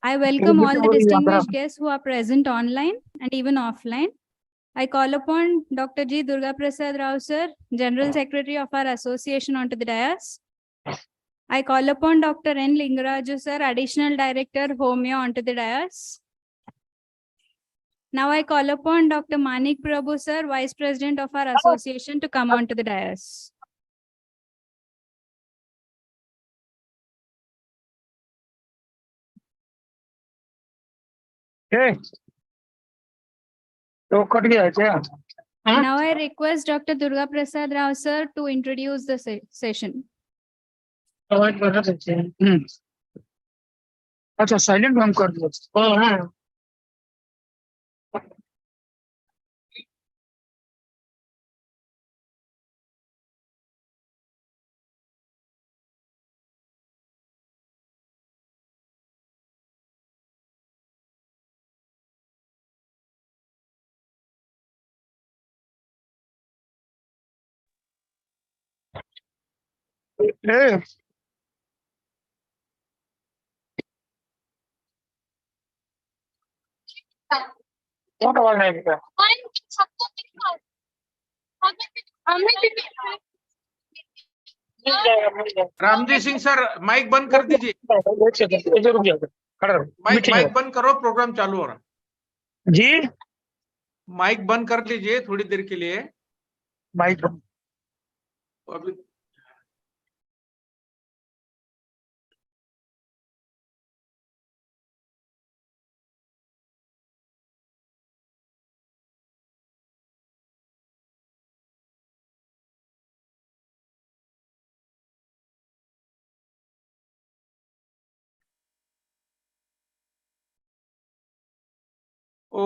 I welcome all the distinguished guests who are present online and even offline. I call upon Dr. G. Durga Prasad Rao, sir, General Secretary of our association, onto the dais. I call upon Dr. N. Lingaraju, sir, Additional Director, Homeo, onto the dais. Now I call upon Dr. Manik Prabhu, sir, Vice President of our association, to come onto the dais. Okay. Now I request Dr. Durga Prasad Rao, sir, to introduce the session. अच्छा silent हम कर दो। हाँ what all है क्या? Ramji Singh sir mic बंद कर दीजिए। माइक बंद करो, प्रोग्राम चालू हो रहा। जी माइक बंद कर लीजिए थोड़ी देर के लिए। माइक अभी ओ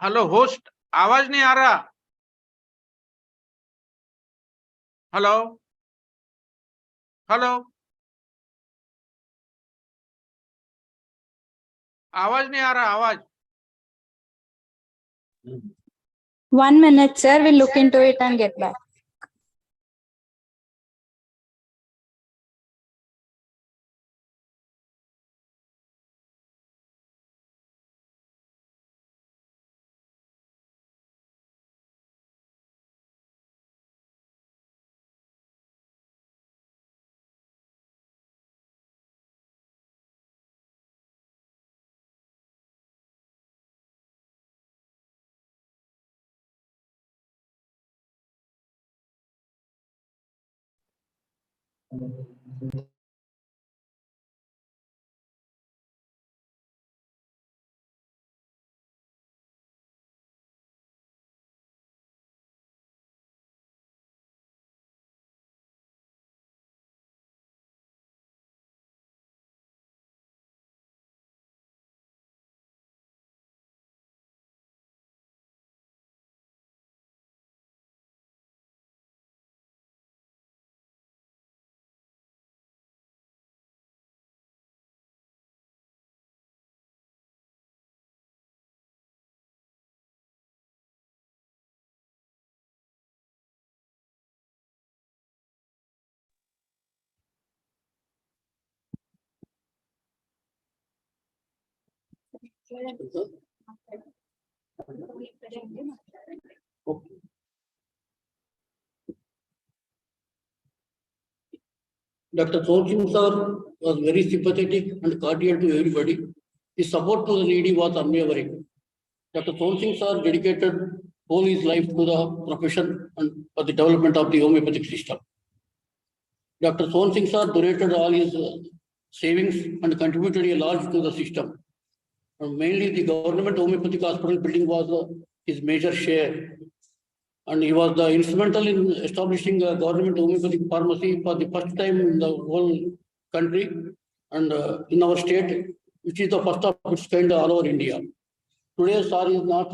हेलो होस्ट, आवाज नहीं आ रहा। हेलो हेलो, आवाज नहीं आ रहा। आवाज 1 minute, sir. We'll look into it and get back. Dr. Sohan sir was very sympathetic and cordial to everybody. His support to the needy was unwavering. Dr. Sohan sir dedicated all his life to the profession and for the development of the homeopathic system. Dr. Sohan sir donated all his savings and contributed a large to the system. And mainly the government homeopathic hospital building was his major share. And he was the instrumental in establishing a government homeopathic pharmacy for the first time in the whole country and in our state, which is the first of its kind all over India. Today, Sir is not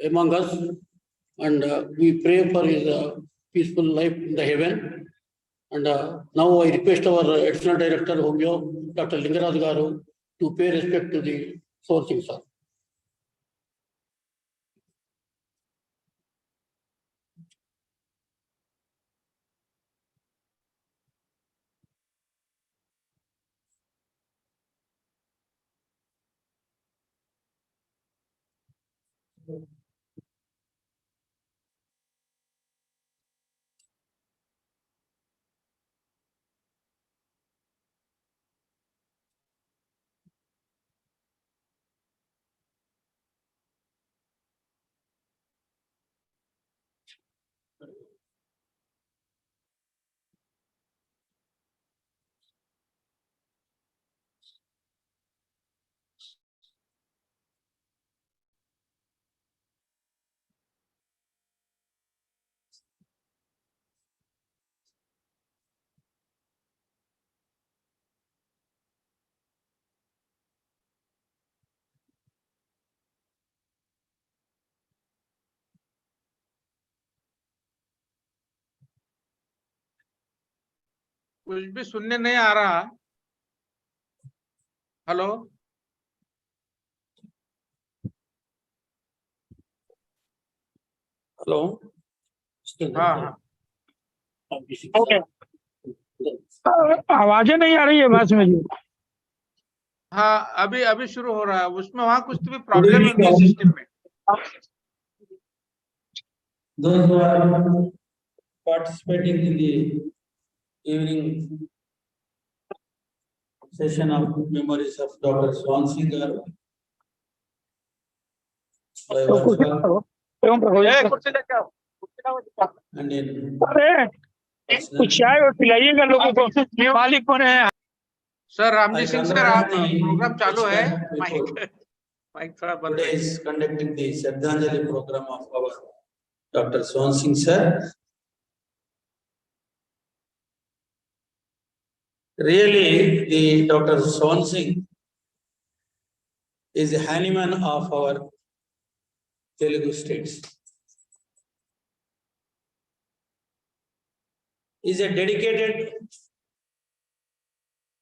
among us, and we pray for his peaceful life in the heaven. And now I request our Additional Director, Homeo, Dr. Lingaraj Garu, to pay respect to the sourcing, sir. कुछ भी सुनने नहीं आ रहा। Hello, hello. हाँ हाँ, okay, आवाजें नहीं आ रही है भाषा जी। हाँ अभी अभी शुरू हो रहा है। उसमें वहाँ कुछ तो भी प्रॉब्लम है उनके सिस्टम में। Those who are participating in the evening session of memories of Dr. Swansingh Garu, by virtue कुर्सी लेके आओ, and in अरे कुछ चाय और पिलाइएगा लोगों को, मालिक कौन है? Sir Ramji I Singh sir, आप congratulate the प्रोग्राम चालू है, HMAT माइक people. माइक थोड़ा बंद Today है। is conducting the Shraddhanjali program of our Dr. Swansingh sir. Really, the Dr. Swansingh is a handyman of our Telugu states. He is a dedicated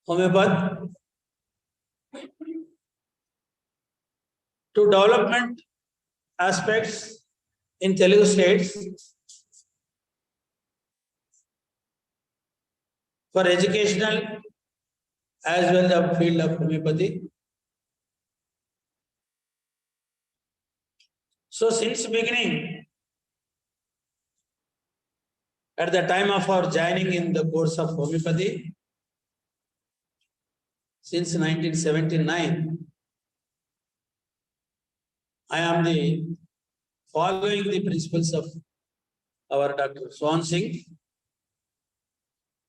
homeopath to development aspects in Telugu states for educational as well as the field of homeopathy. So since beginning, at the time of our joining in the course of homeopathy, since 1979, I am following the principles of our Dr. Swansingh.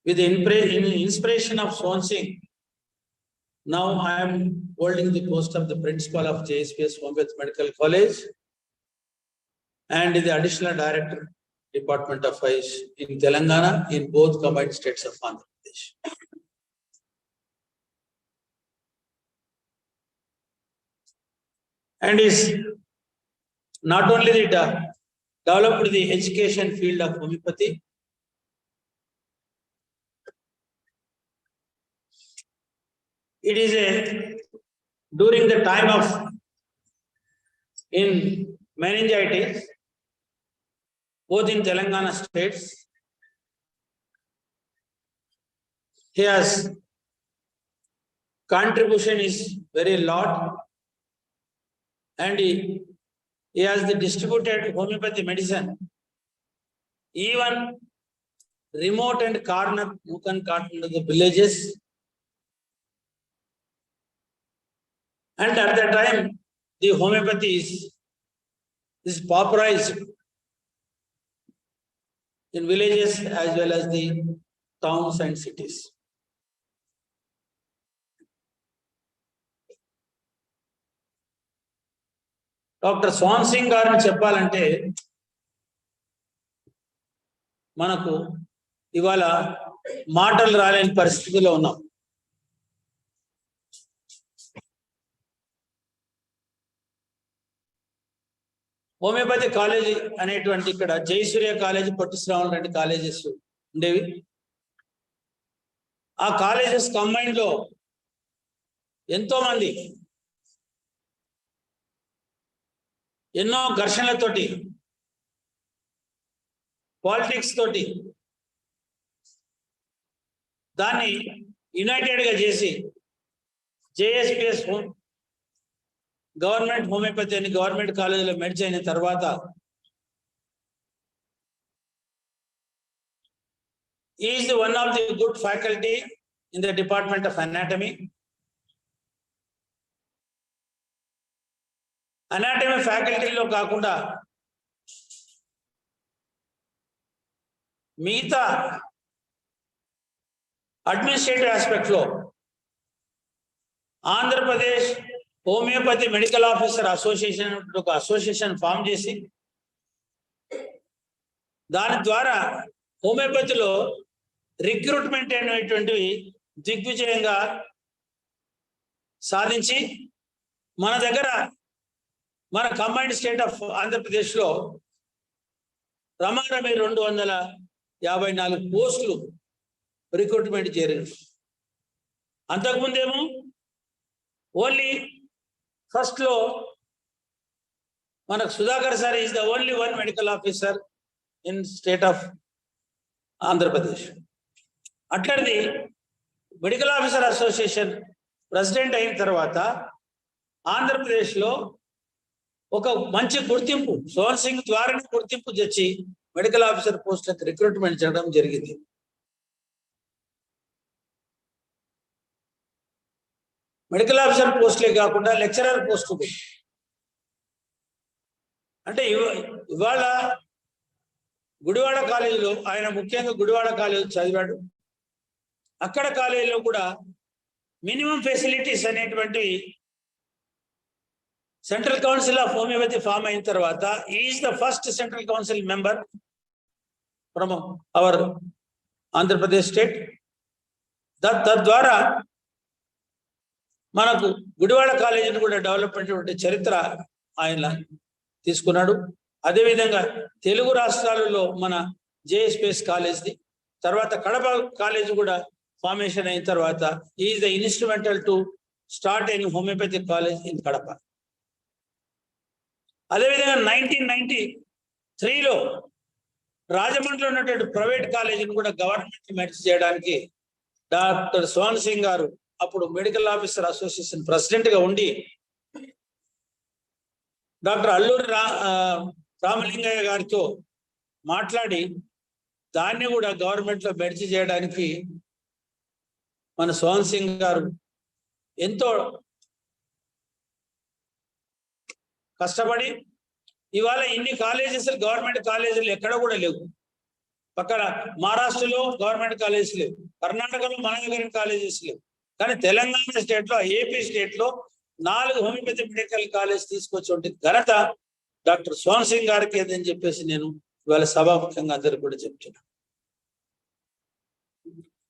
With the inspiration of Swansingh, now I am holding the post of the principal of JSPS Homeopathy Medical College and the additional director, Department of AYUSH in Telangana, in both combined states of Andhra Pradesh. And is not only developed the education field of homeopathy, it is during the time of in meningitis, both in Telangana states, his contribution is very large, and he has distributed homeopathy medicine even remote and corner nook and corner of the villages. And at that time, the homeopathy is popularized in villages as well as the towns and cities. Doctor స్వాన్సింగ్ గారిని చెప్పాలంటే మనకు ఇవాళ మాటలు రాలేని పరిస్థితిలో ఉన్నాం. Homeopathy college అనేటువంటి ఇక్కడ జైసూర్య కాలేజీ, పొట్టిశ్రావణ రెడ్డి కాలేజెస్ ఉండేవి. ఆ కాలేజెస్ కంబైన్డ్ లో ఎంతో మంది ఎన్నో ఘర్షణలతోటి, పాలిటిక్స్ తోటి దాన్ని యునైటెడ్ గా చేసి జేఎస్పిఎస్ గవర్నమెంట్ హోమియోపతి అని గవర్నమెంట్ కాలేజీలో మెర్జ్ అయిన తర్వాత he is one of the good faculty in the department of anatomy. Anatomy faculty లో కాకుండా మిగతా అడ్మినిస్ట్రేటివ్ ఆస్పెక్ట్ లో Andhra Pradesh homeopathy medical officer association ఒక అసోసియేషన్ ఫామ్ చేసి దాని ద్వారా హోమియోపతిలో రిక్రూట్మెంట్ అనేటువంటివి దిగ్విజయంగా సాధించి మన దగ్గర మన కంబైన్డ్ స్టేట్ ఆఫ్ ఆంధ్రప్రదేశ్లో రమారమి 254 పోస్టులు రిక్రూట్మెంట్ చేరారు. అంతకుముందేమో ఓన్లీ ఫస్ట్లో మనకు Sudhakar sir is the only one medical officer in state of Andhra Pradesh. అట్లది medical officer association president అయిన తర్వాత ఆంధ్రప్రదేశ్లో ఒక మంచి గుర్తింపు సోహన్ సింగ్ ద్వారానే గుర్తింపు తెచ్చి మెడికల్ ఆఫీసర్ పోస్టులకు రిక్రూట్మెంట్ చేయడం జరిగింది. మెడికల్ ఆఫీసర్ పోస్టులే కాకుండా లెక్చరర్ పోస్టు అంటే ఇవాళ గుడివాడ కాలేజీలో ఆయన ముఖ్యంగా గుడివాడ కాలేజీ చదివాడు. అక్కడ కాలేజీలో కూడా మినిమం ఫెసిలిటీస్ అనేటువంటివి central council of homeopathy form అయిన తర్వాత is the first central council member from our Andhra Pradesh state. తద్వారా మనకు గుడివాడ కాలేజీని కూడా డెవలప్మెంట్ చరిత్ర ఆయన తీసుకున్నాడు. అదేవిధంగా తెలుగు రాష్ట్రాలలో మన జేఎస్పీఎస్ కాలేజ్ది తర్వాత కడప కాలేజ్ కూడా ఫార్మేషన్ అయిన తర్వాత is the instrumental to start an homeopathic college in Kadapa. అదేవిధంగా 1993లో రాజమండ్రిలో ఉన్నటువంటి ప్రైవేట్ కాలేజీని కూడా గవర్నమెంట్ మెర్జ్ చేయడానికి డాక్టర్ సోహన్ సింగ్ గారు అప్పుడు మెడికల్ ఆఫీసర్ అసోసియేషన్ ప్రెసిడెంట్గా ఉండి డాక్టర్ అల్లూరి రామలింగయ్య గారితో మాట్లాడి దాన్ని కూడా గవర్నమెంట్లో మెర్జ్ చేయడానికి మన సోహన్ సింగ్ గారు ఎంతో కష్టపడి ఇవాళ ఇన్ని కాలేజెస్ గవర్నమెంట్ కాలేజీలు ఎక్కడ కూడా లేవు. పక్కన మహారాష్ట్రలో గవర్నమెంట్ కాలేజెస్ లేవు, కర్ణాటకలో మన దగ్గర కాలేజెస్ లేవు. కానీ తెలంగాణ స్టేట్లో ఏపీ స్టేట్లో 4 హోమియోపతి మెడికల్ కాలేజ్ తీసుకొచ్చి ఘనత డాక్టర్ సోహన్ సింగ్ గారికి ఏదని చెప్పేసి నేను ఇవాళ సభాముఖంగా అందరికి కూడా చెప్తున్నాను.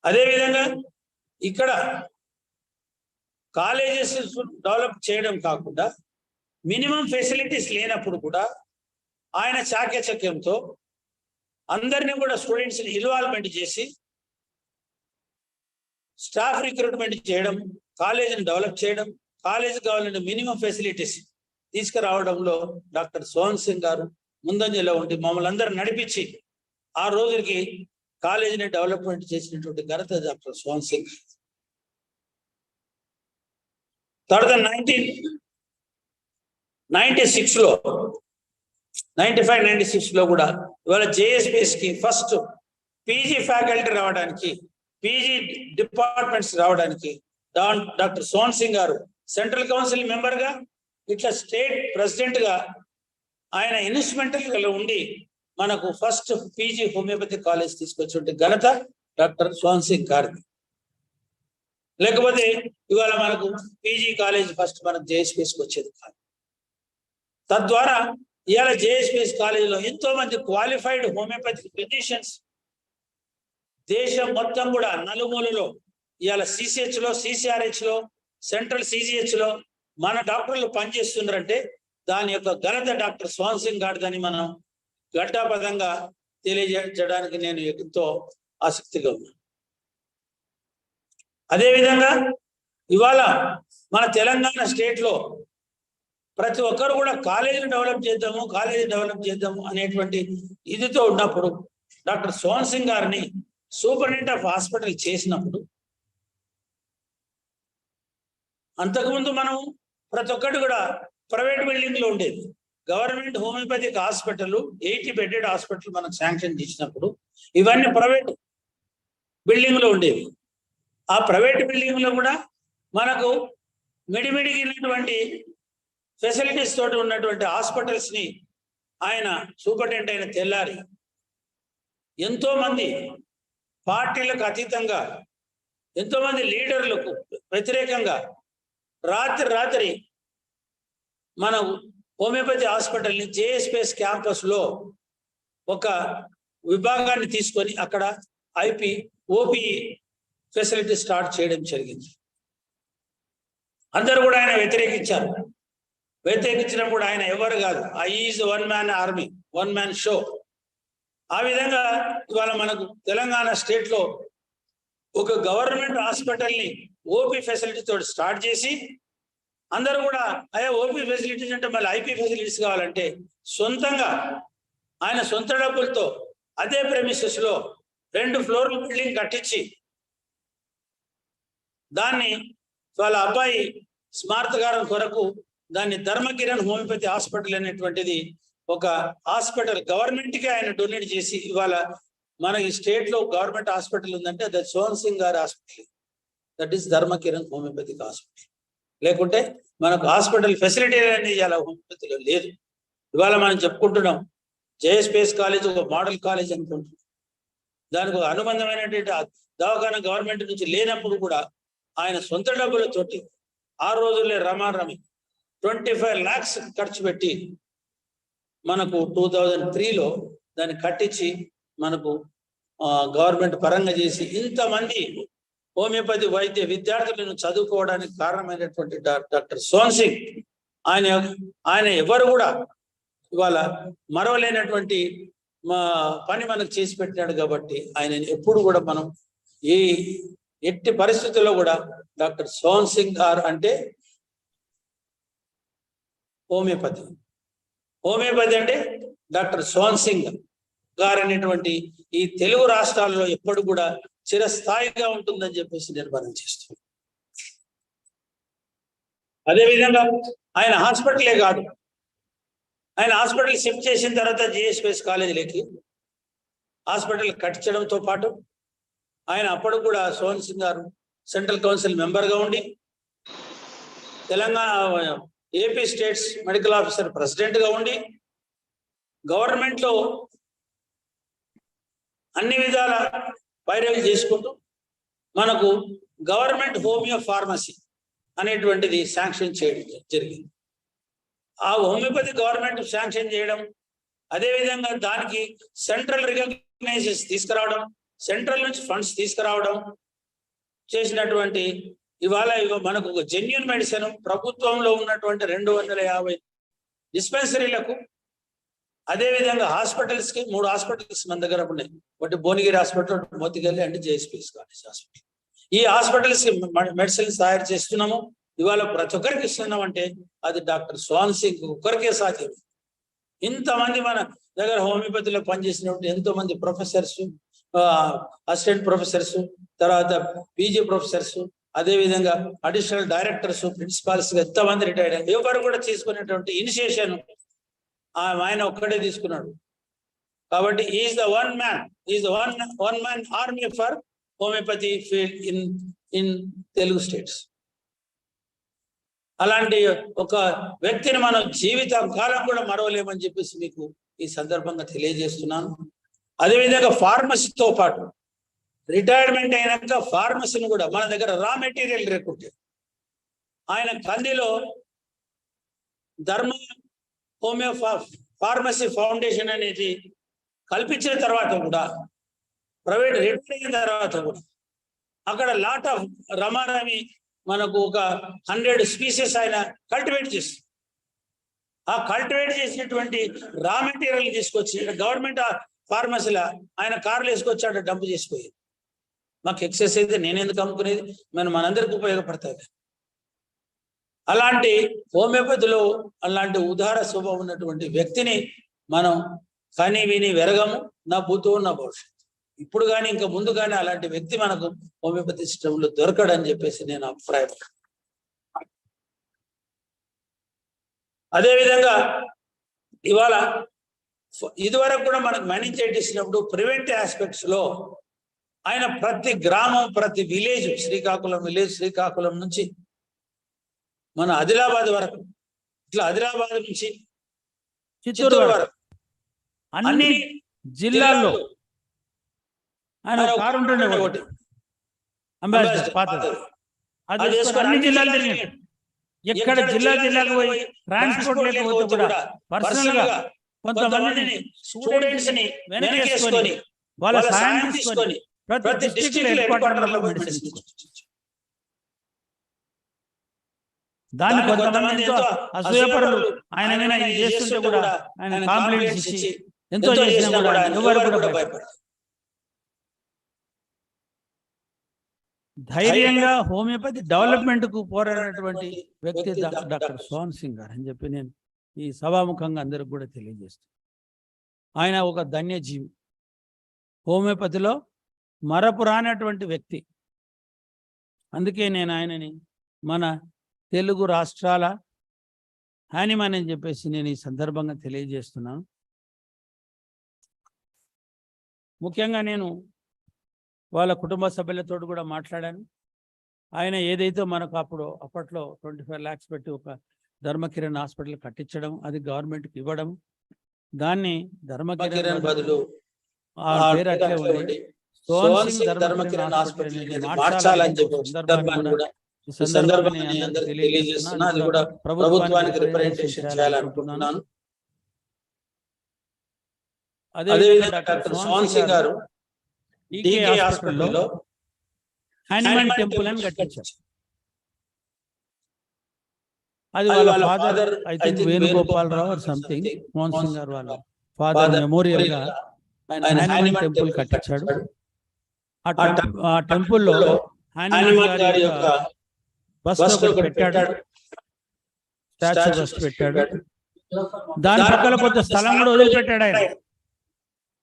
అదేవిధంగా ఇక్కడ కాలేజెస్ డెవలప్ చేయడం కాకుండా మినిమం ఫెసిలిటీస్ లేనప్పుడు కూడా ఆయన చాకచక్యంతో అందరినీ కూడా స్టూడెంట్స్ని ఇన్వాల్వ్మెంట్ చేసి స్టాఫ్ రిక్రూట్మెంట్ చేయడం, కాలేజీని డెవలప్ చేయడం, కాలేజ్ కావాలంటే మినిమం ఫెసిలిటీస్ తీసుకురావడంలో డాక్టర్ సోహన్ సింగ్ గారు ముందంజలో ఉండి మమ్మల్ని అందరూ నడిపించి ఆ రోజుకి కాలేజీని డెవలప్మెంట్ చేసినటువంటి ఘనత డాక్టర్ సోహన్ సింగ్. తర్వాత 1996లో 95-96లో కూడా ఇవాళ జేఎస్పీఎస్కి ఫస్ట్ పీజీ ఫ్యాకల్టీ రావడానికి, పీజీ డిపార్ట్మెంట్స్ రావడానికి డాక్టర్ సోహన్ సింగ్ గారు సెంట్రల్ కౌన్సిల్ మెంబర్గా ఇట్లా స్టేట్ ప్రెసిడెంట్గా ఆయన ఇన్స్ట్రుమెంటల్గా ఉండి మనకు ఫస్ట్ పీజీ హోమియోపతి కాలేజ్ తీసుకొచ్చే ఘనత డాక్టర్ సోహన్ సింగ్ గారిది. లేకపోతే ఇవాళ మనకు పీజీ కాలేజ్ ఫస్ట్ మనకు జేఎస్పీఎస్కి వచ్చేది కాదు. తద్వారా ఇవాళ జేఎస్పీఎస్ కాలేజీలో ఎంతో మంది క్వాలిఫైడ్ హోమియోపతి ఫిజిషియన్స్ దేశం మొత్తం కూడా నలుమూలలో ఇవాళ CCHలో, CCRHలో, సెంట్రల్ CGHలో మన డాక్టర్లు పనిచేస్తున్నారంటే దాని యొక్క ఘనత డాక్టర్ సోహన్ సింగ్ గారిదని మనం ఘంటాపదంగా తెలియజేయడానికి నేను ఎంతో ఆసక్తిగా ఉన్నాను. అదేవిధంగా ఇవాళ మన తెలంగాణ స్టేట్లో ప్రతి ఒక్కరు కూడా కాలేజీని డెవలప్ చేద్దాము అనేటువంటి ఇదితో ఉన్నప్పుడు డాక్టర్ సోహన్ సింగ్ గారిని సూపరింటెండెంట్ ఆఫ్ హాస్పిటల్ చేసినప్పుడు అంతకుముందు మనం ప్రతి ఒక్కటి కూడా ప్రైవేట్ బిల్డింగ్ లో ఉండేది. Government homoeopathic hospital 80 bedded hospital మనకు శాంక్షన్ చేసినప్పుడు ఇవన్నీ ప్రైవేట్ బిల్డింగ్ లో ఉండేవి. ఆ ప్రైవేట్ బిల్డింగ్ లో కూడా మనకు మిడిమిడిగినటువంటి ఫెసిలిటీస్ తోటి ఉన్నటువంటి హాస్పిటల్స్ ని ఆయన సూపరింటెండెంట్ అయిన తెల్లారి ఎంతో మంది పార్టీలకు అతీతంగా, ఎంతో మంది లీడర్లకు వ్యతిరేకంగా రాత్రి మన హోమియోపతి హాస్పిటల్ని జేఎస్పీఎస్ క్యాంపస్ లో ఒక విభాగాన్ని తీసుకొని అక్కడ ఓపీ ఫెసిలిటీ స్టార్ట్ చేయడం జరిగింది. అందరూ కూడా ఆయన వ్యతిరేకించారు. వ్యతిరేకించినప్పుడు ఆయన ఎవరు కాదు, is one man army, one man show. ఆ విధంగా ఇవాళ మనకు తెలంగాణ స్టేట్ లో ఒక గవర్నమెంట్ హాస్పిటల్ని ఓపీ ఫెసిలిటీ తోటి స్టార్ట్ చేసి అందరూ కూడా ఓపీ ఫెసిలిటీస్ అంటే మళ్ళీ ఐపీ ఫెసిలిటీస్ కావాలంటే సొంతంగా ఆయన సొంత డబ్బులతో అదే ప్రెమిసెస్ లో 2 ఫ్లోర్ల బిల్డింగ్ కట్టించి దాన్ని వాళ్ళ అబ్బాయి స్మారకారం కొరకు దాన్ని ధర్మకిరణ్ హోమియోపతి హాస్పిటల్ అనేటువంటిది ఒక హాస్పిటల్ గవర్నమెంట్ కి ఆయన డొనేట్ చేసి ఇవాళ మన ఈ స్టేట్ లో గవర్నమెంట్ హాస్పిటల్ ఉందంటే అది సోహన్ సింగ్ గారి hospital, that is Dharmakiran homeopathic hospital. లేకుంటే మనకు హాస్పిటల్ ఫెసిలిటీ అనేది ఇలా హోమియోపతిలో లేదు. ఇవాళ మనం చెప్పుకుంటున్నాం జేఎస్పీఎస్ కాలేజ్ ఒక మోడల్ కాలేజ్ అనుకుంటున్నాం. దానికి ఒక అనుబంధమైనటువంటి దవాఖాన గవర్నమెంట్ నుంచి లేనప్పుడు కూడా ఆయన సొంత డబ్బులతోటి ఆ రోజుల్లో రమారమి 25 lakhs ఖర్చు పెట్టి మనకు 2003లో దాన్ని కట్టించి మనకు గవర్నమెంట్ పరంగా చేసి ఇంతమంది హోమియోపతి వైద్య విద్యార్థులను చదువుకోవడానికి కారణమైనటువంటి డాక్టర్ సోహన్ సింగ్ ఆయన ఎవరు కూడా ఇవాళ మరవలేనటువంటి పని మనకు చేసి పెట్టినాడు. కాబట్టి ఆయన ఎప్పుడు కూడా మనం ఎట్టి పరిస్థితుల్లో కూడా డాక్టర్ సోహన్ సింగ్ గారు అంటే హోమియోపతి అంటే డాక్టర్ సోహన్ సింగ్ గారు అనేటువంటి ఈ తెలుగు రాష్ట్రాల్లో ఎప్పుడు కూడా చిరస్థాయిగా ఉంటుందని చెప్పేసి నిర్మాణం చేస్తున్నాం. అదేవిధంగా ఆయన హాస్పిటలే కాదు, ఆయన హాస్పిటల్ షిఫ్ట్ చేసిన తర్వాత జిఎస్పీఎస్ కాలేజీలోకి హాస్పిటల్ కట్టించడంతో పాటు ఆయన అప్పుడు కూడా సోహన్ సింగ్ గారు సెంట్రల్ కౌన్సిల్ మెంబర్గా ఉండి Telangana AP states medical officer ప్రెసిడెంట్గా ఉండి గవర్నమెంట్లో అన్ని విధాల పైరవి చేసుకుంటూ మనకు గవర్నమెంట్ హోమియో ఫార్మసీ అనేటువంటిది శాంక్షన్ చేయడం జరిగింది. ఆ హోమియోపతి గవర్నమెంట్ శాంక్షన్ చేయడం, అదేవిధంగా దానికి సెంట్రల్ రికగ్నైజెన్స్ తీసుకురావడం, సెంట్రల్ నుంచి ఫండ్స్ తీసుకురావడం చేసినటువంటి ఇవాళ మనకు ఒక జెన్యూన్ మెడిసిన్ ప్రభుత్వంలో ఉన్నటువంటి 250 డిస్పెన్సరీలకు, అదేవిధంగా హాస్పిటల్స్కి 3 హాస్పిటల్స్ మన దగ్గర ఉన్నాయి. ఒకటి Bhuvanagiri hospital, Motigalli and JSPS college hospital. ఈ హాస్పిటల్స్కి మెడిసిన్స్ తయారు చేస్తున్నాము. ఇవాళ ప్రతి ఒక్కరికి ఇస్తున్నాం అంటే అది డాక్టర్ సోహన్ సింగ్ ఒక్కరికే సాధ్యం. ఇంతమంది మన దగ్గర హోమియోపతిలో పనిచేసినటువంటి ఎంతో మంది ప్రొఫెసర్స్, అసిస్టెంట్ ప్రొఫెసర్స్, తర్వాత పీజీ ప్రొఫెసర్స్, అదేవిధంగా అడిషనల్ డైరెక్టర్స్, ప్రిన్సిపాల్స్ ఎంతమంది రిటైర్డ్ అయ్యారు. ఎవరు కూడా తీసుకునేటువంటి ఇనిషియేషన్ ఆయన ఒక్కడే తీసుకున్నాడు. కాబట్టి is the one man army for homeopathy field in Telugu states. అలాంటి ఒక వ్యక్తిని మనం జీవితం కాలం కూడా మరవలేమని చెప్పేసి మీకు ఈ సందర్భంగా తెలియజేస్తున్నాను. అదేవిధంగా ఫార్మసీతో పాటు రిటైర్మెంట్ అయినాక ఫార్మసీని కూడా మన దగ్గర రా మెటీరియల్ లేకుంటే ఆయన కందిలో ధర్మ హోమియో ఫార్మసీ ఫౌండేషన్ అనేది కల్పించిన తర్వాత కూడా ప్రైవేట్ రిటైర్ అయిన తర్వాత కూడా అక్కడ లాట్ ఆఫ్ రమారమి మనకు ఒక 100 స్పీసెస్ ఆయన కల్టివేట్ చేస్తుంది. ఆ కల్టివేట్ చేసినటువంటి రా మెటీరియల్ తీసుకొచ్చి గవర్నమెంట్ ఫార్మసీలో ఆయన కార్లు వేసుకొచ్చాడు, డంప్ చేసిపోయేది. మాకు ఎక్సెస్ అయితే నేనెందుకు అమ్ముకునేది, మనందరికి ఉపయోగపడతాయి. అలాంటి హోమియోపతిలో అలాంటి ఉదార స్వభావం ఉన్నటువంటి వ్యక్తిని మనం కని విని వెరగము, నా భూతో నా భవిష్యత్తు. ఇప్పుడు కానీ ఇంకా ముందు కానీ అలాంటి వ్యక్తి మనకు హోమియోపతి సిస్టంలో దొరకడని చెప్పేసి నేను అభిప్రాయం. అదే విధంగా ఇవాళ ఇదివరకు కూడా మనకు మెనింజైటిస్ ఇచ్చినప్పుడు ప్రివెంటివ్ ఆస్పెక్ట్స్ లో ఆయన ప్రతి గ్రామం ప్రతి విలేజ్ శ్రీకాకుళం నుంచి మన ఆదిలాబాద్ వరకు, ఇట్లా ఆదిలాబాద్ నుంచి చిత్తూరు వరకు అన్ని జిల్లాల్లో ఆయన కారు ఉంటుండే ఒకటి అంబాసిడర్ పాతది. అది వేసుకొని అన్ని జిల్లాలు తిరిగి ఎక్కడ జిల్లాకు పోయి ట్రాన్స్పోర్ట్ లేకపోతే కూడా పర్సనల్ గా కొంతమందిని స్టూడెంట్స్ ని వెనకేసుకొని వాళ్ళ సాయం తీసుకొని ప్రతి డిస్ట్రిక్ట్ హెడ్ క్వార్టర్లలో మెడిసిన్ దాన్ని కొంతమంది ఎంతో అసూయపరులు ఆయన మీద ఇది చేస్తుంటే కూడా ఆయన కాంప్లైంట్స్ ఇచ్చి ఎంతో చేసినా కూడా ఎవరు కూడా భయపడతారు. ధైర్యంగా హోమియోపతి డెవలప్మెంట్ కు పోరాడినటువంటి వ్యక్తి డాక్టర్ సోహన్ సింగ్ గారు అని చెప్పి నేను ఈ సభాముఖంగా అందరికి కూడా తెలియజేస్తాను. ఆయన ఒక ధన్యజీవి, హోమియోపతిలో మరపురానటువంటి వ్యక్తి. అందుకే నేను ఆయనని మన తెలుగు రాష్ట్రాల హ్యానిమాన్ అని చెప్పేసి నేను ఈ సందర్భంగా తెలియజేస్తున్నాను. ముఖ్యంగా నేను వాళ్ళ కుటుంబ సభ్యులతో కూడా మాట్లాడాను. ఆయన ఏదైతే మనకు అప్పట్లో 25 lakhs పెట్టి ఒక ధర్మకిరణ్ హాస్పిటల్ కట్టించడం, అది గవర్నమెంట్కి ఇవ్వడం, దాన్ని ధర్మకిరణ్ బదులు ఆ పేరు అట్లే ఉంది సోహన్ సింగ్ ధర్మకిరణ్ హాస్పిటల్ మార్చాలని చెప్పి ఈ సందర్భాన్ని తెలియజేస్తున్నా. అది కూడా ప్రభుత్వానికి రిప్రజెంటేషన్ చేయాలనుకుంటున్నాను. అదేవిధంగా డాక్టర్ సోహన్ సింగ్ గారు డీకే హాస్పిటల్లో హనుమాన్ టెంపుల్ అని కట్టించారు. అది వాళ్ళ father I think Venugopala Rao something, Mohan Singh గారు వాళ్ళ ఫాదర్ మెమోరియల్ గా హనుమాన్ టెంపుల్ కట్టించాడు. ఆ టెంపుల్లో హనుమాన్ గారి యొక్క బస్ పెట్టాడు, స్టాచ్యూ బస్ పెట్టాడు. దాని పక్కన కొంత స్థలం కూడా వదిలిపెట్టాడు ఆయన.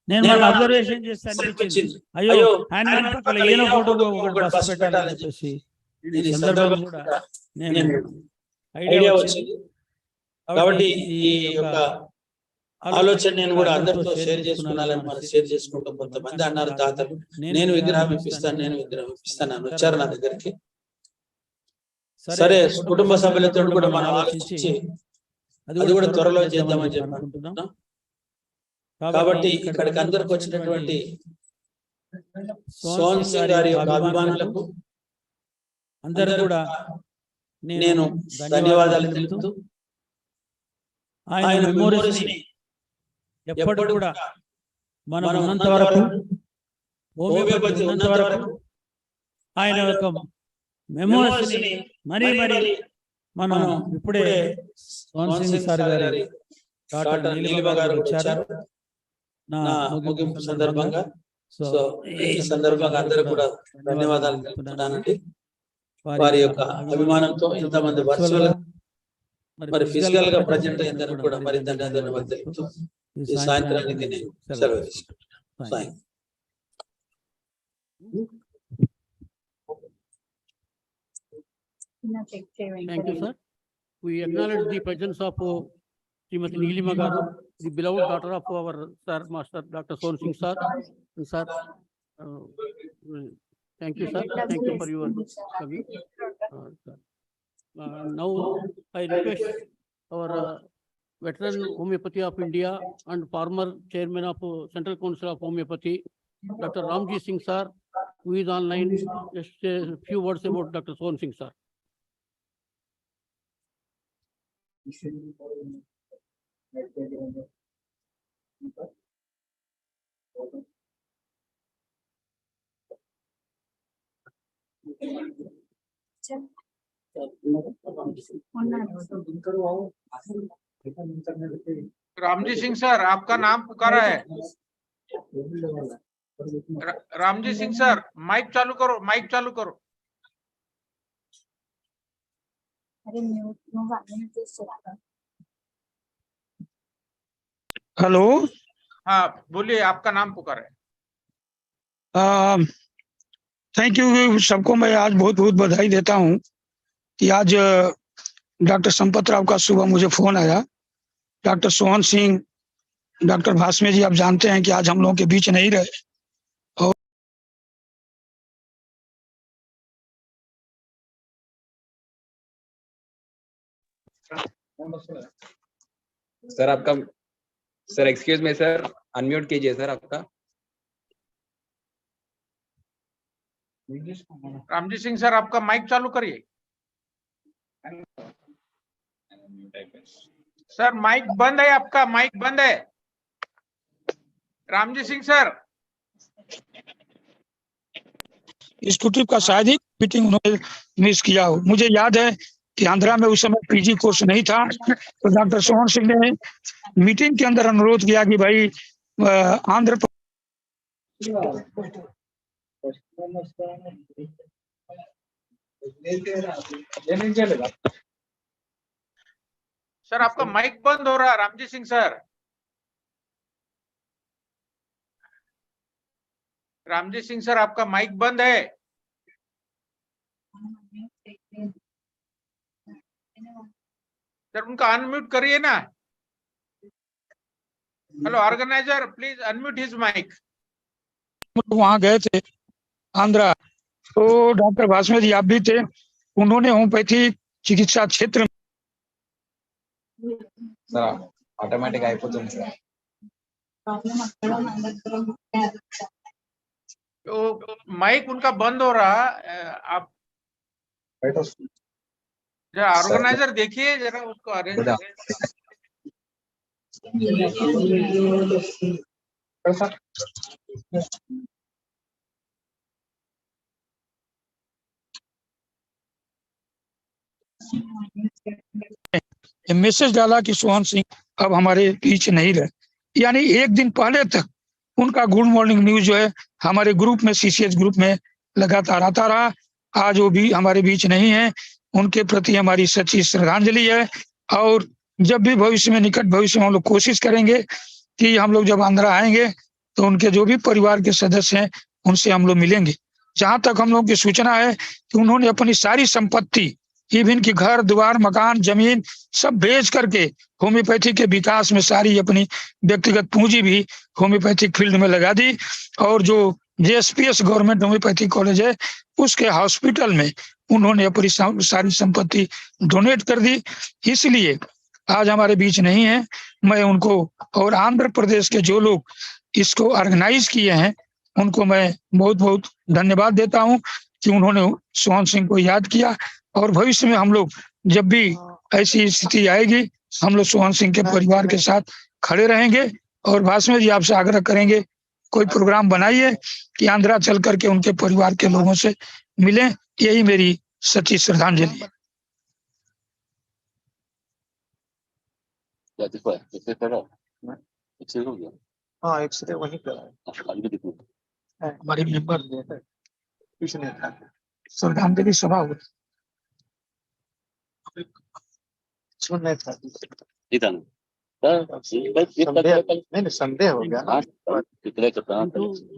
నేను మళ్ళీ అబ్జర్వేషన్ చేస్తే అనిపించింది, అయ్యో హనుమాన్ పక్కన ఈయన ఫోటో బస్ పెట్టాలని చెప్పేసి ఈ సందర్భంగా కూడా నేను ఐడియా వచ్చింది. కాబట్టి ఈ యొక్క ఆలోచన నేను కూడా అందరితో షేర్ చేసుకున్నాలని మనం షేర్ చేసుకుంటాం. కొంతమంది అన్నారు తాతలు నేను విగ్రహం ఇప్పిస్తాను అని వచ్చారు నా దగ్గరికి. సరే కుటుంబ సభ్యులతో కూడా మనం ఆలోచించి అది కూడా త్వరలో చేద్దామని చెప్పి అనుకుంటున్నాం. కాబట్టి ఇక్కడికి అందరికి వచ్చినటువంటి సోహన్ సింగ్ గారి యొక్క అభిమానులకు అందరూ కూడా నేను ధన్యవాదాలు తెలుపుతూ ఆయన మెమోరీస్ ని ఎప్పటి కూడా మనం ఉన్నంత వరకు, హోమియోపతి ఉన్నంత వరకు ఆయన యొక్క మెమోరీస్ ని మరీ మనం ఇప్పుడే సోహన్ సింగ్ సార్ గారి డాక్టర్ నీలిమ గారు వచ్చారు నా ముగింపు సందర్భంగా. సో ఈ సందర్భంగా అందరూ కూడా ధన్యవాదాలు తెలుపుతున్నానండి. వారి యొక్క అభిమానంతో ఇంతమంది వర్చువల్ మరి ఫిజికల్ గా ప్రజెంట్ అయ్యేందుకు కూడా మరి ధన్యవాదాలు తెలుపుతూ ఈ సాయంత్రానికి నేను సెలవు తీసుకుంటున్నాను. Thank you, sir. We acknowledge the presence of Srimati Neelima Garu, the beloved daughter of our Sir Master Dr. Sohan Singh sir. And sir, thank you, sir. Thank you for your coming. Now I request our veteran homeopathy of India and former chairman of Central Council of Homeopathy, Dr. Ramjee Singh sir, who is online. Just say a few words about Dr. Sohan Singh sir. Ramji Singh sir, आपका नाम पुकारा है। Ramji Singh sir, mic चालू करो, mic चालू करो। Hello, हाँ बोलिए, आपका नाम पुकारा है। थैंक यू सबको। मैं आज बहुत बहुत बधाई देता हूँ कि आज डॉक्टर संपत राव का सुबह मुझे फोन आया, डॉक्टर सोहन सिंह, डॉक्टर भास्मे जी, आप जानते हैं कि आज हम लोगों के बीच नहीं रहे। और सर आपका, sir excuse me sir, unmute कीजिए सर आपका। रामजी सिंह सर, आपका माइक चालू करिए। सर माइक बंद है, आपका माइक बंद है। रामजी सिंह सर, इंस्टीट्यूट का शायद ही मीटिंग उन्होंने मिस किया हो। मुझे याद है कि आंध्रा में उस समय पीजी कोर्स नहीं था, तो डॉक्टर सोहन सिंह ने मीटिंग के अंदर अनुरोध किया कि भाई आंध्र सर आपका माइक बंद हो रहा है। रामजी सिंह सर, रामजी सिंह सर, आपका माइक बंद है। सर उनका अनम्यूट करिए ना। Hello organiser, please unmute his mike. वहां गए थे आंध्रा, तो डॉक्टर भास्मे जी आप भी थे। उन्होंने होम्योपैथी चिकित्सा क्षेत्र में सर ऑटोमेटिक అయిపోతుంది सर। तो माइक उनका बंद हो रहा। आप जरा ऑर्गेनाइजर देखिए, जरा उसको अरेंज। मैसेज डाला कि सोहन सिंह अब हमारे बीच नहीं रहे। यानी एक दिन पहले तक उनका गुड मॉर्निंग न्यूज जो है हमारे ग्रुप में, सीसीएच ग्रुप में लगातार आता रहा। आज वो भी हमारे बीच नहीं है। उनके प्रति हमारी सच्ची श्रद्धांजलि है। और जब भी भविष्य में, निकट भविष्य में हम लोग कोशिश करेंगे कि हम लोग जब आंध्रा आएंगे तो उनके जो भी परिवार के सदस्य हैं उनसे हम लोग मिलेंगे। जहां तक हम लोग की सूचना है कि उन्होंने अपनी सारी संपत्ति, इवन की घर द्वार मकान जमीन सब बेच करके होम्योपैथी के विकास में सारी अपनी व्यक्तिगत पूंजी भी होम्योपैथिक फील्ड में लगा दी। और जो जेएसपीएस गवर्नमेंट होम्योपैथिक कॉलेज है उसके हॉस्पिटल में उन्होंने अपनी सारी संपत्ति डोनेट कर दी। इसलिए आज हमारे बीच नहीं है। मैं उनको और आंध्र प्रदेश के जो लोग इसको ऑर्गेनाइज किए हैं उनको मैं बहुत बहुत धन्यवाद देता हूं कि उन्होंने सोहन सिंह को याद किया। और भविष्य में हम लोग जब भी ऐसी स्थिति आएगी हम लोग सोहन सिंह के परिवार के साथ खड़े रहेंगे। और भास्मे जी आपसे आग्रह करेंगे कोई प्रोग्राम बनाइए कि आंध्रा चल करके उनके परिवार के लोगों से मिलें। यही मेरी सच्ची श्रद्धांजलि है। हाँ एक्सरे वहीं पे है, हमारे मेंबर श्रद्धांजलि सभा हुई नहीं था। नहीं संदेह हो गया ना।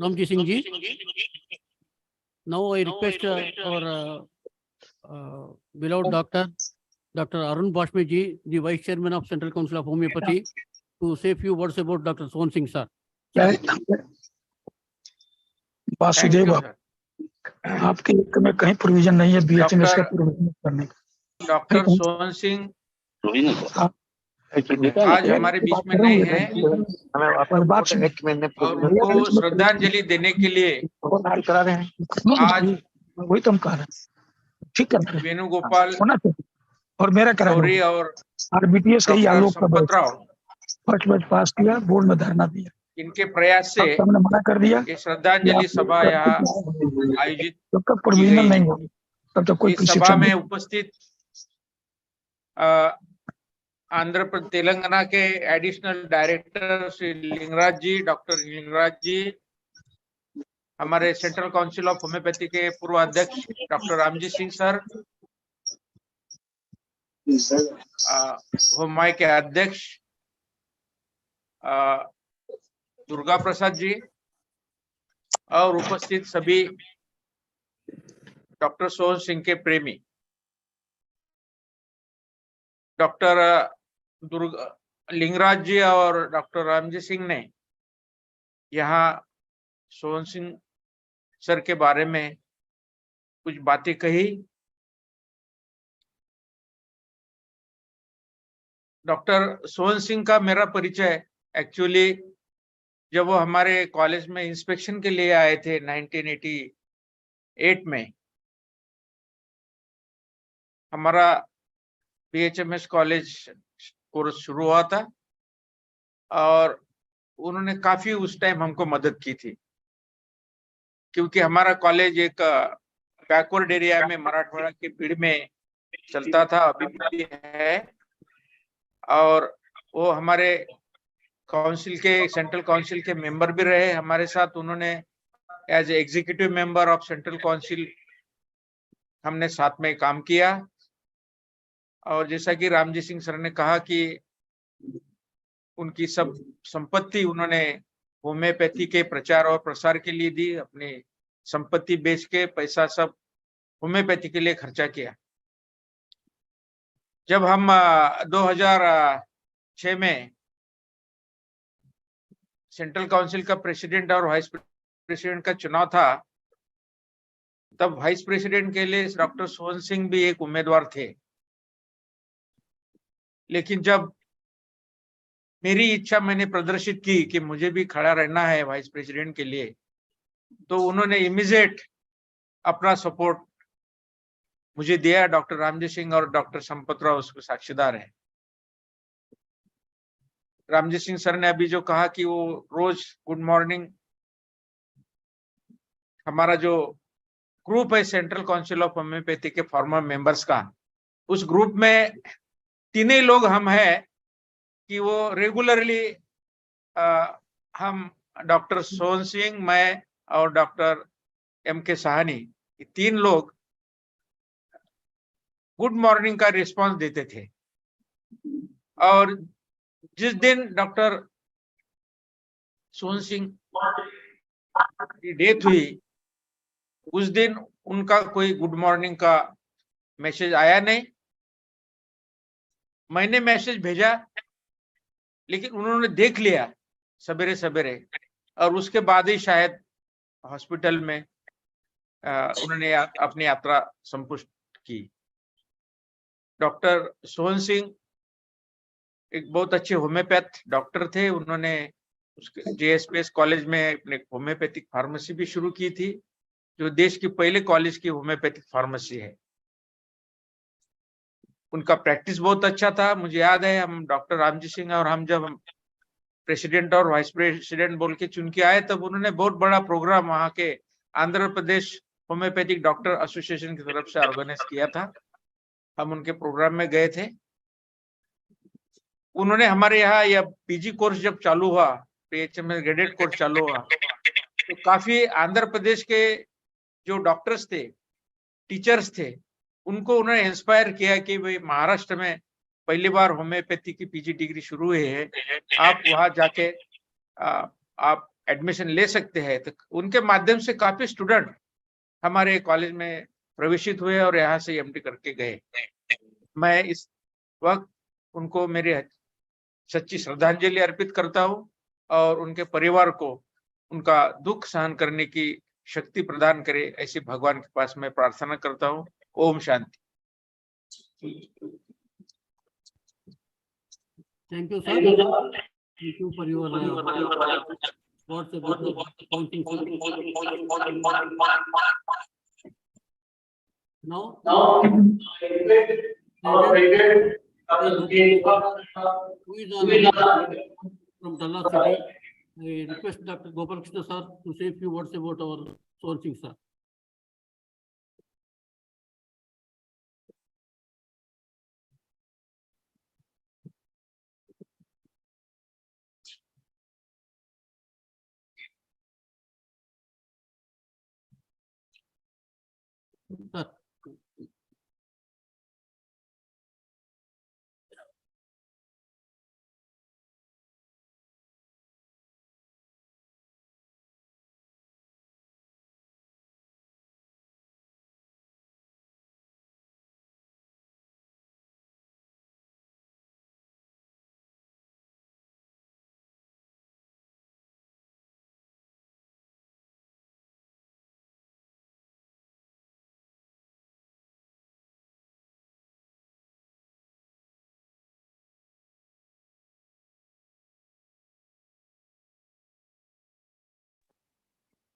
Ramjee Singh ji, now I request our beloved Dr. Arun Bhasme ji, the Vice Chairman of Central Council of Homeopathy, to say a few words about Dr. Sohan Singh sir. Vasudev आपके में कहीं प्रोविजन नहीं है BHMS का provision करने का। Doctor Sohan Singh आज हमारे बीच में नहीं है। और उनको श्रद्धांजलि देने के लिए आज वही तुम कह रहे ठीक है वेणुगोपाल और मेरा गौरी और आरबीटीएस का ही डॉक्टर आलोक संपत राव फर्स्ट बैच पास किया, बोर्ड में धरना दिया। इनके प्रयास से हमने मना कर दिया ये श्रद्धांजलि सभा यहाँ आयोजित जब तक की प्रोविजनल गई नहीं है। होगी तब तक कोई इस सभा प्रशिक्षण में उपस्थित आंध्र प्रदेश तेलंगाना के एडिशनल डायरेक्टर श्री लिंगराज जी, डॉक्टर लिंगराज जी, हमारे सेंट्रल काउंसिल ऑफ होम्योपैथी के पूर्व अध्यक्ष डॉक्टर रामजी सिंह सर, होमाई के अध्यक्ष दुर्गा प्रसाद जी और उपस्थित सभी डॉक्टर सोहन सिंह के प्रेमी। डॉक्टर दुर्गा लिंगराज जी और डॉक्टर रामजी सिंह ने यहाँ सोहन सिंह सर के बारे में कुछ बातें कही। डॉक्टर सोहन सिंह का मेरा परिचय एक्चुअली जब वो हमारे कॉलेज में इंस्पेक्शन के लिए आए थे 1988 में, हमारा PHMS कॉलेज कोर्स शुरू हुआ था और उन्होंने काफी उस टाइम हमको मदद की थी, क्योंकि हमारा कॉलेज एक बैकवर्ड एरिया में मराठवाड़ा के भीड़ में चलता था, अभी भी है। और वो हमारे काउंसिल के, सेंट्रल काउंसिल के मेंबर भी रहे हमारे साथ। उन्होंने as executive member of central council हमने साथ में काम किया। और जैसा कि रामजी सिंह सर ने कहा कि उनकी सब संपत्ति उन्होंने होम्योपैथी के प्रचार और प्रसार के लिए दी, अपनी संपत्ति बेच के पैसा सब होम्योपैथी के लिए खर्चा किया। जब हम 2006 में सेंट्रल काउंसिल का प्रेसिडेंट और वाइस प्रेसिडेंट का चुनाव था, तब वाइस प्रेसिडेंट के लिए डॉक्टर सोहन सिंह भी एक उम्मीदवार थे। लेकिन जब मेरी इच्छा मैंने प्रदर्शित की कि मुझे भी खड़ा रहना है वाइस प्रेसिडेंट के लिए, तो उन्होंने इमीडिएट अपना सपोर्ट मुझे दिया। डॉक्टर रामजी सिंह और डॉक्टर संपत राव उसको साक्षीदार है। रामजी सिंह सर ने अभी जो कहा कि वो रोज गुड मॉर्निंग, हमारा जो ग्रुप है सेंट्रल काउंसिल ऑफ होम्योपैथी के फॉर्मर मेंबर्स का, उस ग्रुप में तीन ही लोग हम हैं कि वो रेगुलरली हम डॉक्टर सोहन सिंह, मैं और डॉक्टर MK साहनी, ये तीन लोग गुड मॉर्निंग का रिस्पांस देते थे। और जिस दिन डॉक्टर सोहन सिंह की डेथ हुई, उस दिन उनका कोई गुड मॉर्निंग का मैसेज आया नहीं। मैंने मैसेज भेजा, लेकिन उन्होंने देख लिया सवेरे सवेरे, और उसके बाद ही शायद हॉस्पिटल में उन्होंने अपनी यात्रा संपुष्ट की। डॉक्टर सोहन सिंह एक बहुत अच्छे होम्योपैथ डॉक्टर थे। उन्होंने उसके JSPS कॉलेज में अपने होम्योपैथिक फार्मेसी भी शुरू की थी, जो देश की पहले कॉलेज की होम्योपैथिक फार्मेसी है। उनका प्रैक्टिस बहुत अच्छा था। मुझे याद है, हम डॉक्टर रामजी सिंह और हम जब प्रेसिडेंट और वाइस प्रेसिडेंट बोल के चुन के आए, तब उन्होंने बहुत बड़ा प्रोग्राम वहाँ के Andhra Pradesh homeopathic doctor association की तरफ से ऑर्गेनाइज किया था। हम उनके प्रोग्राम में गए थे। उन्होंने हमारे यहाँ यह PG कोर्स जब चालू हुआ, PHMS ग्रेडेड कोर्स चालू हुआ, तो काफी आंध्र प्रदेश के जो डॉक्टर्स थे, टीचर्स थे, उनको उन्होंने इंस्पायर किया कि भाई महाराष्ट्र में पहली बार होम्योपैथी की PG डिग्री शुरू हुई है, आप वहां जाके आप एडमिशन ले सकते हैं। तो उनके माध्यम से काफी स्टूडेंट हमारे कॉलेज में प्रवेशित हुए और यहाँ से MD करके गए। मैं इस वक्त उनको मेरी सच्ची श्रद्धांजलि अर्पित करता हूँ और उनके परिवार को उनका दुख सहन करने की शक्ति प्रदान करे, ऐसी भगवान के पास मैं प्रार्थना करता हूँ। Om Shanti. Thank you, sir. Thank you for your words about the counting. Now, who is from Dallas City? I request Dr. Gopalakrishna sir to say a few words about our sourcing, sir. Sir.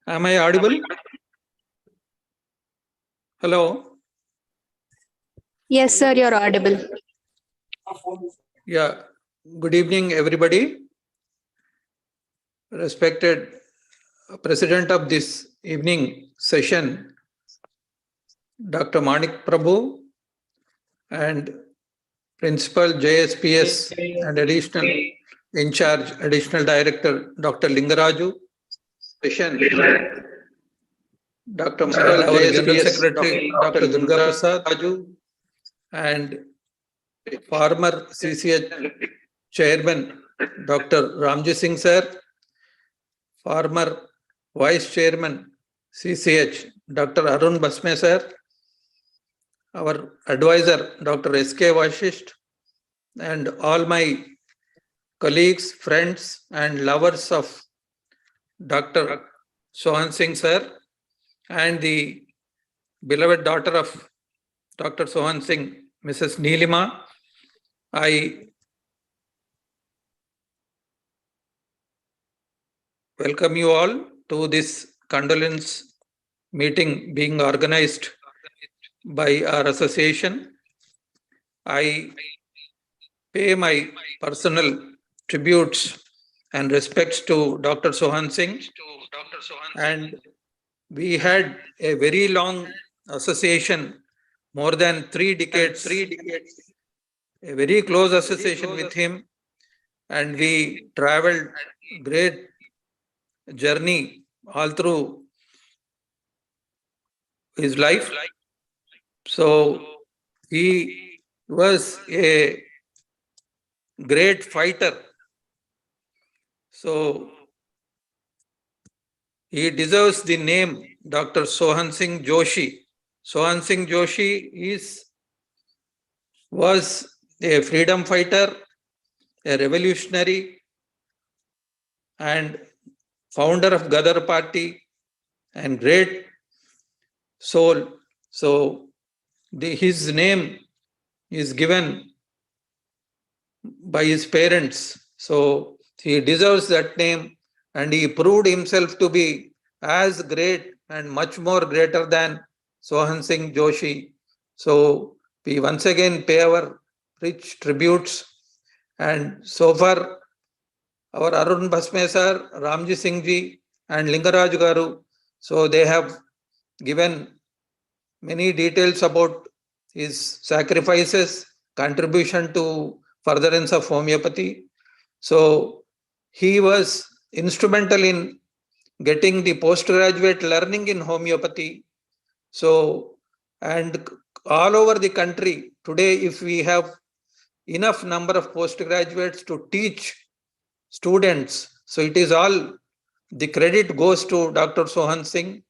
Am I audible? Hello. Yes, sir, you're audible. Yeah. Good evening, everybody. Respected President of this evening session, Dr. Manik Prabhu, and Principal JSPS and Additional In Charge Additional Director Dr. Linga Raju, session, Dr. our General Secretary Dr. Durga Prasad, Raju, and former CCH Chairman Dr. Ramjee Singh sir, former Vice Chairman CCH Dr. Arun Bhasme sir, our advisor Dr. S.K. Vashisht, and all my colleagues, friends, and lovers of Dr. Sohan Singh sir, and the beloved daughter of Dr. Sohan Singh, Mrs. Neelima. I welcome you all to this condolence meeting being organized by our association. I pay my personal tributes and respects to Dr. Sohan Singh, and we had a very long association, more than 3 decades, a very close association with him, and we traveled great journey all through his life. So he was a great fighter. So he deserves the name Dr. Sohan Singh Joshi. Sohan Singh Joshi was a freedom fighter, a revolutionary, and founder of Gadar Party, and great soul. So his name is given by his parents. So he deserves that name, and he proved himself to be as great and much more greater than Sohan Singh Joshi. So we once again pay our rich tributes. And so far, our Arun Bhasme sir, Ramjee Singh ji, and Linga Raju garu, so they have given many details about his sacrifices, contribution to furtherance of homeopathy. So he was instrumental in getting the postgraduate learning in homeopathy. So, and all over the country today, if we have enough number of postgraduates to teach students, so it is all, the credit goes to Dr. Sohan Singh.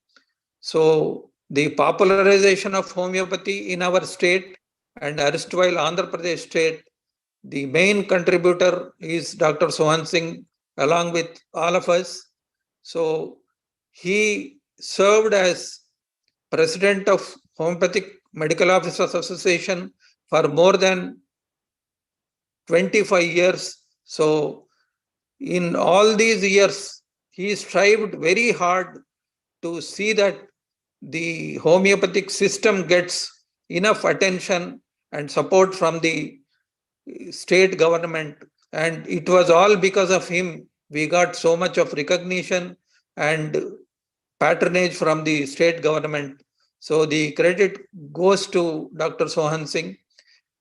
So the popularization of homeopathy in our state and erstwhile Andhra Pradesh state, the main contributor is Dr. Sohan Singh along with all of us. So he served as president of Homeopathic Medical Officers Association for more than 25 years. So in all these years, he strived very hard to see that the homeopathic system gets enough attention and support from the state government. And it was all because of him we got so much of recognition and patronage from the state government. So the credit goes to Dr. Sohan Singh,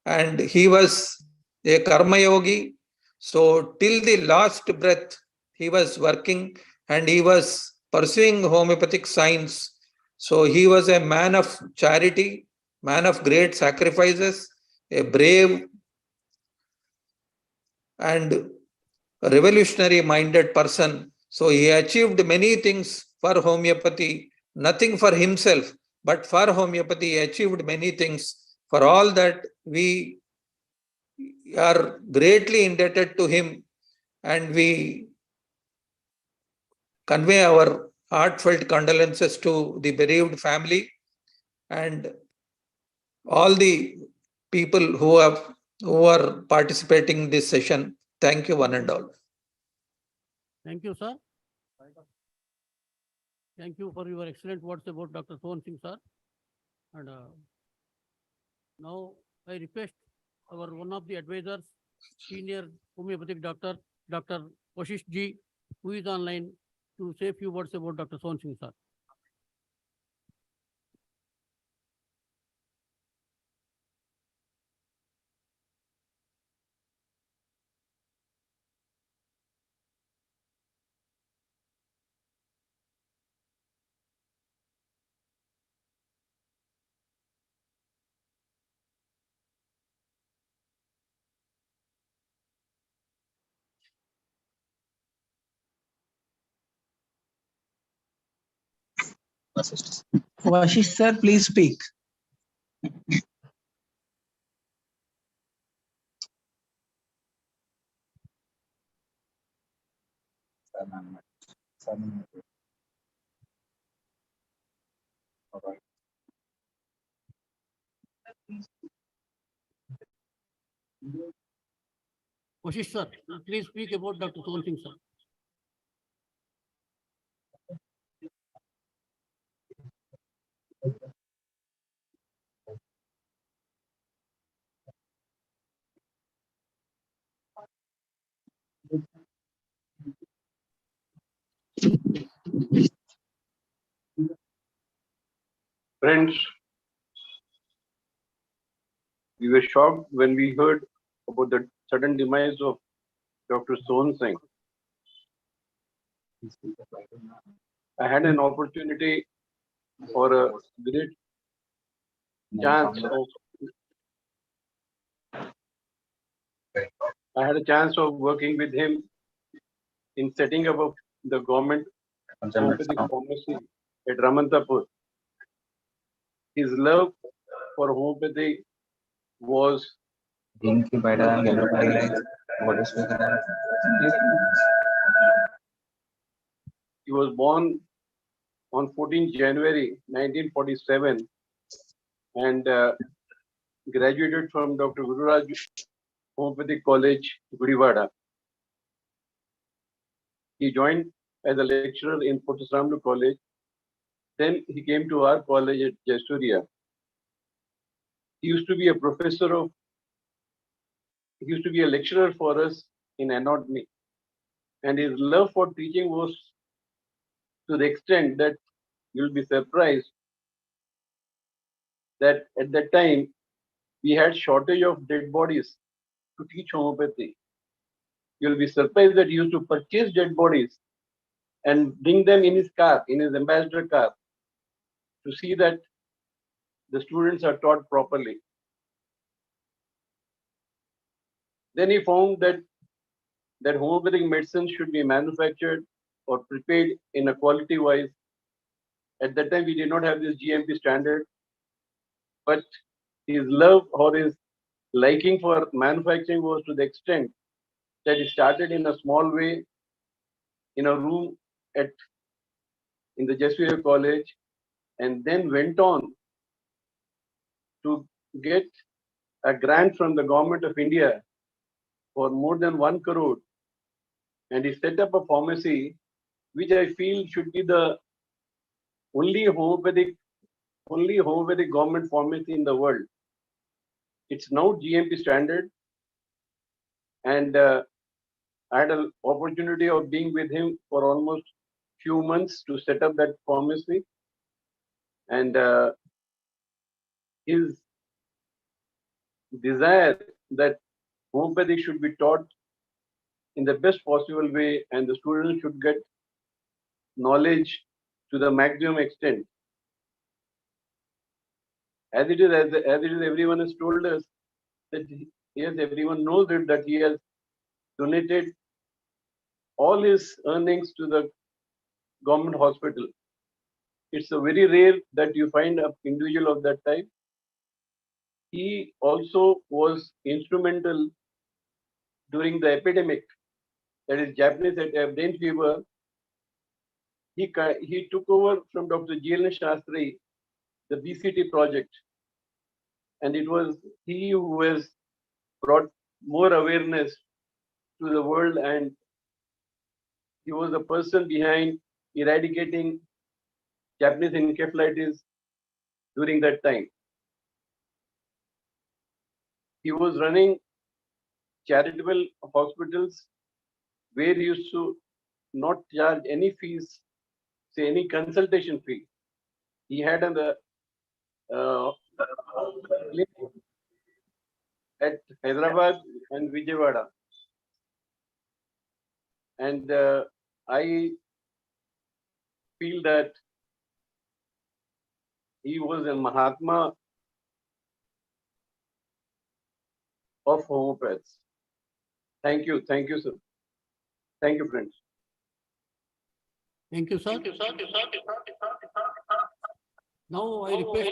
and he was a karma yogi. So till the last breath, he was working and he was pursuing homeopathic science. So he was a man of charity, man of great sacrifices, a brave and revolutionary minded person. So he achieved many things for homeopathy, nothing for himself, but for homeopathy, he achieved many things. For all that, we are greatly indebted to him, and we convey our heartfelt condolences to the bereaved family and all the people who are participating in this session. Thank you, one and all. Thank you, sir. Thank you for your excellent words about Dr. Sohan Singh, sir. And now I request our one of the advisors, senior homeopathic doctor, Dr. Vashisht, who is online, to say a few words about Dr. Sohan Singh, sir. Vashisht sir, please speak. Vashisht, sir, please speak about Dr. Sohan Singh, sir. Friends, we were shocked when we heard about the sudden demise of Dr. Sohan Singh. I had an opportunity for a great chance of working with him in setting up the government homeopathic pharmacy at Ramantapur. His love for homeopathy was he was born on 14 January 1947 and graduated from Dr. Raju Homeopathic College, Gudivada. He joined as a lecturer in Prasad College. Then he came to our college at Jaisoorya. He used to be a lecturer for us in anatomy. And his love for teaching was to the extent that you'll be surprised that at that time we had shortage of dead bodies to teach homeopathy. You'll be surprised that he used to purchase dead bodies and bring them in his car, in his ambassador car, to see that the students are taught properly. Then he found that homeopathic medicine should be manufactured or prepared in a quality wise. At that time, we did not have this GMP standard, but his love or his liking for manufacturing was to the extent that he started in a small way in a room in the Jaisoorya College, and then went on to get a grant from the government of India for more than 1 crore, and he set up a pharmacy, which I feel should be the only homeopathic government pharmacy in the world. It's now GMP standard, and I had an opportunity of being with him for almost few months to set up that pharmacy, and his desire that homeopathy should be taught in the best possible way and the students should get knowledge to the maximum extent. As it is, everyone has told us that yes, everyone knows it, that he has donated all his earnings to the government hospital. It's a very rare that you find an individual of that type. He also was instrumental during the epidemic, that is Japanese brain fever. He took over from Dr. G.L. Shastri the BCT project, and it was he who has brought more awareness to the world, and he was the person behind eradicating Japanese encephalitis during that time. He was running charitable hospitals where he used to not charge any fees, say any consultation fee. He had an at Hyderabad and Vijayawada. And I feel that he was a Mahatma of homeopaths. Thank you, sir. Thank you, friends. Thank you, sir. Now I request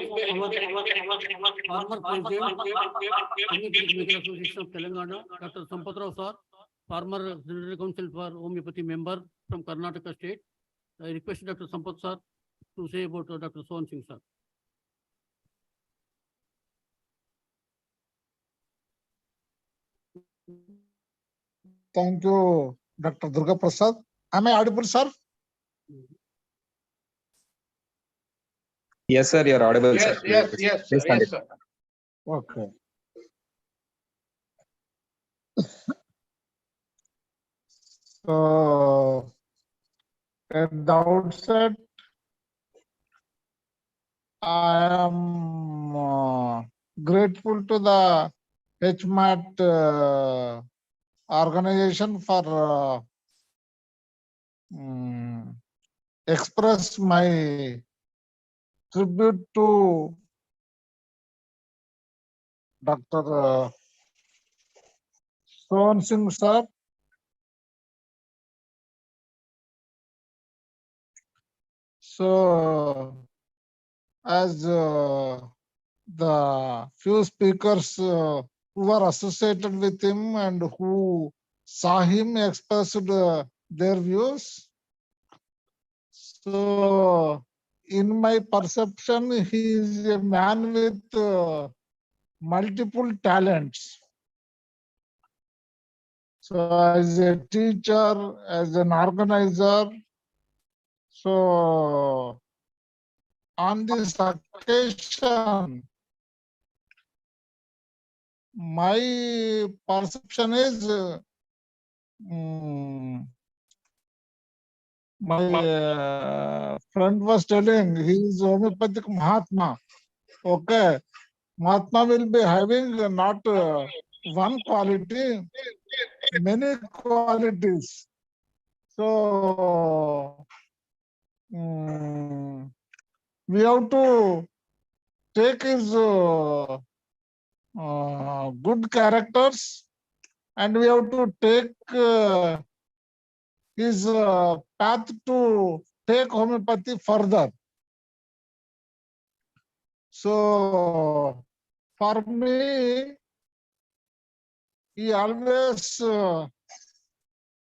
our former president, Medical Association of Telangana, Dr. Sampath Rao sir, former General Council for Homeopathy member from Karnataka State. I request Dr. Sampath sir to say about Dr. Sohan Singh sir. Thank you, Dr. Durga Prasad. Am I audible, sir? Yes, sir, you're audible, Yes, sir. yes, yes, sir. Please Yes, continue. sir. Okay. So, at the outset, I am grateful to the HMAT organization for express my tribute to Dr. Sohan Singh sir. So, as the few speakers who were associated with him and who saw him expressed their views. So, in my perception, he is a man with multiple talents. So, as a teacher, as an organizer, so on this occasion, my perception is my friend was telling he is homeopathic Mahatma. Okay, Mahatma will be having not one quality, many qualities. So we have to take his good characters, and we have to take his path to take homeopathy further. So for me, he always,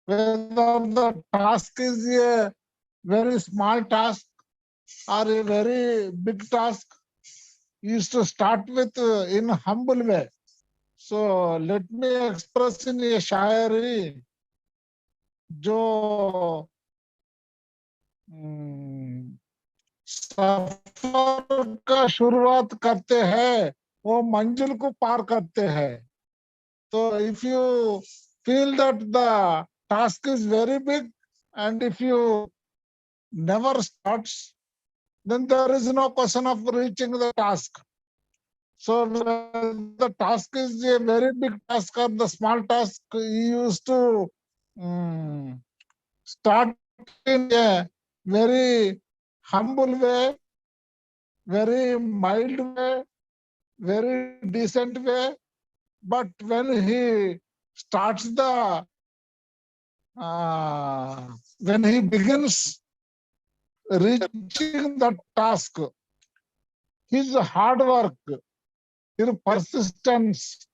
whether the task is a very small task or a very big task, he used to start with in a humble way. So let me express in a शायरी जो सफर का शुरुआत करते हैं वो मंजिल को पार करते हैं. So if you feel that the task is very big and if you never starts, then there is no question of reaching the task. So when the task is a very big task or the small task, you used to start in a very humble way, very mild way, very decent way. But when he starts when he begins reaching the task, his hard work, his persistence,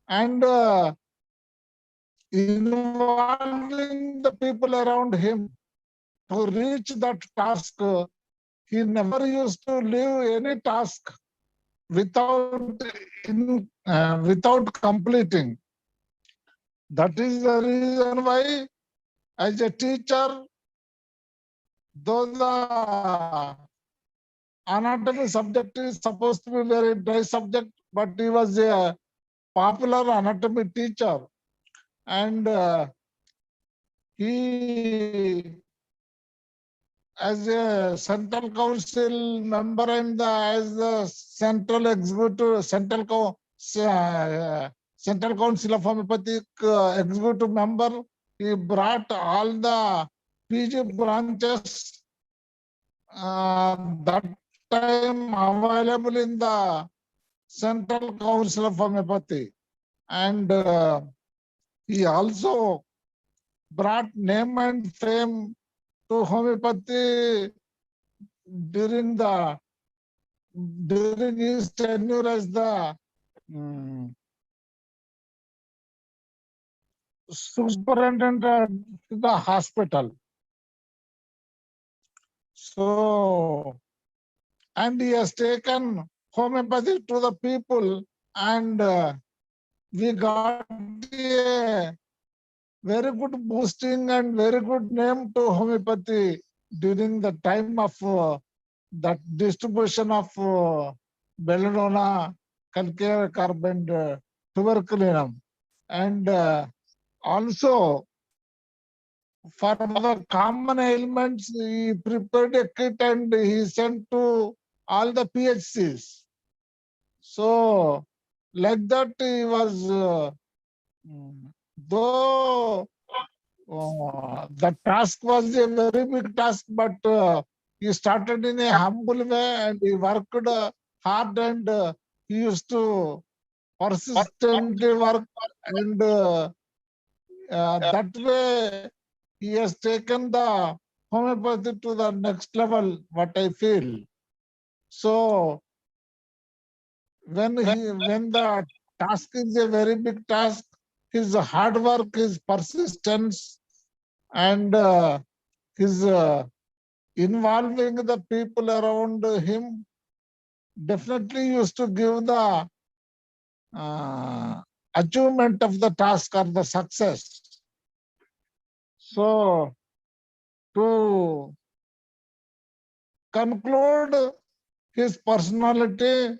and involving the people around him to reach that task, he never used to leave any task without completing. That is the reason why, as a teacher, though the anatomy subject is supposed to be very dry subject, but he was a popular anatomy teacher, and he, as a central council member and as the central executive, central council of homeopathic executive member, he brought all the PG branches that time available in the Central Council of Homeopathy, and he also brought name and fame to homeopathy during his tenure as the superintendent of the hospital. So, and he has taken homeopathy to the people, and we got a very good boosting and very good name to homeopathy during the time of that distribution of belladonna, calcaire carbon, tuberculinum, and also for the common ailments, he prepared a kit and he sent to all the PHCs. So, like that, he was, though the task was a very big task, but he started in a humble way and he worked hard, and he used to persistently work, and that way he has taken the homeopathy to the next level, what I feel. So when the task is a very big task, his hard work, his persistence, and his involving the people around him definitely used to give the achievement of the task or the success. So, to conclude his personality,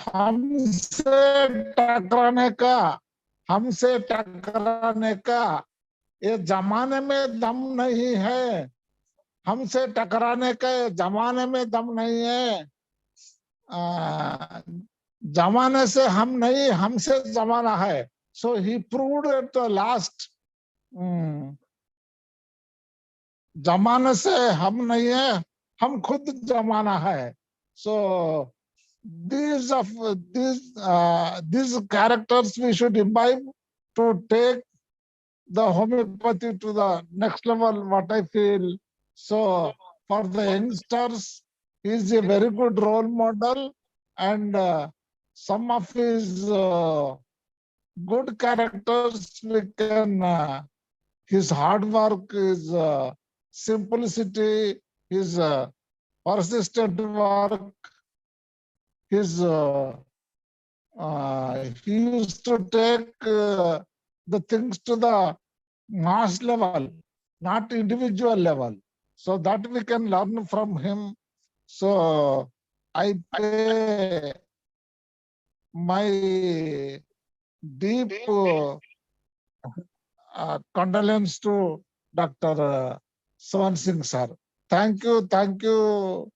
हमसे टकराने का ये जमाने में दम नहीं है, हमसे टकराने का ये जमाने में दम नहीं है, जमाने से हम नहीं, हमसे जमाना है. So he proved at the last, जमाने से हम नहीं है, हम खुद जमाना है. So these characters we should imbibe to take the homeopathy to the next level, what I feel. So for the youngsters, he is a very good role model, and some of his good characters we can, his hard work, his simplicity, his persistent work, his he used to take the things to the mass level, not individual level. So that we can learn from him. So I pay my deep condolence to Dr. Sohan Singh sir. Thank you to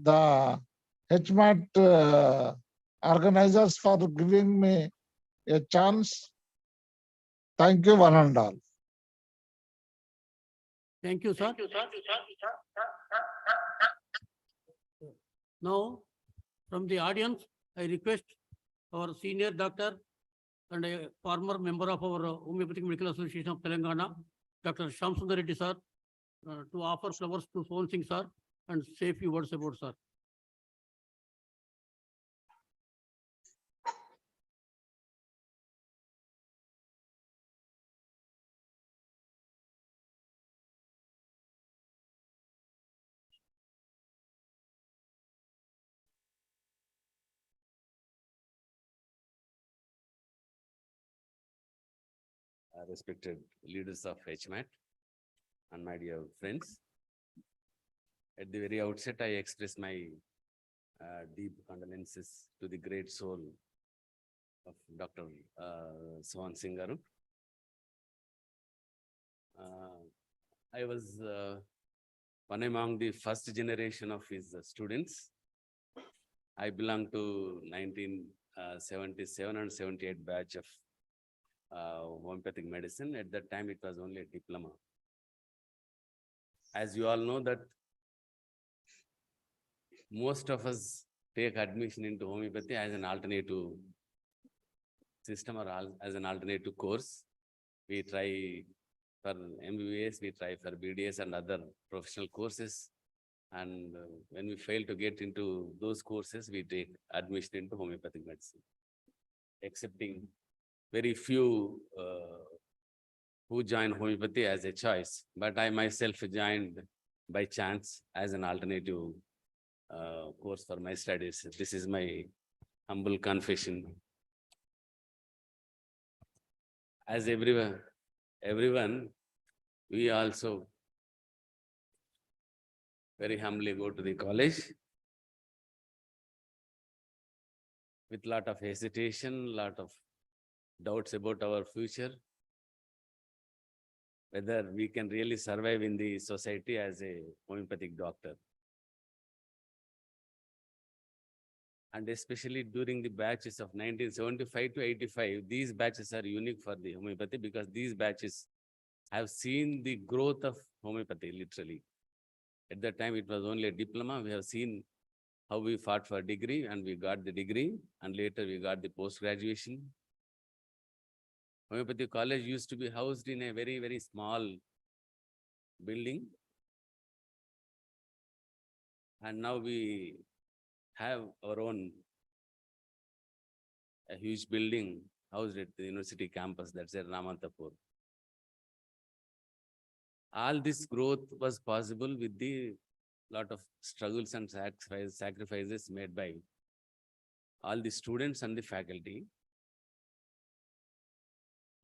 the HMAT organizers for giving me a chance. Thank you, one and all. Thank you, sir. Now, from the audience, I request our senior doctor and a former member of our Homeopathic Medical Association of Telangana, Dr. Shyam Sundar Reddy sir, to offer flowers to Sohan Singh sir and say a few words about sir. respected leaders of HMAT, and my dear friends. At the very outset, I express my deep condolences to the great soul of Dr. Sohan Singh. I was one among the first generation of his students. I belong to 1977 and 78 batch of homeopathic medicine. At that time, it was only a diploma. As you all know that most of us take admission into homeopathy as an alternative system or as an alternative course. We try for MBBS, we try for BDS and other professional courses. And when we fail to get into those courses, we take admission into homeopathic medicine, excepting very few who join homeopathy as a choice. But I myself joined by chance as an alternative course for my studies. This is my humble confession. As everyone, we also very humbly go to the college with lot of hesitation, lot of doubts about our future, whether we can really survive in the society as a homeopathic doctor. And especially during the batches of 1975 to 85, these batches are unique for the homeopathy because these batches have seen the growth of homeopathy, literally. At that time, it was only a diploma. We have seen how we fought for a degree and we got the degree, and later we got the post-graduation. Homeopathy college used to be housed in a very, very small building. And now we have our own a huge building housed at the university campus, that's at Ramantapur. All this growth was possible with the lot of struggles and sacrifices made by all the students and the faculty.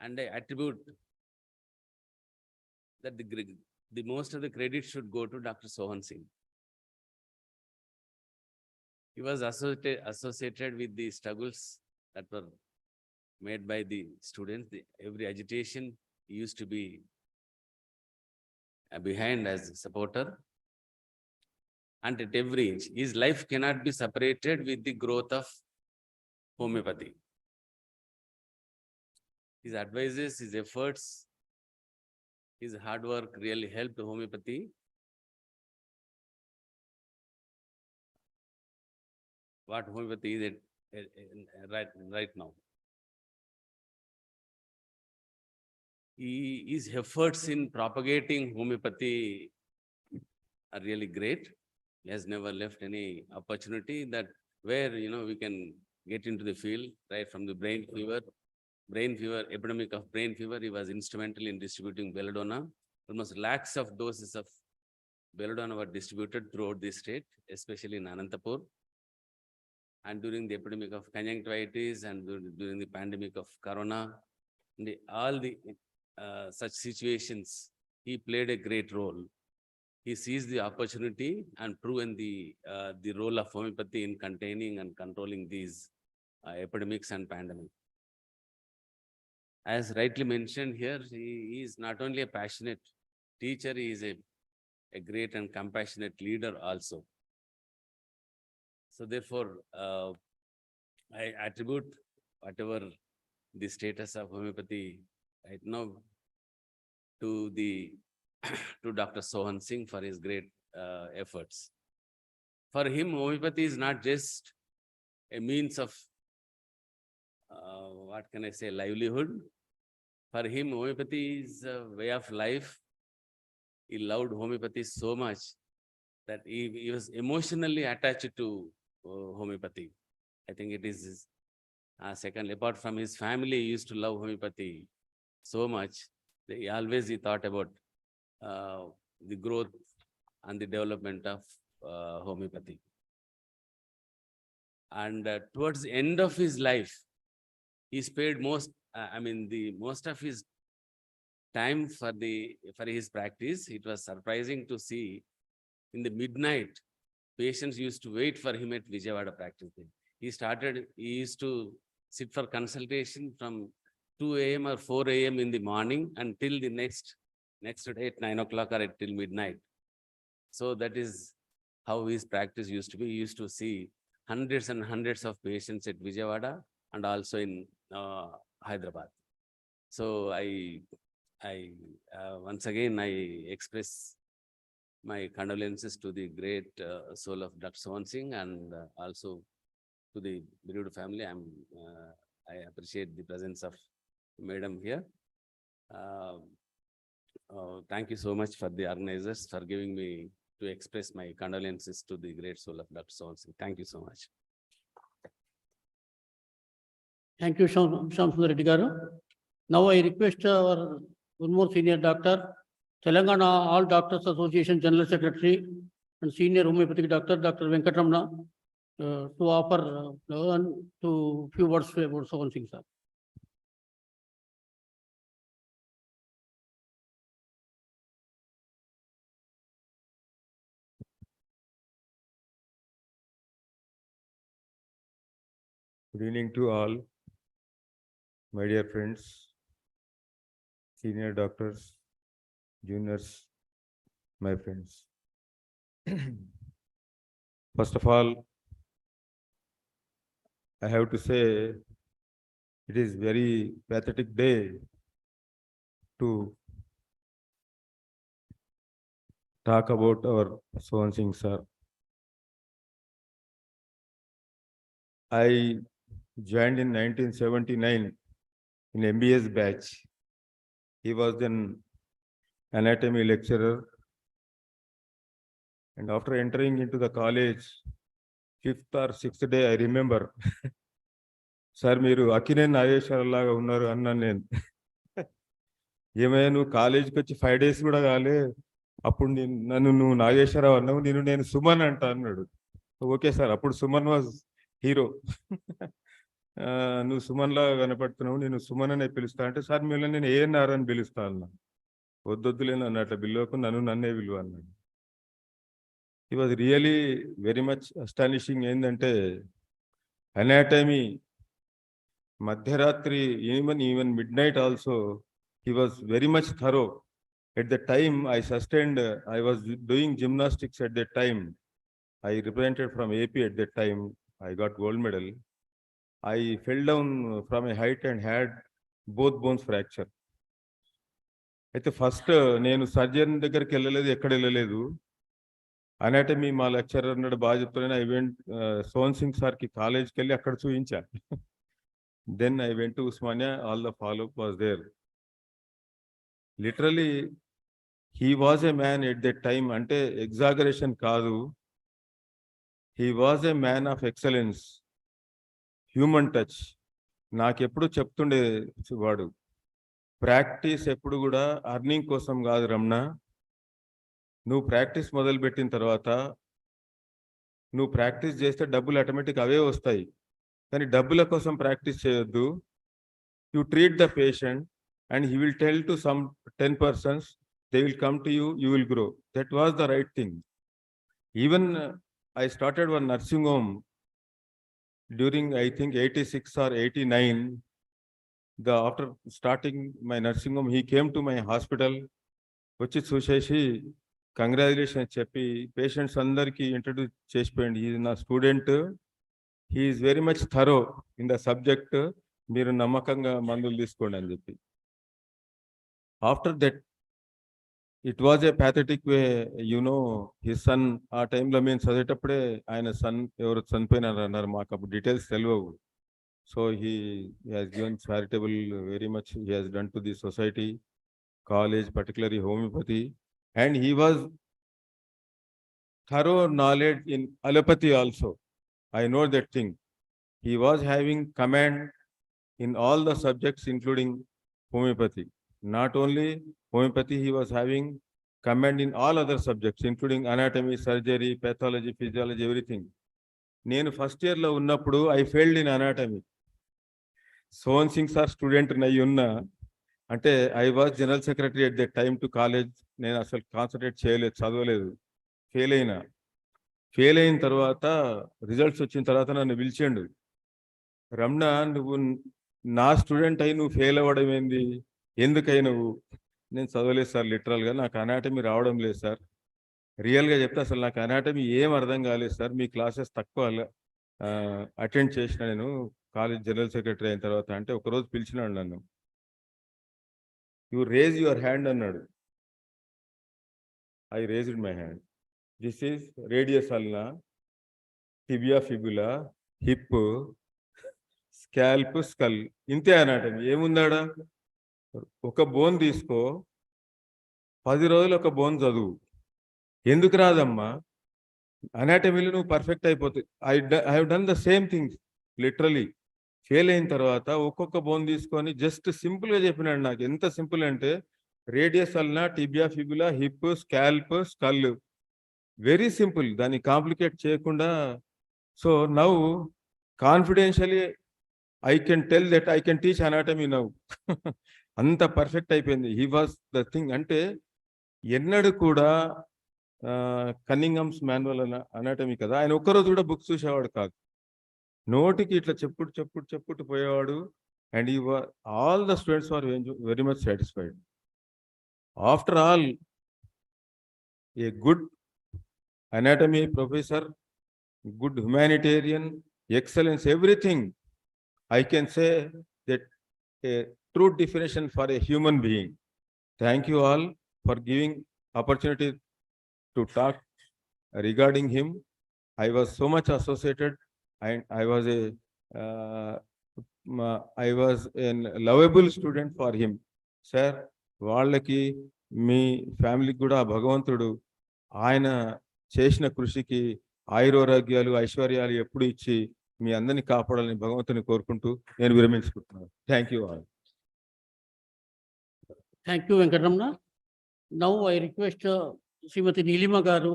And I attribute that the most of the credit should go to Dr. Sohan Singh. He was associated with the struggles that were made by the students. Every agitation, he used to be behind as a supporter. And at every inch, his life cannot be separated with the growth of homeopathy. His advices, his efforts, his hard work really helped homeopathy. What homeopathy is right now. His efforts in propagating homeopathy are really great. He has never left any opportunity that where we can get into the field, right from the brain fever, epidemic of brain fever. He was instrumental in distributing belladonna. Almost lakhs of doses of belladonna were distributed throughout the state, especially in Anantapur. And during the epidemic of conjunctivitis and during the pandemic of corona, all the such situations, he played a great role. He seized the opportunity and proven the role of homeopathy in containing and controlling these epidemics and pandemics. As rightly mentioned here, he is not only a passionate teacher, he is a great and compassionate leader also. So therefore, I attribute whatever the status of homeopathy right now to Dr. Sohan Singh for his great efforts. For him, homeopathy is not just a means of livelihood. For him, homeopathy is a way of life. He loved homeopathy so much that he was emotionally attached to homeopathy. I think it is second, apart from his family, he used to love homeopathy so much that he thought about the growth and the development of homeopathy. And towards the end of his life, he spared most of his time for his practice. It was surprising to see in the midnight, patients used to wait for him at Vijayawada practice. He used to sit for consultation from 2 a.m. or 4 a.m. in the morning until the next day at 9 o'clock or till midnight. So that is how his practice used to be. He used to see hundreds and hundreds of patients at Vijayawada and also in Hyderabad. So I once again, I express my condolences to the great soul of Dr. Sohan Singh and also to the bereaved family. I appreciate the presence of Madam here. Thank you so much for the organizers for giving me to express my condolences to the great soul of Dr. Sohan Singh. Thank you so much. Thank you, Shyam Reddy garu. Now I request our one more senior doctor, Telangana All Doctors Association General Secretary and Senior Homeopathic Doctor, Dr. Venkataramana, to offer to few words about Sohan Singh, sir. Good evening to all, my dear friends, senior doctors, juniors, my friends. First of all, I have to say it is very pathetic day to talk about our Sohan Singh sir. I joined in 1979 in MBS batch. He was then anatomy lecturer. And after entering into the college, 5th or 6th day, I remember, sir, మీరు అకినే నాగేశ్వరలాగా ఉన్నారు అన్నాను నేను. ఏమైనా నువ్వు కాలేజీకి వచ్చి 5 days కూడా కాలే, అప్పుడు నన్ను నువ్వు నాగేశ్వరరావు అన్నావు, నేను సుమన్ అంట అన్నాడు. ఓకే సార్, అప్పుడు సుమన్ వాజ్ హీరో. నువ్వు సుమన్లా కనపడుతున్నావు, నేను సుమన్ అనే పిలుస్తా అంటే, సార్ మిమ్మల్ని నేను ఏఎన్ఆర్ అని పిలుస్తా అన్నా. వద్దొద్దులేను అన్నట్ల బిల్లుకు నన్నే విలువ అన్నాడు. He was really very much astonishing. ఏంటంటే anatomy, మధ్యరాత్రి, even midnight also, he was very much thorough. At the time I was doing gymnastics at that time. I represented from AP at that time. I got gold medal. I fell down from a height and had both bones fracture. అయితే first నేను surgeon దగ్గరికి వెళ్ళలేదు, ఎక్కడ వెళ్ళలేదు. Anatomy మా lecturer అన్నాడు, బాగా చెప్తున్నాను. ఐ వెంట్ సోహన్ సింగ్ సార్కి కాలేజ్కి వెళ్ళి అక్కడ చూపించాను. Then I went to Osmania, all the follow up was there. Literally he was a man at that time, అంటే ఎగ్జాగరేషన్ కాదు. He was a man of excellence, human touch. నాకెప్పుడు చెప్తుండే వాడు, ప్రాక్టీస్ ఎప్పుడు కూడా అర్నింగ్ కోసం కాదు రమణ. నువ్వు ప్రాక్టీస్ మొదలుపెట్టిన తర్వాత నువ్వు ప్రాక్టీస్ చేస్తే డబ్బులు ఆటోమేటిక్ అవే వస్తాయి, కానీ డబ్బుల కోసం ప్రాక్టీస్ చేయొద్దు. You treat the patient and he will tell to some 10 persons, they will come to you, you will grow. That was the right thing. Even I started one nursing home during I think 86 or 89. After starting my nursing home, he came to my hospital. వచ్చి చూసేసి congratulations చెప్పి patients అందరికీ introduce చేసిపోయింది. Is నా student, he is very much thorough in the subject, మీరు నమ్మకంగా మందులు తీసుకోండి అని చెప్పి. After that it was a pathetic way, you know his son. ఆ టైంలో మేము చదివేటప్పుడే ఆయన సన్ ఎవరు చనిపోయినారు అన్నారు, మాకు అప్పుడు డీటెయిల్స్ తెలియవు. So he has given charitable very much, he has done to the society, college, particularly homeopathy, and he was thorough knowledge in allopathy also. I know that thing. He was having command in all the subjects including homeopathy. Not only homeopathy, he was having command in all other subjects including anatomy, surgery, pathology, physiology, everything. నేను first ఇయర్లో ఉన్నప్పుడు I failed in anatomy. Sohan Singh sir student నయ్యి ఉన్నా అంటే I was general secretary at that time to college. నేను అసలు concentrate చేయలేదు, చదవలేదు, ఫెయిల్ అయిన తర్వాత రిజల్ట్స్ వచ్చిన తర్వాత నన్ను పిలిచిండు. రమణ, నువ్వు నా స్టూడెంట్ అయి నువ్వు ఫెయిల్ అవ్వడం ఏంది, ఎందుకై నువ్వు? నేను చదవలేదు సార్, లిటరల్గా నాకు అనాటమీ రావడం లేదు సార్. రియల్గా చెప్తే అసలు నాకు అనాటమీ ఏం అర్థం కాలేదు సార్. మీ క్లాసెస్ తక్కువ అటెండ్ చేసిన నేను కాలేజ్ జనరల్ సెక్రటరీ అయిన తర్వాత. అంటే ఒకరోజు పిలిచినాడు నన్ను. యు రేజ్ యువర్ హ్యాండ్ అన్నాడు. I raised my hand. This is radius ulna, tibia fibula, hip, scalp, skull. ఇంతే అనాటమీ. ఏముందాడా? ఒక బోన్ తీసుకో, 10 రోజులు ఒక బోన్ చదువు. ఎందుకు రాదమ్మా? అనాటమీలో నువ్వు పర్ఫెక్ట్ అయిపోతుంది. I have done the same things literally. Fail అయిన తర్వాత ఒక్కొక్క బోన్ తీసుకొని జస్ట్ సింపుల్గా చెప్పినాడు నాకు. ఎంత సింపుల్ అంటే radius ulna, tibia fibula, hip, scalp, skull. Very simple, దాన్ని కాంప్లికేట్ చేయకుండా. So now కాన్ఫిడెన్షియలీ I can tell that I can teach anatomy now. అంత పర్ఫెక్ట్ అయిపోయింది. He was the thing. అంటే ఎన్నడూ కూడా కన్నింగమ్స్ మాన్యువల్ అనాటమీ కదా, ఆయన ఒక్కరోజు కూడా బుక్స్ చూసేవాడు కాదు. నోటికి ఇట్లా చెప్పుట్టు పోయేవాడు. అండ్ ఈ all the students are very much satisfied. After all a good anatomy professor, good humanitarian, excellence, everything. I can say that a true definition for a human being. Thank you all for giving opportunity to talk regarding him. I was so much associated, and I was a lovable student for him. Sir, వాళ్ళకి మీ ఫ్యామిలీకి కూడా భగవంతుడు ఆయన చేసిన కృషికి ఆయురారోగ్యాలు, ఐశ్వర్యాలు ఎప్పుడు ఇచ్చి మీ అందరినీ కాపాడాలని భగవంతుని కోరుకుంటూ నేను విరమించుకుంటున్నాను. Thank you all. Thank you, Venkataramana. Now I request Srimati Neelima garu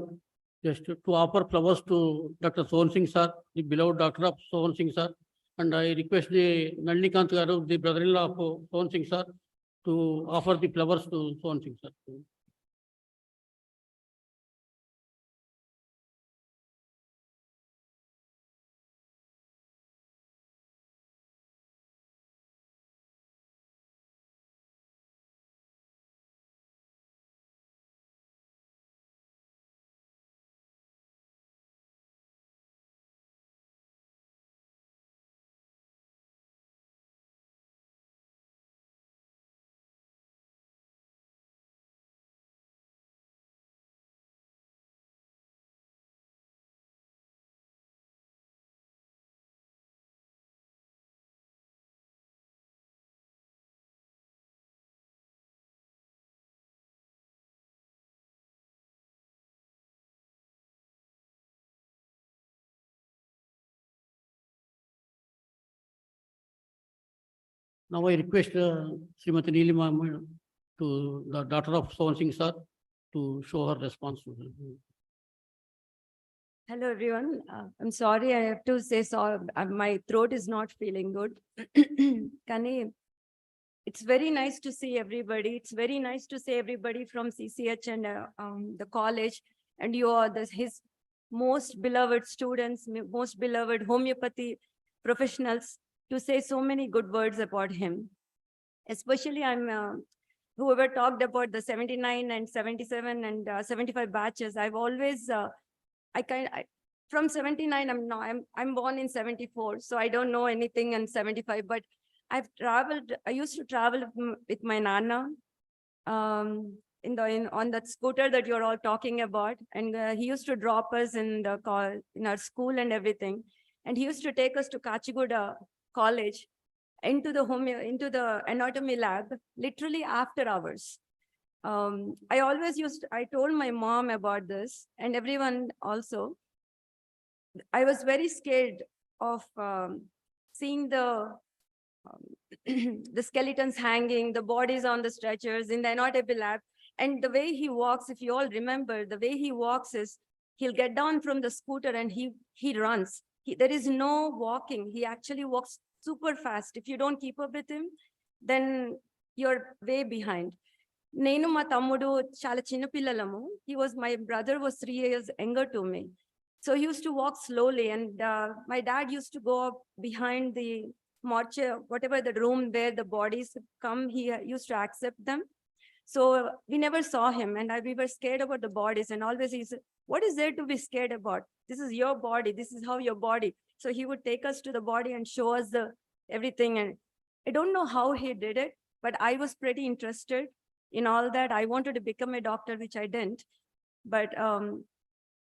just to offer flowers to Dr. Sohan Singh sir, the beloved doctor of Sohan Singh sir. And I request the Nalnikant garu, the brother-in-law of Sohan Singh sir, to offer the flowers to Sohan Singh sir. Now I request Srimati Neelima to the daughter of Sohan Singh sir to show her response. Hello everyone. I'm sorry, I have to say sorry. My throat is not feeling good. Kani, it's very nice to see everybody. It's very nice to see everybody from CCH and the college, and you are his most beloved students, most beloved homeopathy professionals, to say so many good words about him. Especially whoever talked about the 79 and 77 and 75 batches. I've always, from 79, I'm born in 74, so I don't know anything in 75, but I used to travel with my Nana on that scooter that you're all talking about. And he used to drop us in our school and everything. And he used to take us to Kachiguda College into the anatomy lab, literally after hours. I told my mom about this and everyone also. I was very scared of seeing the skeletons hanging, the bodies on the stretchers in the anatomy lab. And the way he walks, if you all remember, the way he walks is, he'll get down from the scooter and he runs. There is no walking. He actually walks super fast. If you don't keep up with him, then you're way behind. Nenu ma tammudu chala chinna pillalamu. My brother was 3 years younger to me. So he used to walk slowly, and my dad used to go up behind the mortuary, whatever the room where the bodies come, he used to accept them. So we never saw him, and we were scared about the bodies, and always he said, what is there to be scared about? This is your body. This is how your body. So he would take us to the body and show us everything. And I don't know how he did it, but I was pretty interested in all that. I wanted to become a doctor, which I didn't. But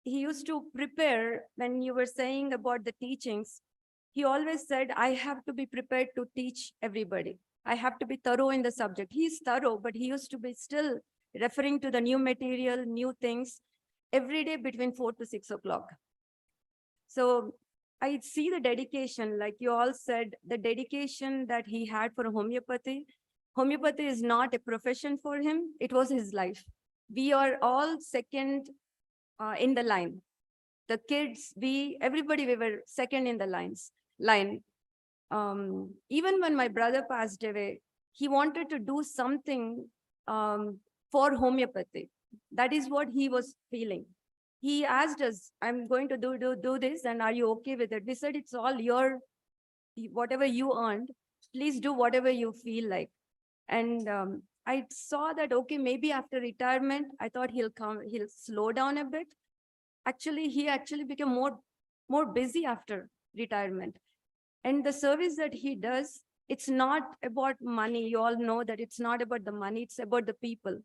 he used to prepare, when you were saying about the teachings, he always said, I have to be prepared to teach everybody. I have to be thorough in the subject. He's thorough, but he used to be still referring to the new material, new things, every day between 4 to 6 o'clock. So I see the dedication, like you all said, the dedication that he had for homeopathy. Homeopathy is not a profession for him. It was his life. We are all second in the line. The kids, everybody, we were second in the line. Even when my brother passed away, he wanted to do something for homeopathy. That is what he was feeling. He asked us, I'm going to do this, and are you okay with it? We said, it's all whatever you earned, please do whatever you feel like. And I saw that, okay, maybe after retirement, I thought he'll slow down a bit. Actually, he became more busy after retirement. And the service that he does, it's not about money. You all know that it's not about the money, it's about the people.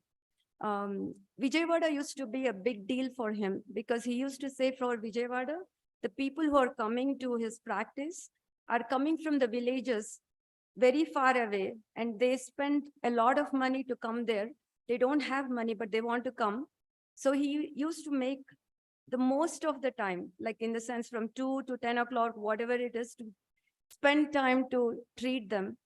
Vijayawada used to be a big deal for him, because he used to say, for Vijayawada, the people who are coming to his practice are coming from the villages very far away, and they spend a lot of money to come there. They don't have money, but they want to come. So he used to make the most of the time, like in the sense from 2 to 10 o'clock, whatever it is, to spend time to treat them.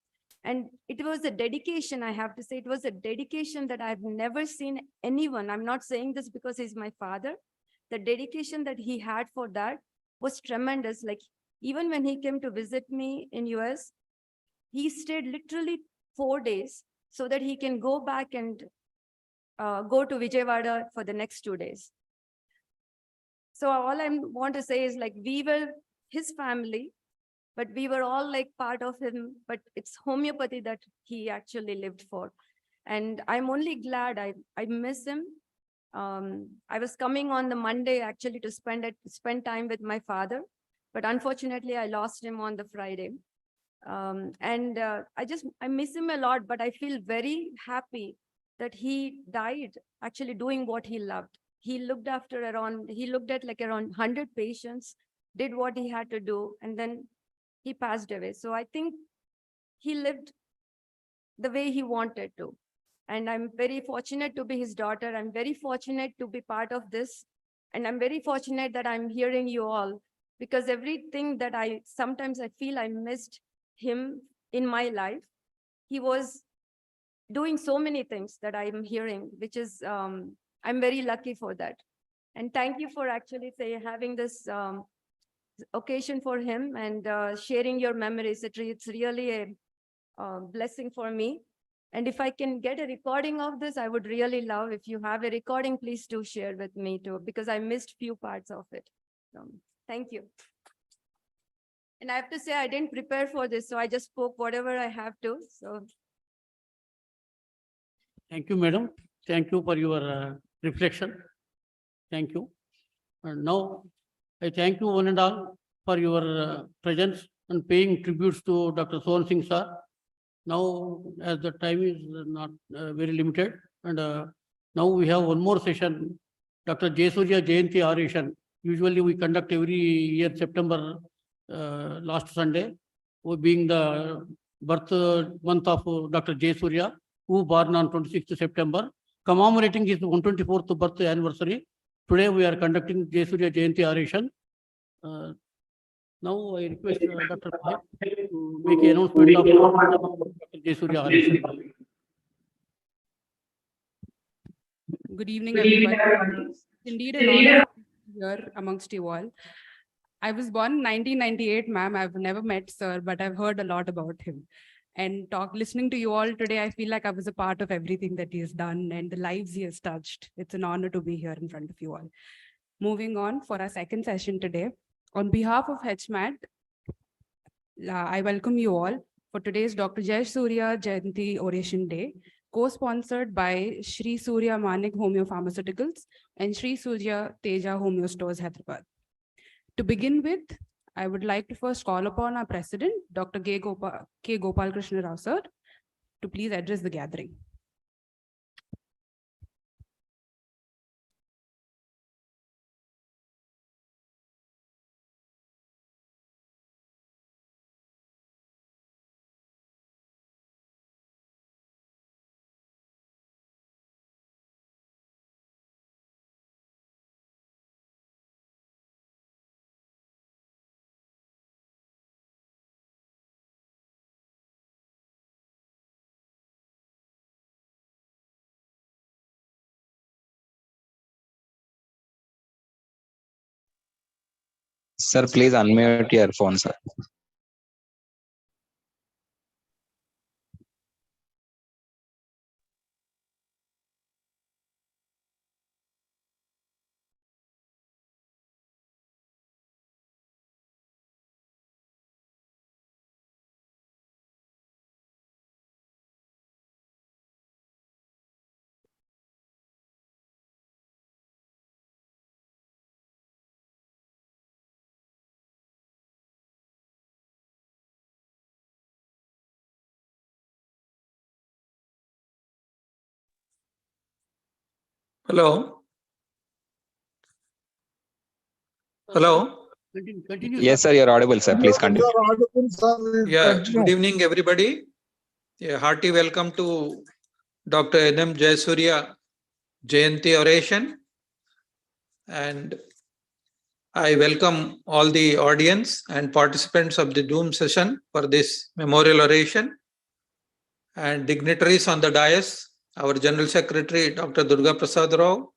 And it was a dedication, I have to say, it was a dedication that I've never seen anyone. I'm not saying this because he's my father. The dedication that he had for that was tremendous. Like, even when he came to visit me in US, he stayed literally 4 days so that he can go back and go to Vijayawada for the next 2 days. So all I want to say is, like, we were his family, but we were all like part of him. But it's homeopathy that he actually lived for. And I'm only glad. I miss him. I was coming on the Monday actually to spend time with my father, but unfortunately I lost him on the Friday. I miss him a lot, but I feel very happy that he died actually doing what he loved. He looked at like around 100 patients, did what he had to do, and then he passed away. So I think he lived the way he wanted to. And I'm very fortunate to be his daughter. I'm very fortunate to be part of this. And I'm very fortunate that I'm hearing you all, because everything that sometimes I feel I missed him in my life. He was doing so many things that I'm hearing, which is, I'm very lucky for that. And thank you for actually having this occasion for him and sharing your memories. It's really a blessing for me. And if I can get a recording of this, I would really love. If you have a recording, please do share with me too, because I missed few parts of it. Thank you. And I have to say, I didn't prepare for this, so I just spoke whatever I have to. So thank you, madam. Thank you for your reflection. Thank you. And now I thank you one and all for your presence and paying tributes to Dr. Sohan Singh sir. Now, as the time is not very limited, and now we have one more session, Dr. Jaisoorya Jayanti Oration. Usually we conduct every year September last Sunday, being the birth month of Dr. Jaisoorya, who born on 26th September, commemorating his 124th birth anniversary. Today we are conducting Jaisoorya Jayanti Oration. Now I request Dr. Bhai to make an announcement of Dr. Jaisoorya Oration. Good evening, everybody. Indeed, an honor to be here amongst you all. I was born in 1998, ma'am. I've never met sir, but I've heard a lot about him. And listening to you all today, I feel like I was a part of everything that he has done and the lives he has touched. It's an honor to be here in front of you all. Moving on for our second session today. On behalf of HMAT, I welcome you all for today's Dr. Jaisoorya Jayanti Oration Day, co-sponsored by Shri Surya Manik Homeo Pharmaceuticals and Shri Surya Teja Homeo Stores, Hyderabad. To begin with, I would like to first call upon our president, Dr. K. Gopal Krishna Rao, sir, to please address the gathering. Sir, please unmute your phone, sir. Hello. Hello. Continue, Yes, sir, you're audible, sir. Please continue. Yeah, good evening, everybody. A hearty welcome to Dr. N.M. Jaisoorya Jayanti Oration. And I welcome all the audience and participants of the Zoom session for this memorial oration. And dignitaries on the dais, our General Secretary, Dr. Durga Prasad Rao,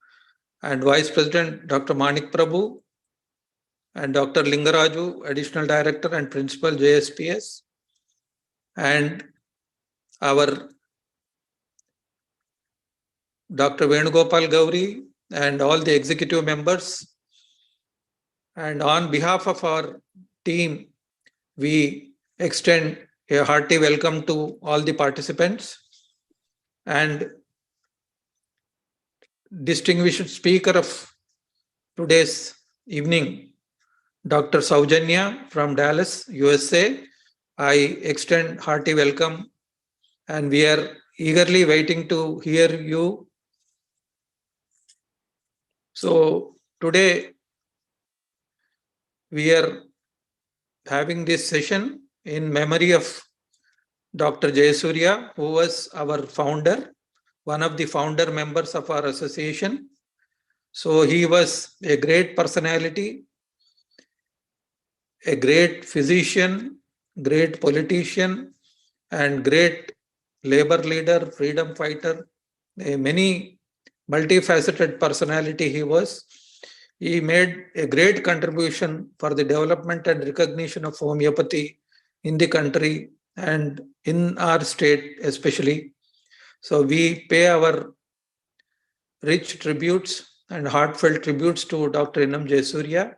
and Vice President, Dr. Manik Prabhu, and Dr. Linga Raju, Additional Director and Principal, JSPS, and our Dr. Venugopal Gauri, and all the executive members. And on behalf of our team, we extend a hearty welcome to all the participants. And distinguished speaker of today's evening, Dr. Soujanya from Dallas, USA. I extend hearty welcome, and we are eagerly waiting to hear you. So today we are having this session in memory of Dr. Jaisoorya, who was our founder, one of the founder members of our association. So he was a great personality, a great physician, great politician, and great labor leader, freedom fighter, a many multifaceted personality he was. He made a great contribution for the development and recognition of homeopathy in the country and in our state especially. So we pay our rich tributes and heartfelt tributes to Dr. N.M. Jaisoorya.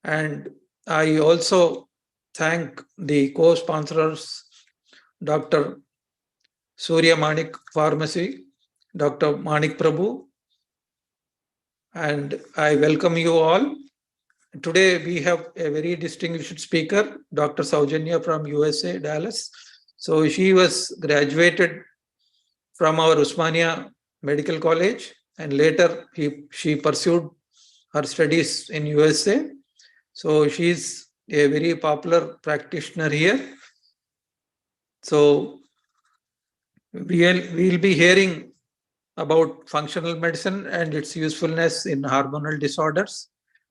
And I also thank the co-sponsors, Dr. Surya Manik Pharmacy, Dr. Manik Prabhu, and I welcome you all. Today we have a very distinguished speaker, Dr. Soujanya from USA, Dallas. So she was graduated from our Usmania Medical College, and later she pursued her studies in USA. So she's a very popular practitioner here. So we'll be hearing about functional medicine and its usefulness in hormonal disorders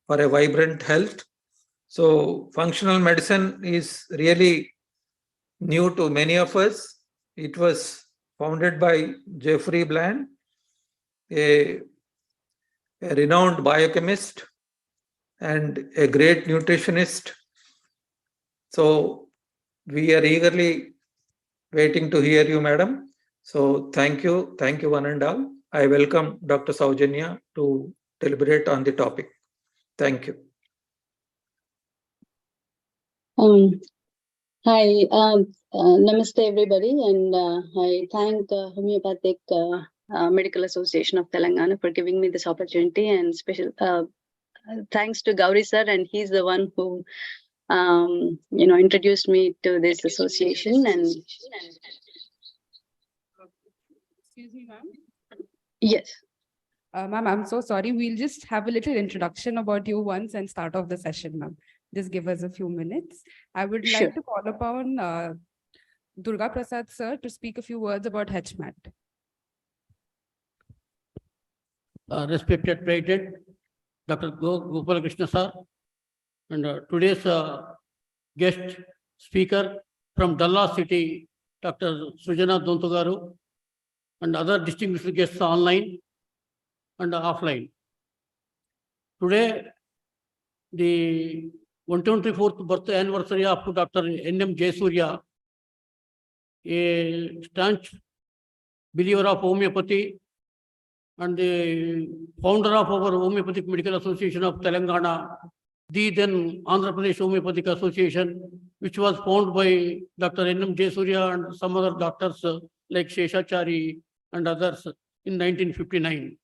for a vibrant health. So functional medicine is really new to many of us. It was founded by Jeffrey Bland, a renowned biochemist and a great nutritionist. So we are eagerly waiting to hear you, madam. So thank you one and all. I welcome Dr. Soujanya to deliberate on the topic. Thank you. Hi, namaste everybody, and I thank Homeopathic Medical Association of Telangana for giving me this opportunity, and special thanks to Gauri sir, and he's the one who introduced me to this association. And Excuse me, ma'am. yes. Ma'am, I'm so sorry. We'll just have a little introduction about you once and start off the session, ma'am. Just give us a few minutes. I would like to call upon Durga Prasad sir to speak a few words about HMAT. Respected President, Dr. Gopal Krishna sir, and today's guest speaker from Dallas City, Dr. Soujanya Donthu garu, and other distinguished guests online and offline. Today, the 124th birthday anniversary of Dr. N.M. Jaisoorya, a staunch believer of homeopathy and the founder of our Homeopathic Medical Association of Telangana, the then Andhra Pradesh Homeopathic Association, which was founded by Dr. N.M. Jaisoorya and some other doctors like Sheshachari and others in 1959.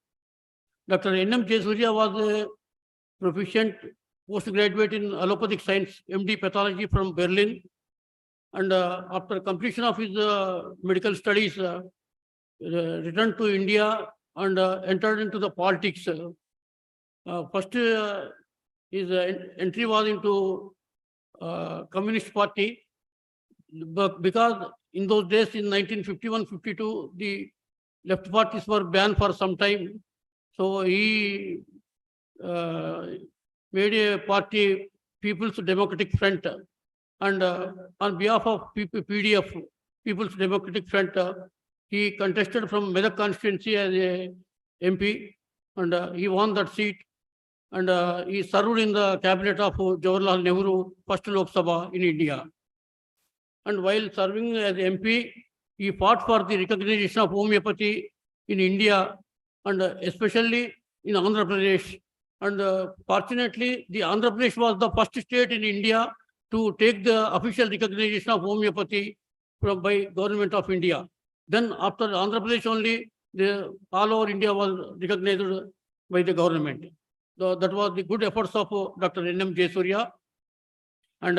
Dr. N.M. Jaisoorya was a proficient postgraduate in allopathic science, MD pathology from Berlin. And after completion of his medical studies, returned to India and entered into the politics. First, his entry was into Communist Party, but because in those days in 1951-52, the left parties were banned for some time. So he made a party, People's Democratic Front, and on behalf of PDF, People's Democratic Front, he contested from Medak constituency as a MP, and he won that seat. And he served in the cabinet of Jawaharlal Nehru, first Lok Sabha in India. And while serving as MP, he fought for the recognition of homeopathy in India, and especially in Andhra Pradesh. And fortunately, the Andhra Pradesh was the first state in India to take the official recognition of homeopathy by government of India. Then after Andhra Pradesh only, all over India was recognized by the government. So that was the good efforts of Dr. N.M. Jaisoorya. And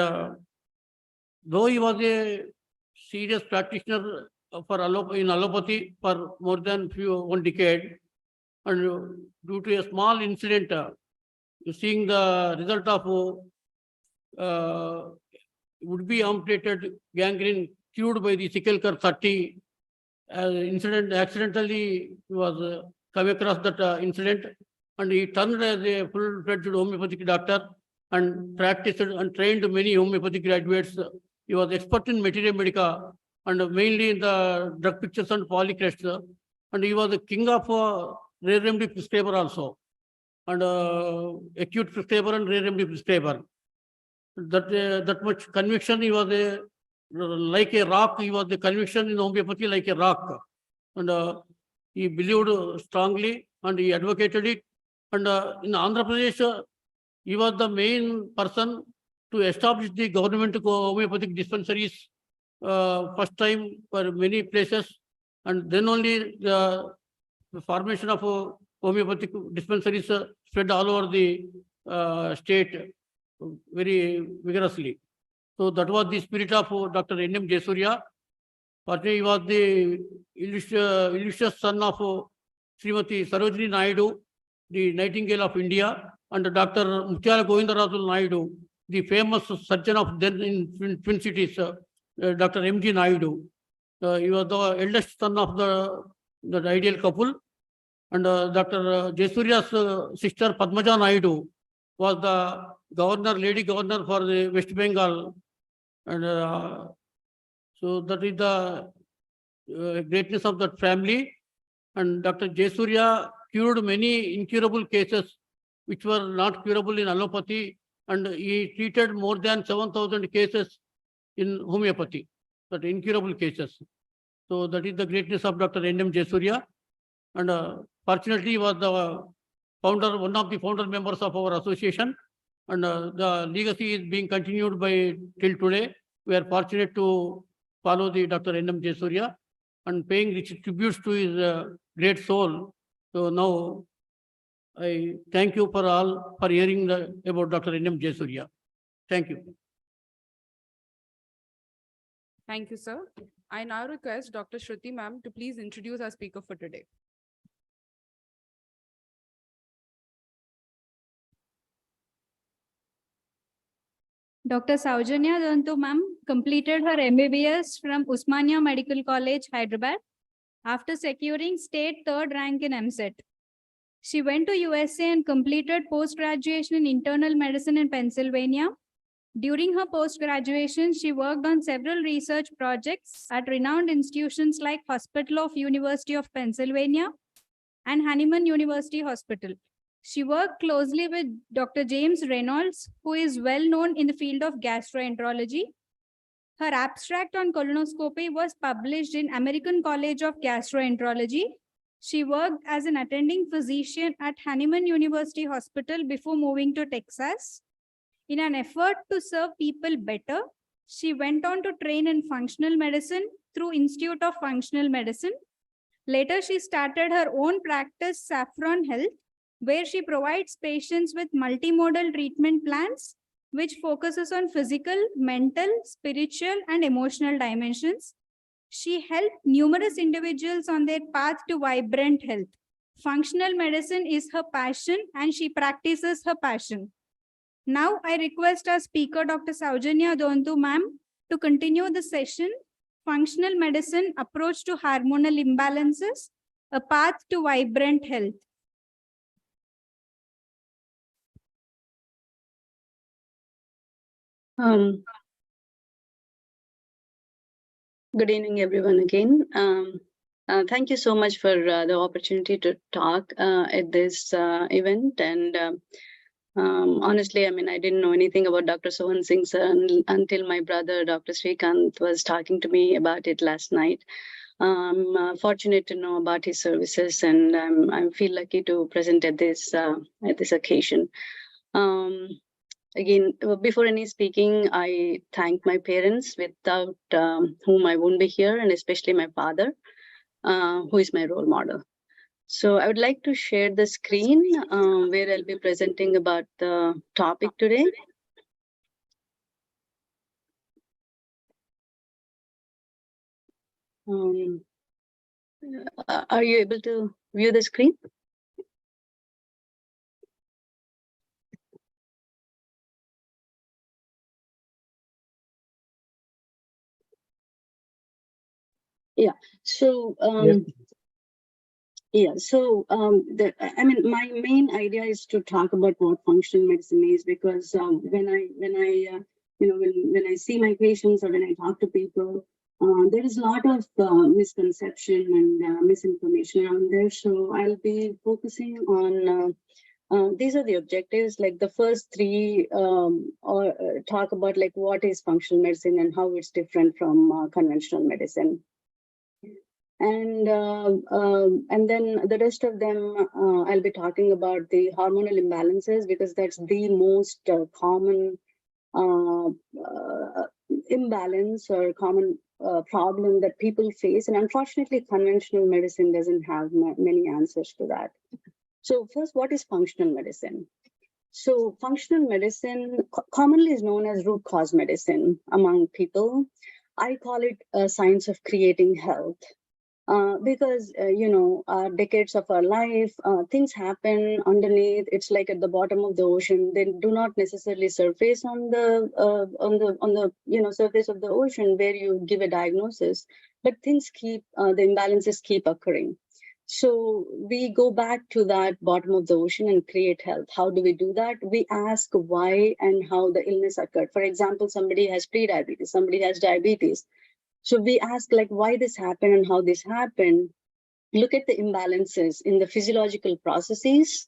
though he was a serious practitioner in allopathy for more than 1 decade, and due to a small incident, seeing the result of would-be amputated gangrene cured by the sickle curve 30 incident, accidentally he was come across that incident, and he turned as a full-fledged homeopathic doctor and practiced and trained many homeopathic graduates. He was expert in materia medica and mainly in the drug pictures and polycrests, and he was the king of rare remedy prescriber also, and acute prescriber and rare remedy prescriber. That much conviction, he was like a rock. He was the conviction in homeopathy like a rock, and he believed strongly and he advocated it. And in Andhra Pradesh, he was the main person to establish the government homeopathic dispensaries first time for many places, and then only the formation of homeopathic dispensaries spread all over the state very vigorously. So that was the spirit of Dr. N.M. Jaisoorya. He was the illustrious son of Srimati Sarojini Naidu, the Nightingale of India, and Dr. Mutyala Govindaraju Naidu, the famous surgeon of then in Twin Cities, Dr. M.G. Naidu. He was the eldest son of the ideal couple. And Dr. Jaisoorya's sister Padmaja Naidu was the governor, lady governor for the West Bengal. And so that is the greatness of that family. And Dr. Jaisoorya cured many incurable cases which were not curable in allopathy, and he treated more than 7,000 cases in homeopathy. that incurable cases. So that is the greatness of Dr. N.M. Jaisoorya. And fortunately, he was the founder, one of the founder members of our association. And the legacy is being continued by till today. We are fortunate to follow the Dr. N.M. Jaisoorya and paying rich tributes to his great soul. So now I thank you for all for hearing about Dr. N.M. Jaisoorya. Thank you. Thank you, sir. I now request Dr. Shruti ma'am to please introduce our speaker for today. Dr. Soujanya Donthu ma'am completed her MBBS from Osmania Medical College, Hyderabad, after securing state third rank in MSET. She went to USA and completed post-graduation in internal medicine in Pennsylvania. During her post-graduation, she worked on several research projects at renowned institutions like Hospital of University of Pennsylvania and Hahnemann University Hospital. She worked closely with Dr. James Reynolds, who is well known in the field of gastroenterology. Her abstract on colonoscopy was published in American College of Gastroenterology. She worked as an attending physician at Hahnemann University Hospital before moving to Texas. In an effort to serve people better, she went on to train in functional medicine through Institute of Functional Medicine. Later, she started her own practice, Saffron Health, where she provides patients with multimodal treatment plans, which focuses on physical, mental, spiritual, and emotional dimensions. She helped numerous individuals on their path to vibrant health. Functional medicine is her passion, and she practices her passion. Now, I request our speaker, Dr. Soujanya Donthu ma'am, to continue the session, Functional Medicine Approach to Hormonal Imbalances, a Path to Vibrant Health. Good evening, everyone, again. Thank you so much for the opportunity to talk at this event. And honestly, I mean, I didn't know anything about Dr. Sohan Singh sir until my brother, Dr. Srikanth, was talking to me about it last night. I'm fortunate to know about his services, and I feel lucky to present at this occasion. Again, before any speaking, I thank my parents, without whom I won't be here, and especially my father, who is my role model. So I would like to share the screen where I'll be presenting about the topic today. Are you able to view the screen? Yeah. So yeah. So I mean, my main idea is to talk about what functional medicine is, because when I see my patients or when I talk to people, there is a lot of misconception and misinformation around there. So I'll be focusing on these are the objectives. Like the first three, or talk about like what is functional medicine and how it's different from conventional medicine. And then the rest of them, I'll be talking about the hormonal imbalances, because that's the most common imbalance or common problem that people face. And unfortunately, conventional medicine doesn't have many answers to that. So first, what is functional medicine? So functional medicine commonly is known as root cause medicine among people. I call it a science of creating health. Because decades of our life, things happen underneath. It's like at the bottom of the ocean. They do not necessarily surface on the surface of the ocean where you give a diagnosis, but things keep the imbalances keep occurring. So we go back to that bottom of the ocean and create health. How do we do that? We ask why and how the illness occurred. For example, somebody has prediabetes, somebody has diabetes. So we ask like why this happened and how this happened. Look at the imbalances in the physiological processes,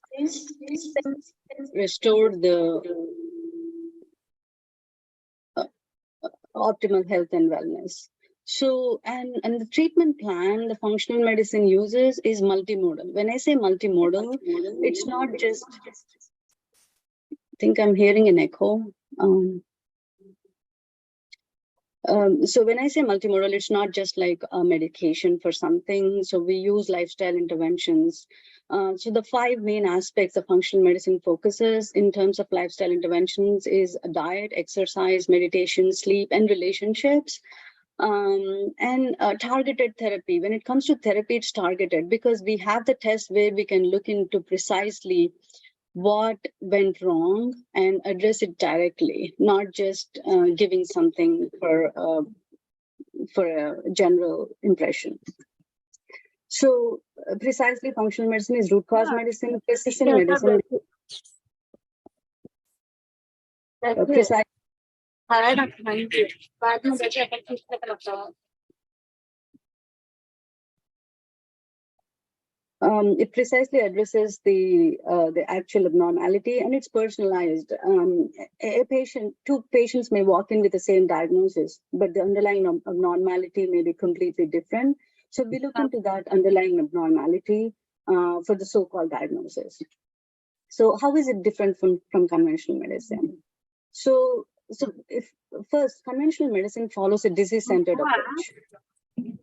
restore the optimal health and wellness. So, and the treatment plan the functional medicine uses is multimodal. When I say multimodal, it's not just, I think I'm hearing an echo. So when I say multimodal, it's not just like a medication for something. So we use lifestyle interventions. So the 5 main aspects of functional medicine focuses in terms of lifestyle interventions is diet, exercise, meditation, sleep, and relationships. And targeted therapy. When it comes to therapy, it's targeted because we have the test where we can look into precisely what went wrong and address it directly, not just giving something for a general impression. So precisely functional medicine is root cause medicine, precision medicine. Precise. It precisely addresses the actual abnormality, and it's personalized. Two patients may walk in with the same diagnosis, but the underlying abnormality may be completely different. So we look into that underlying abnormality for the so-called diagnosis. So how is it different from conventional medicine? So if first, conventional medicine follows a disease-centered approach.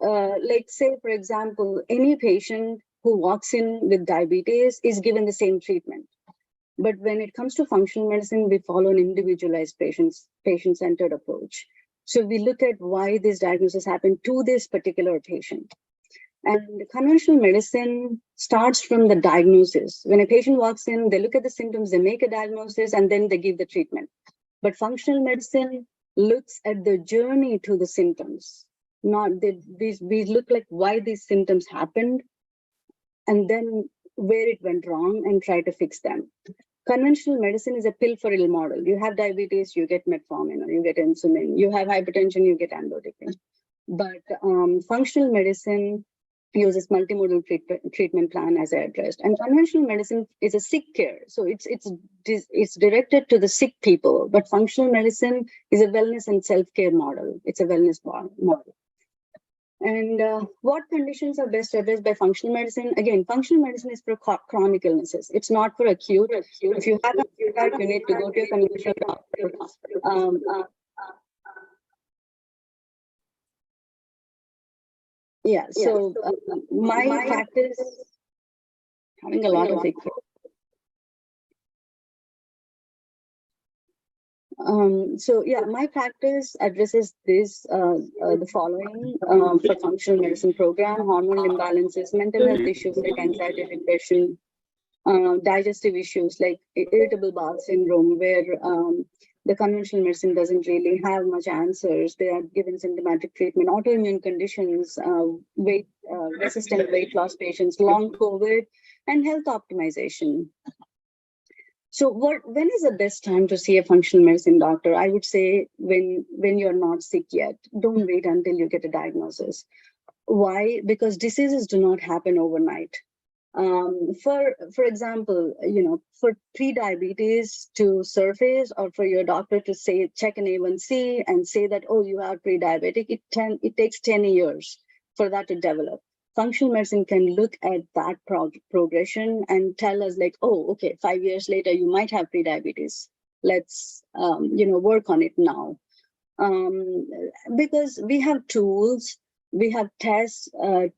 Like say, for example, any patient who walks in with diabetes is given the same treatment. But when it comes to functional medicine, we follow an individualized patient-centered approach. So we look at why this diagnosis happened to this particular patient. And conventional medicine starts from the diagnosis. When a patient walks in, they look at the symptoms, they make a diagnosis, and then they give the treatment. But functional medicine looks at the journey to the symptoms. We look like why these symptoms happened, and then where it went wrong and try to fix them. Conventional medicine is a pill for ill model. You have diabetes, you get metformin or you get insulin. You have hypertension, you get amlodipine. But functional medicine uses multimodal treatment plan, as I addressed. And conventional medicine is a sick care. So it's directed to the sick people, but functional medicine is a wellness and self-care model. It's a wellness model. And what conditions are best addressed by functional medicine? Again, functional medicine is for chronic illnesses. It's not for acute. If you have acute, you need to go to your conventional doctor. Yeah, so my practice, having a lot of equipment. So yeah, my practice addresses this, the following for functional medicine program: hormonal imbalances, mental health issues like anxiety, depression, digestive issues like irritable bowel syndrome, where the conventional medicine doesn't really have much answers. They are given symptomatic treatment, autoimmune conditions, resistant weight loss patients, long COVID, and health optimization. So when is the best time to see a functional medicine doctor? I would say when you're not sick yet. Don't wait until you get a diagnosis. Why? Because diseases do not happen overnight. For example, for pre-diabetes to surface, or for your doctor to say check an A1C and say that, oh, you are pre-diabetic, it takes 10 years for that to develop. Functional medicine can look at that progression and tell us like, oh, okay, 5 years later, you might have pre-diabetes. Let's, work on it now. Because we have tools, we have tests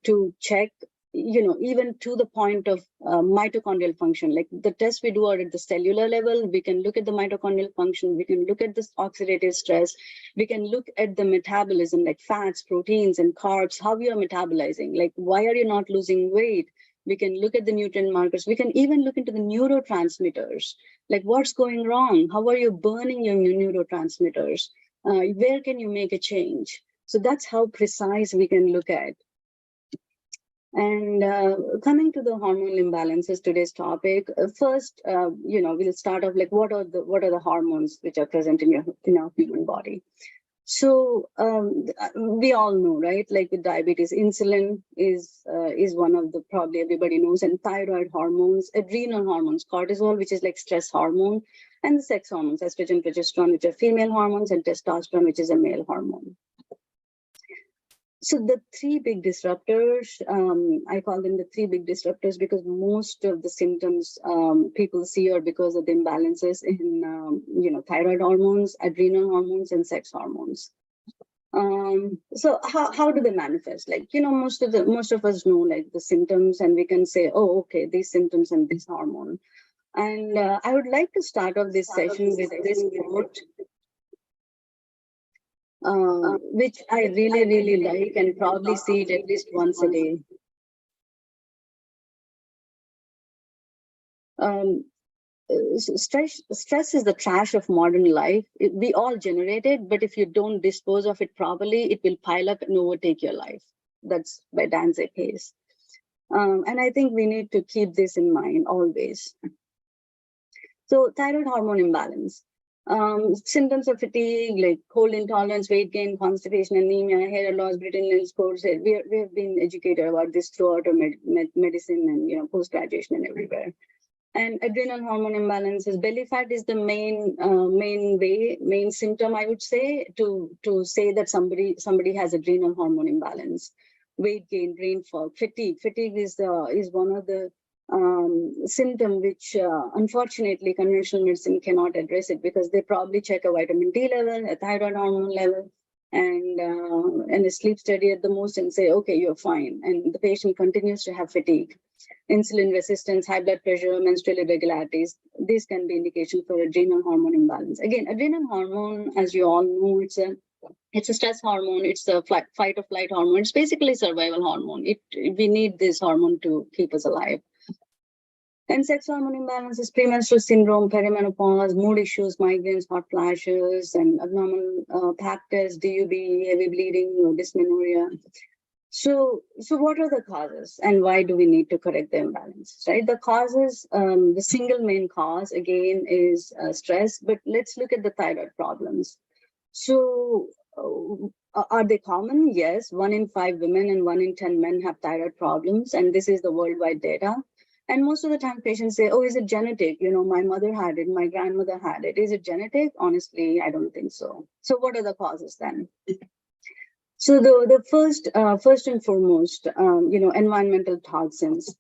to check, even to the point of mitochondrial function. Like the tests we do are at the cellular level. We can look at the mitochondrial function. We can look at the oxidative stress. We can look at the metabolism, like fats, proteins, and carbs, how you are metabolizing. Like, why are you not losing weight? We can look at the nutrient markers. We can even look into the neurotransmitters. Like, what's going wrong? How are you burning your neurotransmitters? Where can you make a change? So that's how precise we can look at. And coming to the hormonal imbalances, today's topic. First, we'll start off like what are the hormones which are present in our human body. So we all know, right? Like with diabetes, insulin is one of the, probably everybody knows, and thyroid hormones, adrenal hormones, cortisol, which is like stress hormone, and the sex hormones, estrogen, progesterone, which are female hormones, and testosterone, which is a male hormone. So the three big disruptors, I call them the three big disruptors because most of the symptoms people see are because of the imbalances in, thyroid hormones, adrenal hormones, and sex hormones. So how do they manifest? Like, most of us know like the symptoms, and we can say, oh, okay, these symptoms and this hormone. And I would like to start off this session with this quote, which I really, really like and probably see it at least once a day. Stress is the trash of modern life. We all generate it, but if you don't dispose of it properly, it will pile up and overtake your life. That's by Danzig Hayes. And I think we need to keep this in mind always. So thyroid hormone imbalance. Symptoms of fatigue like cold intolerance, weight gain, constipation, anemia, hair loss, Britain nails, cold hair. We have been educated about this throughout our medicine and post-graduation and everywhere. And adrenal hormone imbalances. Belly fat is the main symptom, I would say, to say that somebody has adrenal hormone imbalance. Weight gain, brain fog, fatigue. Fatigue is one of the symptom which unfortunately conventional medicine cannot address it, because they probably check a vitamin D level, a thyroid hormone level, and a sleep study at the most, and say, okay, you're fine, and the patient continues to have fatigue. Insulin resistance, high blood pressure, menstrual irregularities, these can be indication for adrenal hormone imbalance. Again, adrenal hormone, as you all know, it's a stress hormone, it's a fight or flight hormone, it's basically survival hormone. We need this hormone to keep us alive. And sex hormone imbalances, premenstrual syndrome, perimenopause, mood issues, migraines, hot flashes, and abnormal pap test, DUB, heavy bleeding, or dysmenorrhea. So what are the causes, and why do we need to correct the imbalances, right? The causes, the single main cause, again, is stress, but let's look at the thyroid problems. So are they common? Yes, 1 in 5 women and 1 in 10 men have thyroid problems, and this is the worldwide data. And most of the time patients say, oh, is it genetic? My mother had it, my grandmother had it. Is it genetic? Honestly, I don't think so. So what are the causes then? So the first and foremost, environmental toxins.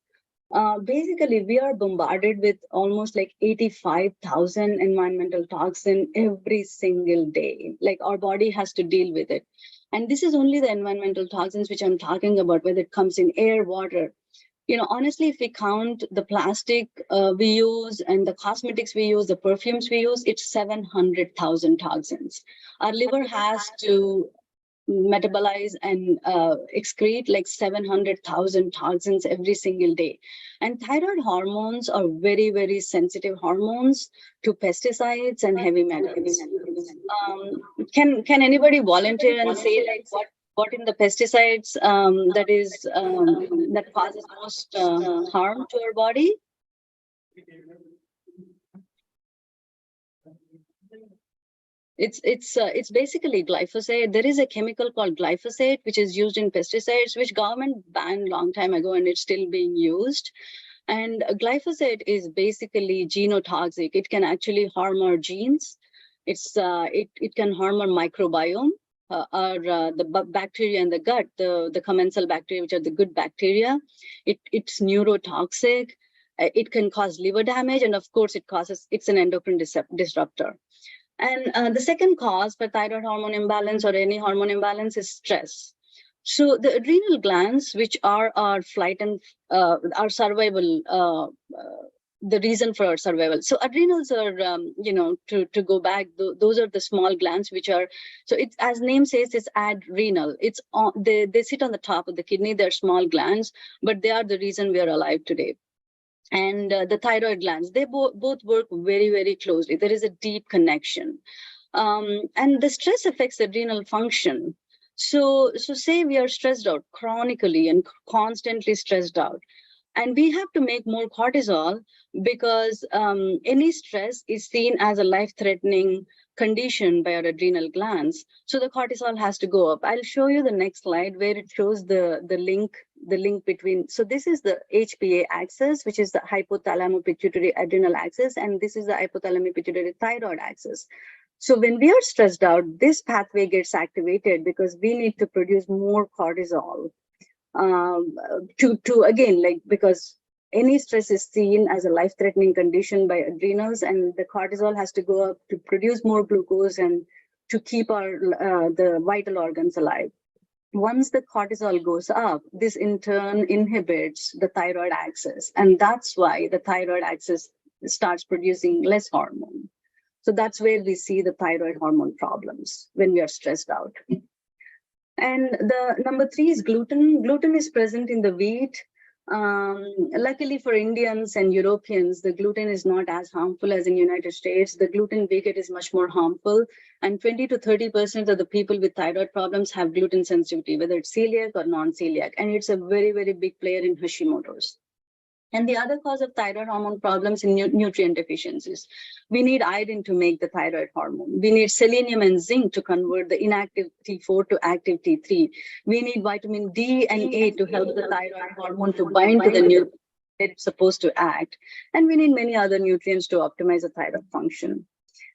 Basically, we are bombarded with almost like 85,000 environmental toxins every single day. Like our body has to deal with it. And this is only the environmental toxins which I'm talking about, whether it comes in air, water. Honestly, if we count the plastic we use and the cosmetics we use, the perfumes we use, it's 700,000 toxins. Our liver has to metabolize and excrete like 700,000 toxins every single day. And thyroid hormones are very, very sensitive hormones to pesticides and heavy metals. Can anybody volunteer and say like what in the pesticides that causes most harm to our body? It's basically glyphosate. There is a chemical called glyphosate which is used in pesticides, which government banned long time ago, and it's still being used. And glyphosate is basically genotoxic. It can actually harm our genes. It can harm our microbiome, the bacteria in the gut, the commensal bacteria, which are the good bacteria. It's neurotoxic. It can cause liver damage, and of course, it's an endocrine disruptor. And the second cause for thyroid hormone imbalance or any hormone imbalance is stress. So the adrenal glands, which are our flight and our survival, the reason for our survival. So adrenals are, to go back, those are the small glands which are, so it's, as name says, it's adrenal. It's they sit on the top of the kidney. They're small glands, but they are the reason we are alive today. And the thyroid glands, they both work very, very closely. There is a deep connection. And the stress affects adrenal function. So say we are stressed out chronically and constantly stressed out, and we have to make more cortisol because any stress is seen as a life-threatening condition by our adrenal glands. So the cortisol has to go up. I'll show you the next slide where it shows the link between. So this is the HPA axis, which is the hypothalamo-pituitary adrenal axis, and this is the hypothalamic-pituitary thyroid axis. So when we are stressed out, this pathway gets activated because we need to produce more cortisol to again, like, because any stress is seen as a life-threatening condition by adrenals, and the cortisol has to go up to produce more glucose and to keep our the vital organs alive. Once the cortisol goes up, this in turn inhibits the thyroid axis, and that's why the thyroid axis starts producing less hormone. So that's where we see the thyroid hormone problems when we are stressed out. And the number 3 is gluten. Gluten is present in the wheat. Luckily for Indians and Europeans, the gluten is not as harmful as in United States. The gluten wicket is much more harmful, and 20 to 30% of the people with thyroid problems have gluten sensitivity, whether it's celiac or non-celiac, and it's a very, very big player in Hashimoto's. And the other cause of thyroid hormone problems in nutrient deficiencies. We need iodine to make the thyroid hormone. We need selenium and zinc to convert the inactive T4 to active T3. We need vitamin D and A to help the thyroid hormone to bind to the nutrient it's supposed to act. And we need many other nutrients to optimize the thyroid function.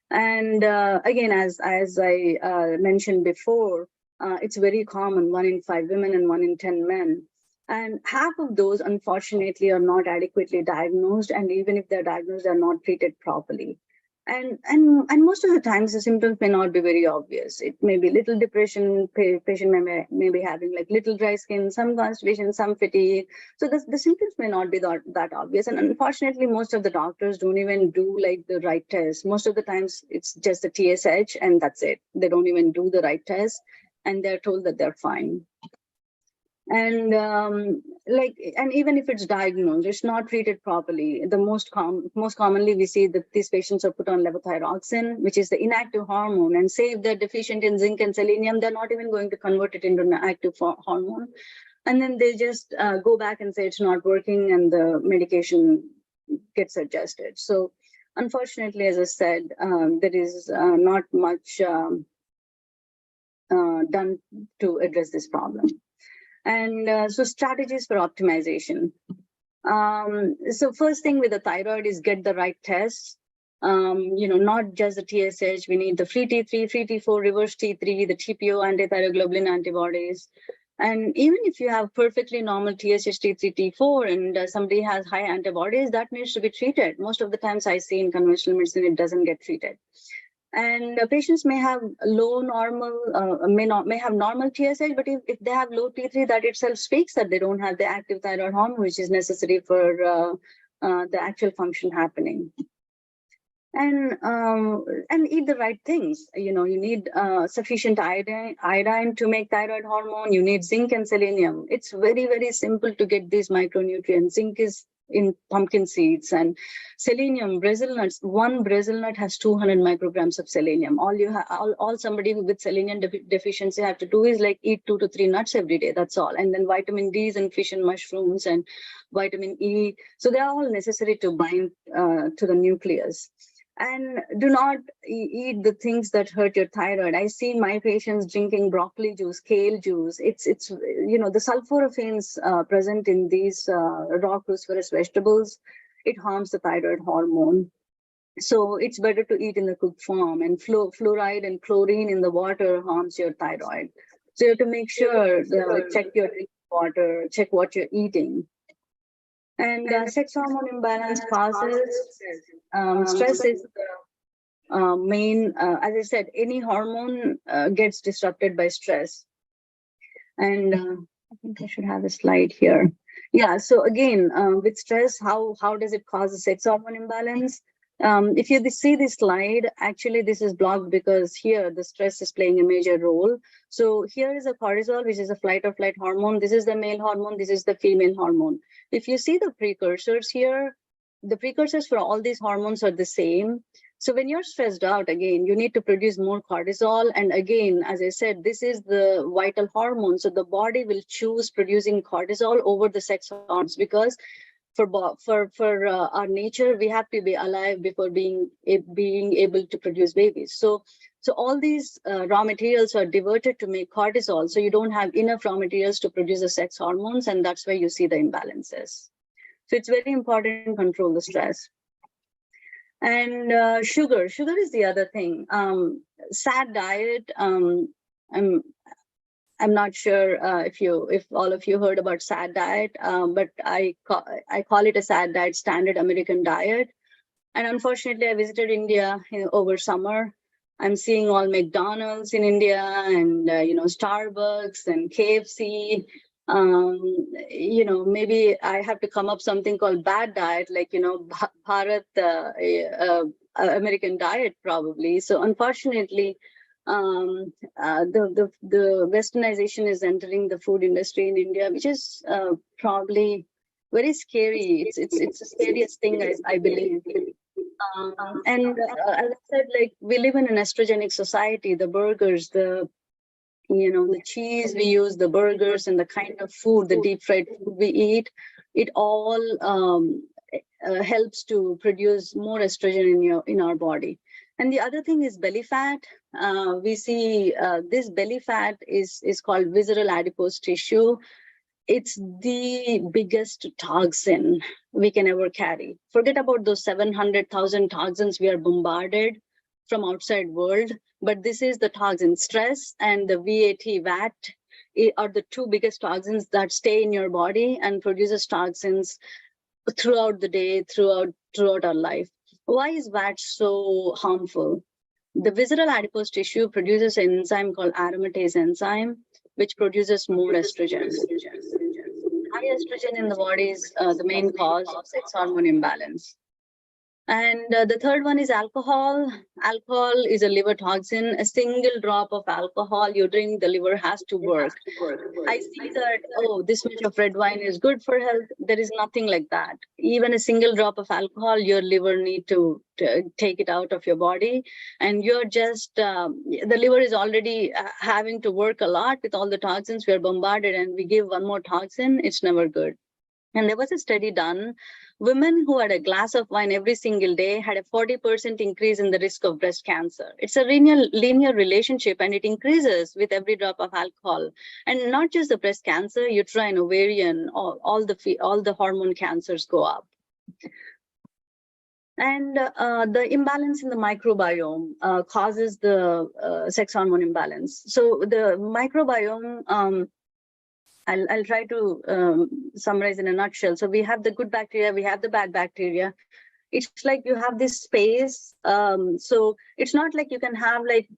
And again, as I mentioned before, it's very common, 1 in 5 women and 1 in 10 men. And half of those, unfortunately, are not adequately diagnosed. And even if they're diagnosed, they're not treated properly. And most of the times, the symptoms may not be very obvious. It may be little depression, patient may be having like little dry skin, some constipation, some fatigue. So the symptoms may not be that obvious. And unfortunately, most of the doctors don't even do like the right test. Most of the times, it's just the TSH and that's it. They don't even do the right test. And they're told that they're fine. And and even if it's diagnosed, it's not treated properly. The most commonly we see that these patients are put on levothyroxine, which is the inactive hormone. And say if they're deficient in zinc and selenium, they're not even going to convert it into an active hormone. And then they just go back and say it's not working, and the medication gets adjusted. So unfortunately, as I said, there is not much done to address this problem. And so strategies for optimization. So first thing with the thyroid is get the right tests. Not just the TSH, we need the free T3, free T4, reverse T3, the TPO, antithyroglobulin antibodies. And even if you have perfectly normal TSH, T3, T4, and somebody has high antibodies, that needs to be treated. Most of the times I see in conventional medicine, it doesn't get treated. And patients may have low normal, may have normal TSH, but if they have low T3, that itself speaks that they don't have the active thyroid hormone, which is necessary for the actual function happening. And eat the right things. You need sufficient iodine to make thyroid hormone. You need zinc and selenium. It's very, very simple to get these micronutrients. Zinc is in pumpkin seeds, and selenium, Brazil nuts. One Brazil nut has 200 micrograms of selenium. All somebody with selenium deficiency have to do is like eat 2 to 3 nuts every day. That's all. And then vitamin D's and fish and mushrooms and vitamin E. So they're all necessary to bind to the nucleus. And do not eat the things that hurt your thyroid. I see my patients drinking broccoli juice, kale juice. It's the sulforaphane present in these raw cruciferous vegetables. It harms the thyroid hormone. So it's better to eat in the cooked form. And fluoride and chlorine in the water harms your thyroid. So you have to make sure check your drinking water, check what you're eating. And sex hormone imbalance causes stress is the main, as I said, any hormone gets disrupted by stress. And I think I should have a slide here. Yeah, so again, with stress, how does it cause a sex hormone imbalance? If you see this slide, actually this is blocked because here the stress is playing a major role. So here is a cortisol, which is a flight or flight hormone. This is the male hormone. This is the female hormone. If you see the precursors here, the precursors for all these hormones are the same. So when you're stressed out, again, you need to produce more cortisol. And again, as I said, this is the vital hormone. So the body will choose producing cortisol over the sex hormones because for our nature, we have to be alive before being able to produce babies. So all these raw materials are diverted to make cortisol. So you don't have enough raw materials to produce the sex hormones, and that's why you see the imbalances. So it's very important to control the stress. And sugar is the other thing. SAD diet. I'm not sure if all of you heard about SAD diet, but I call it a SAD diet, standard American diet. And unfortunately, I visited India over summer. I'm seeing all McDonald's in India and Starbucks and KFC. Maybe I have to come up something called bad diet, like Bharat American diet probably. So unfortunately, the westernization is entering the food industry in India, which is probably very scary. It's the scariest thing I believe. As I said, like we live in an estrogenic society. The burgers, the cheese we use, the burgers, and the kind of food, the deep fried food we eat, it all helps to produce more estrogen in our body. And the other thing is belly fat. We see this belly fat is called visceral adipose tissue. It's the biggest toxin we can ever carry. Forget about those 700,000 toxins we are bombarded from outside world, but this is the toxin. Stress and the VAT are the two biggest toxins that stay in your body and produces toxins throughout the day, throughout our life. Why is VAT so harmful? The visceral adipose tissue produces an enzyme called aromatase enzyme, which produces more estrogen. High estrogen in the body is the main cause of sex hormone imbalance. And the third one is alcohol. Alcohol is a liver toxin. A single drop of alcohol you drink, the liver has to work. I see that, oh, this much of red wine is good for health. There is nothing like that. Even a single drop of alcohol, your liver need to take it out of your body. And you're just, the liver is already having to work a lot with all the toxins. We are bombarded and we give one more toxin, it's never good. And there was a study done. Women who had a glass of wine every single day had a 40% increase in the risk of breast cancer. It's a linear relationship, and it increases with every drop of alcohol. And not just the breast cancer, uterine, ovarian, all the hormone cancers go up. And the imbalance in the microbiome causes the sex hormone imbalance. So the microbiome, I'll try to summarize in a nutshell. So we have the good bacteria, we have the bad bacteria. It's like you have this space. So it's not like you can have like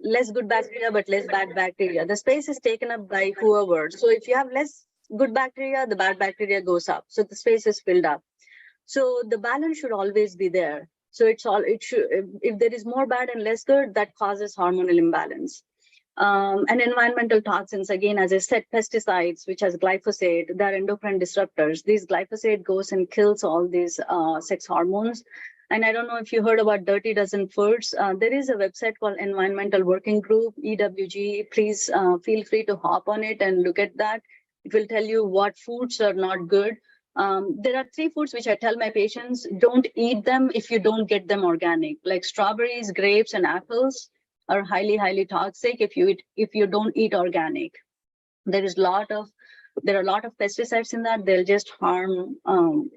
less good bacteria, but less bad bacteria. The space is taken up by whoever. So if you have less good bacteria, the bad bacteria goes up. So the space is filled up. So the balance should always be there. So if there is more bad and less good, that causes hormonal imbalance. And environmental toxins, again, as I said, pesticides, which has glyphosate, they're endocrine disruptors. This glyphosate goes and kills all these sex hormones. And I don't know if you heard about Dirty Dozen Foods. There is a website called Environmental Working Group, EWG. Please feel free to hop on it and look at that. It will tell you what foods are not good. There are 3 foods which I tell my patients, don't eat them if you don't get them organic, like strawberries, grapes, and apples are highly, highly toxic if you don't eat organic. There are a lot of pesticides in that. They'll just harm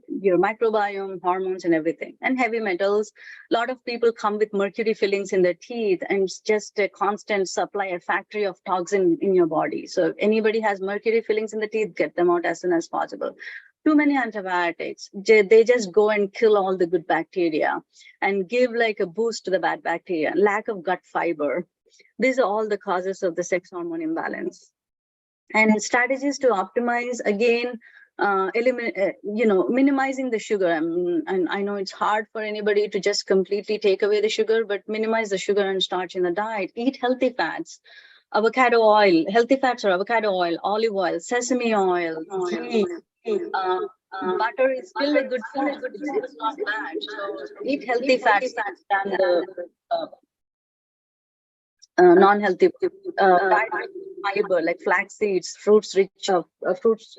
your microbiome, hormones, and everything. And heavy metals. A lot of people come with mercury fillings in their teeth, and it's just a constant supply, a factory of toxin in your body. So if anybody has mercury fillings in the teeth, get them out as soon as possible. Too many antibiotics, they just go and kill all the good bacteria and give like a boost to the bad bacteria. Lack of gut fiber. These are all the causes of the sex hormone imbalance. And strategies to optimize, again, minimizing the sugar. And I know it's hard for anybody to just completely take away the sugar, but minimize the sugar and starch in the diet. Eat healthy fats. Avocado oil, healthy fats are avocado oil, olive oil, sesame oil, ghee. Butter is still a good food, but it's not bad. So eat healthy fats than the non-healthy diet fiber, like flax seeds, fruits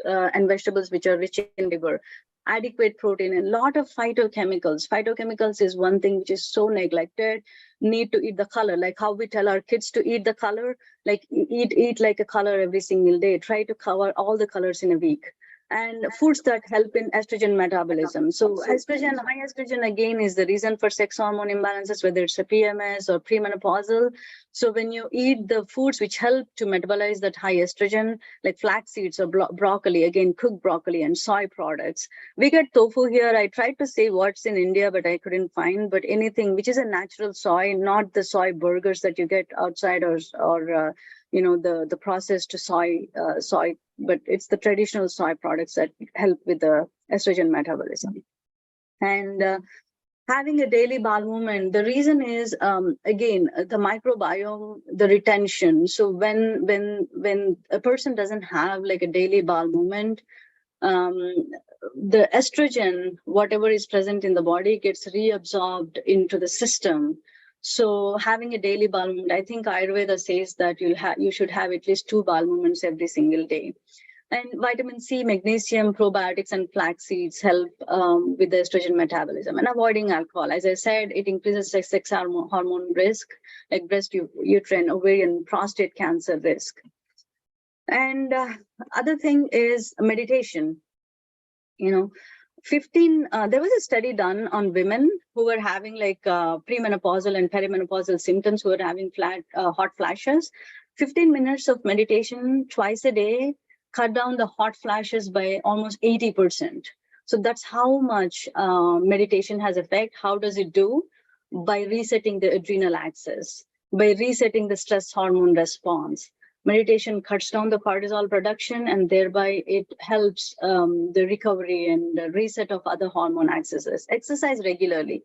and vegetables which are rich in fiber, adequate protein, and a lot of phytochemicals. Phytochemicals is one thing which is so neglected. Need to eat the color, like how we tell our kids to eat the color, like eat like a color every single day. Try to cover all the colors in a week. and foods that help in estrogen metabolism. So estrogen, high estrogen again is the reason for sex hormone imbalances, whether it's a PMS or premenopausal. So when you eat the foods which help to metabolize that high estrogen, like flax seeds or broccoli, again, cooked broccoli and soy products. We get tofu here. I tried to say what's in India, but I couldn't find, but anything which is a natural soy, not the soy burgers that you get outside or you know, the processed soy, but it's the traditional soy products that help with the estrogen metabolism. And having a daily bowel movement, the reason is, again, the microbiome, the retention. So when a person doesn't have like a daily bowel movement, the estrogen, whatever is present in the body, gets reabsorbed into the system. So having a daily bowel movement, I think Ayurveda says that you should have at least 2 bowel movements every single day. And vitamin C, magnesium, probiotics, and flax seeds help with the estrogen metabolism. And avoiding alcohol, as I said, it increases sex hormone risk, like breast, uterine, ovarian, prostate cancer risk. And other thing is meditation. You know, there was a study done on women who were having like premenopausal and perimenopausal symptoms, who were having hot flashes. 15 minutes of meditation twice a day cut down the hot flashes by almost 80%. So that's how much meditation has effect. How does it do? By resetting the adrenal axis, by resetting the stress hormone response. Meditation cuts down the cortisol production, and thereby it helps the recovery and the reset of other hormone axes. Exercise regularly.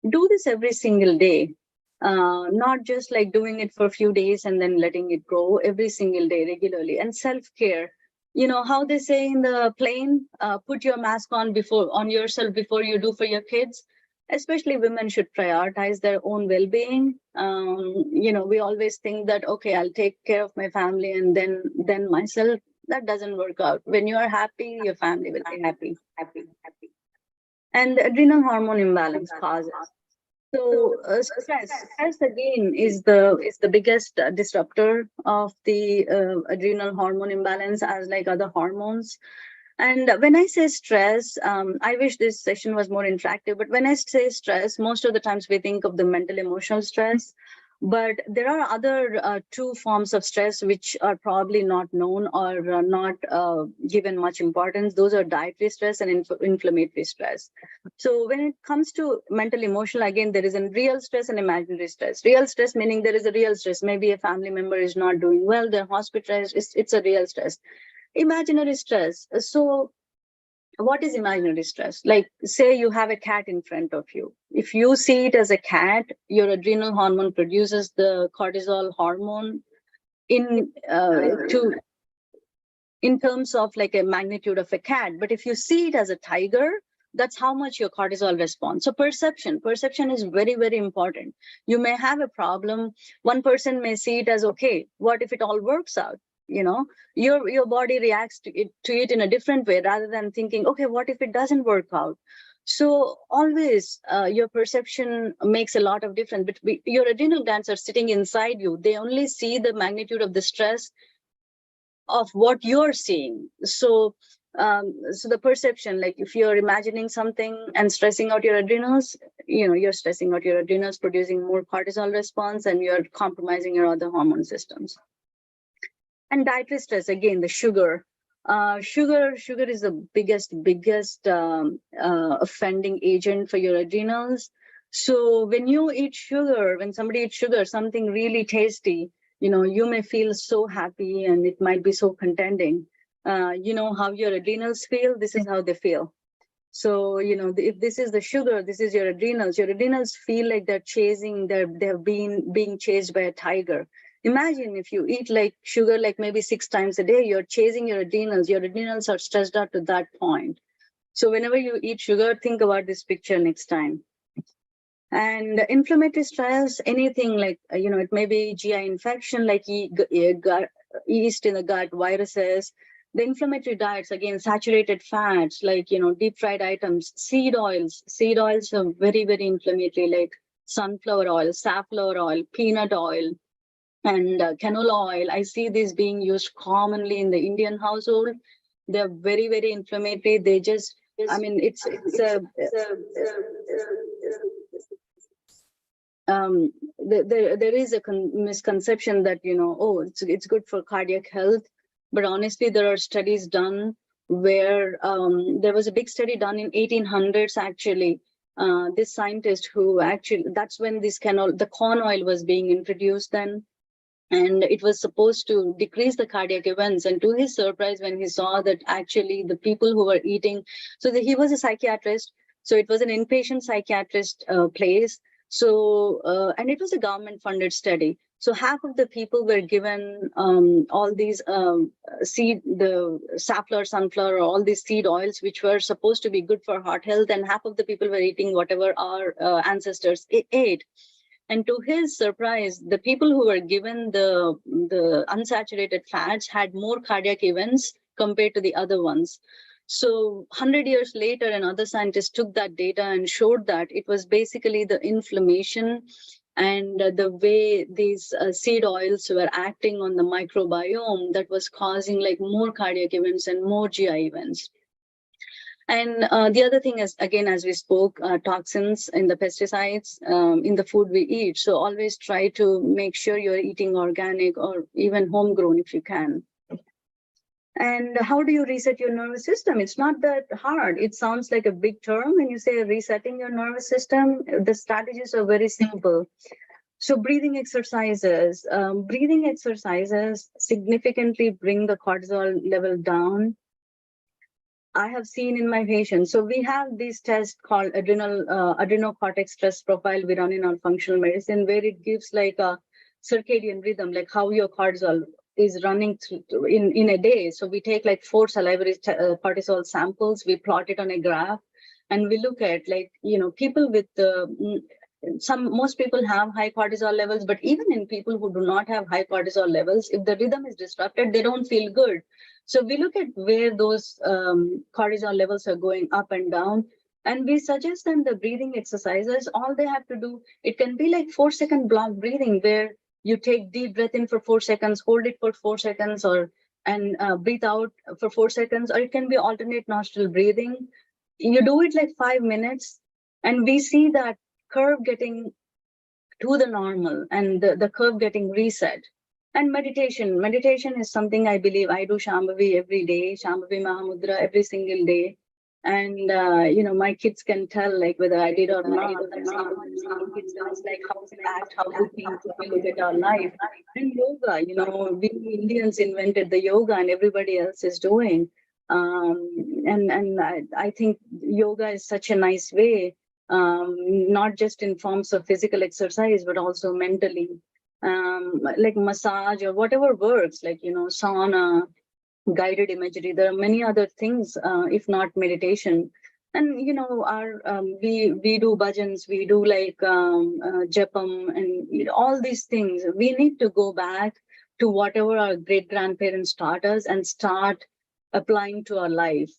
Do this every single day, not just like doing it for a few days and then letting it go. Every single day, regularly. And self-care. You know how they say in the plane, put your mask on yourself before you do for your kids. Especially women should prioritize their own well-being. You know, we always think that, okay, I'll take care of my family and then myself. That doesn't work out. When you are happy, your family will be happy. And the adrenal hormone imbalance causes. So stress again is the biggest disruptor of the adrenal hormone imbalance, as like other hormones. And when I say stress, I wish this session was more interactive, but when I say stress, most of the times we think of the mental emotional stress, but there are other 2 forms of stress which are probably not known or not given much importance. Those are dietary stress and inflammatory stress. So when it comes to mental emotional, again, there is a real stress and imaginary stress. Real stress meaning there is a real stress. Maybe a family member is not doing well, they're hospitalized, it's a real stress. Imaginary stress. So what is imaginary stress? Like, say you have a cat in front of you. If you see it as a cat, your adrenal hormone produces the cortisol hormone in terms of like a magnitude of a cat. But if you see it as a tiger, that's how much your cortisol responds. So perception is very, very important. You may have a problem. One person may see it as, okay, what if it all works out? You know, your body reacts to it in a different way, rather than thinking, okay, what if it doesn't work out? So always your perception makes a lot of difference. But your adrenal glands are sitting inside you. They only see the magnitude of the stress of what you're seeing. So the perception, like if you're imagining something and stressing out your adrenals, you know, you're stressing out your adrenals, producing more cortisol response, and you're compromising your other hormone systems. And dietary stress, again, the sugar. Sugar is the biggest offending agent for your adrenals. So when you eat sugar, when somebody eats sugar, something really tasty, you know, you may feel so happy and it might be so contenting. You know how your adrenals feel, this is how they feel. So, you know, if this is the sugar, this is your adrenals. Your adrenals feel like they're being chased by a tiger. Imagine if you eat like sugar, like maybe 6 times a day, you're chasing your adrenals. Your adrenals are stressed out to that point. So whenever you eat sugar, think about this picture next time. And inflammatory stress, anything like, you know, it may be GI infection, like yeast in the gut, viruses. The inflammatory diets, again, saturated fats, like, you know, deep fried items, seed oils. Seed oils are very, very inflammatory, like sunflower oil, safflower oil, peanut oil, and canola oil. I see this being used commonly in the Indian household. They're very, very inflammatory. They just, I mean, there is a misconception that, you know, oh, it's good for cardiac health. But honestly, there are studies done where there was a big study done in 1800s, actually. This scientist who actually, that's when this the corn oil was being introduced then. And it was supposed to decrease the cardiac events. And to his surprise, when he saw that actually the people who were eating, he was a psychiatrist. So it was an inpatient psychiatrist place. So, and it was a government funded study. So half of the people were given all these the safflower, sunflower, all these seed oils, which were supposed to be good for heart health. And half of the people were eating whatever our ancestors ate. And to his surprise, the people who were given the unsaturated fats had more cardiac events compared to the other ones. So 100 years later, another scientist took that data and showed that it was basically the inflammation and the way these seed oils were acting on the microbiome that was causing like more cardiac events and more GI events. And the other thing is, again, as we spoke, toxins in the pesticides, in the food we eat. So always try to make sure you're eating organic or even homegrown if you can. And how do you reset your nervous system? It's not that hard. It sounds like a big term when you say resetting your nervous system. The strategies are very simple. So breathing exercises significantly bring the cortisol level down. I have seen in my patients. So we have this test called adrenocortex stress profile we run in our functional medicine, where it gives like a circadian rhythm, like how your cortisol is running through in a day. So we take like 4 salivary cortisol samples, we plot it on a graph, and we look at like, you know, people with most people have high cortisol levels, but even in people who do not have high cortisol levels, if the rhythm is disrupted, they don't feel good. So we look at where those cortisol levels are going up and down, and we suggest them the breathing exercises. All they have to do, it can be like 4-second block breathing, where you take deep breath in for 4 seconds, hold it for 4 seconds, and breathe out for 4 seconds, or it can be alternate nostril breathing. You do it like 5 minutes, and we see that curve getting to the normal and the curve getting reset. And meditation is something I believe I do Shambhavi every day, Shambhavi Mahamudra every single day. And, you know, my kids can tell like whether I did or not. Kids knows like how to act, how to think, how to look at our life. And yoga, you know, we Indians invented the yoga and everybody else is doing. And I think yoga is such a nice way, not just in forms of physical exercise, but also mentally. Like massage or whatever works, like, you know, sauna, guided imagery. There are many other things, if not meditation. And, you know, we do bhajans, we do like japam and all these things. We need to go back to whatever our great grandparents taught us and start applying to our life.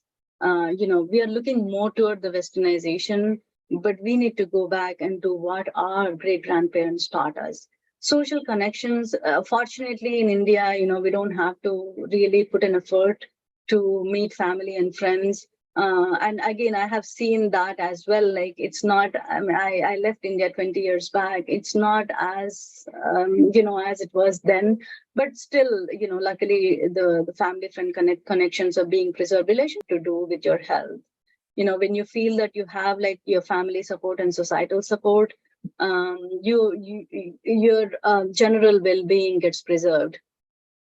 You know, we are looking more toward the westernization, but we need to go back and do what our great grandparents taught us. Social connections, fortunately in India, you know, we don't have to really put an effort to meet family and friends. And again, I have seen that as well. Like, it's not, I mean, I left India 20 years back. It's not as, you know, as it was then, but still, you know, luckily the family friend connections are being preserved. Relation to do with your health. You know, when you feel that you have like your family support and societal support, your general well-being gets preserved.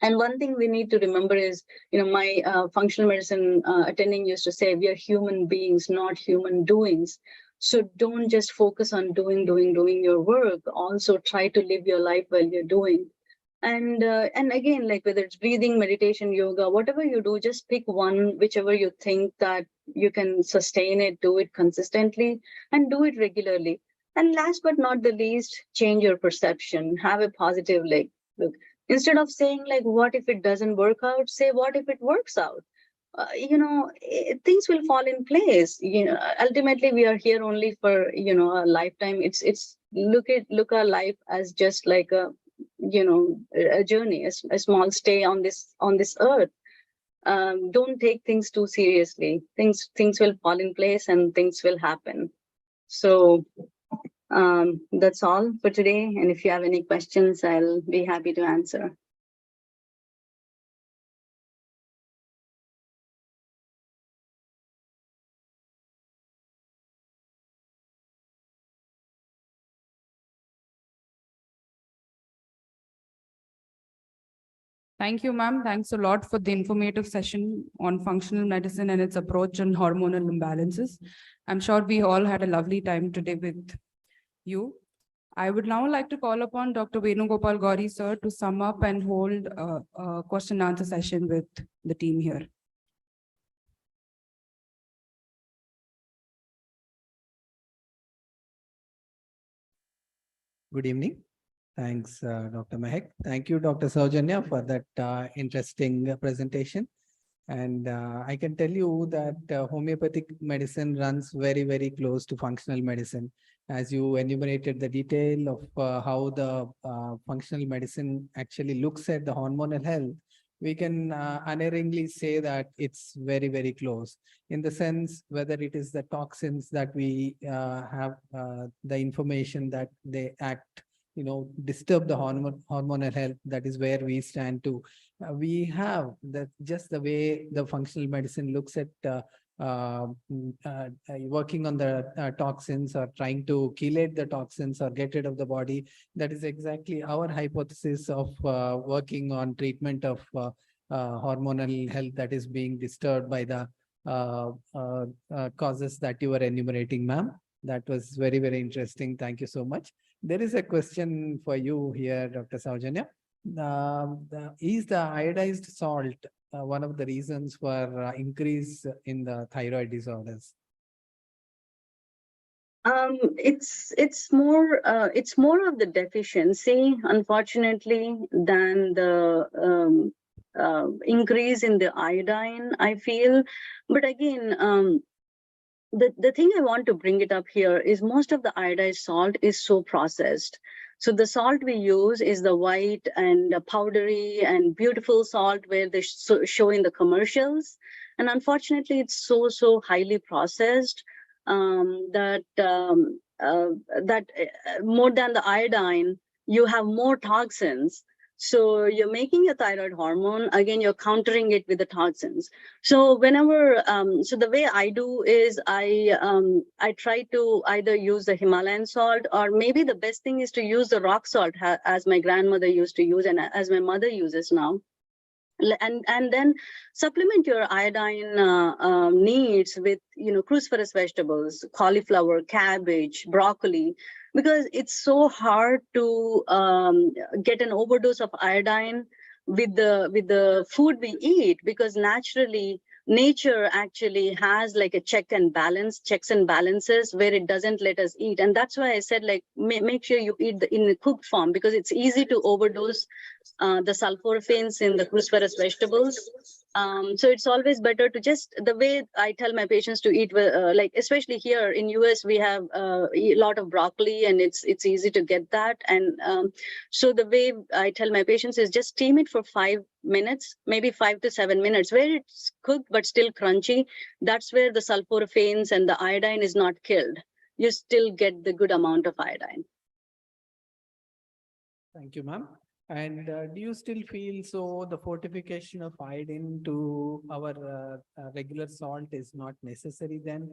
And one thing we need to remember is, you know, my functional medicine attending used to say, we are human beings, not human doings. So don't just focus on doing your work. Also try to live your life while you're doing. And again, like whether it's breathing, meditation, yoga, whatever you do, just pick one, whichever you think that you can sustain it, do it consistently, and do it regularly. And last but not the least, change your perception. Have a positive look. Instead of saying like, what if it doesn't work out? Say, what if it works out? You know, things will fall in place. You know, ultimately we are here only for, you know, a lifetime. It's look our life as just like a, you know, a journey, a small stay on this earth. don't take things too seriously. Things will fall in place and things will happen. So that's all for today. And if you have any questions, I'll be happy to answer. Thank you, ma'am. Thanks a lot for the informative session on functional medicine and its approach on hormonal imbalances. I'm sure we all had a lovely time today with you. I would now like to call upon Dr. Venugopal Gauri, sir, to sum up and hold a question and answer session with the team here. Good evening. Thanks, Dr. Mahek. Thank you, Dr. Soujanya, for that interesting presentation. And I can tell you that homeopathic medicine runs very, very close to functional medicine. As you enumerated the detail of how the functional medicine actually looks at the hormonal health, we can unerringly say that it's very, very close in the sense whether it is the toxins that we have the information that they act, disturb the hormonal health. That is where we stand to. We have that just the way the functional medicine looks at working on the toxins or trying to chelate the toxins or get rid of the body. That is exactly our hypothesis of working on treatment of hormonal health that is being disturbed by the causes that you were enumerating, ma'am. That was very, very interesting. Thank you so much. There is a question for you here, Dr. Soujanya. Is the iodized salt one of the reasons for increase in the thyroid disorders? It's more of the deficiency, unfortunately, than the increase in the iodine, I feel. But again, the thing I want to bring it up here is most of the iodized salt is so processed. So the salt we use is the white and powdery and beautiful salt where they show in the commercials. And unfortunately, it's so highly processed that more than the iodine, you have more toxins. So you're making a thyroid hormone, again, you're countering it with the toxins. So whenever, so the way I do is I try to either use the Himalayan salt, or maybe the best thing is to use the rock salt as my grandmother used to use and as my mother uses now. And then supplement your iodine needs with, cruciferous vegetables, cauliflower, cabbage, broccoli, because it's so hard to get an overdose of iodine with the food we eat, because naturally nature actually has like a checks and balances where it doesn't let us eat. And that's why I said, like, make sure you eat in the cooked form, because it's easy to overdose the sulforaphane in the cruciferous vegetables. So it's always better to just, the way I tell my patients to eat, like especially here in US, we have a lot of broccoli and it's easy to get that. And so the way I tell my patients is just steam it for 5 minutes, maybe 5 to 7 minutes, where it's cooked but still crunchy. That's where the sulforaphanes and the iodine is not killed. You still get the good amount of iodine. Thank you, ma'am. And do you still feel so the fortification of iodine to our regular salt is not necessary then?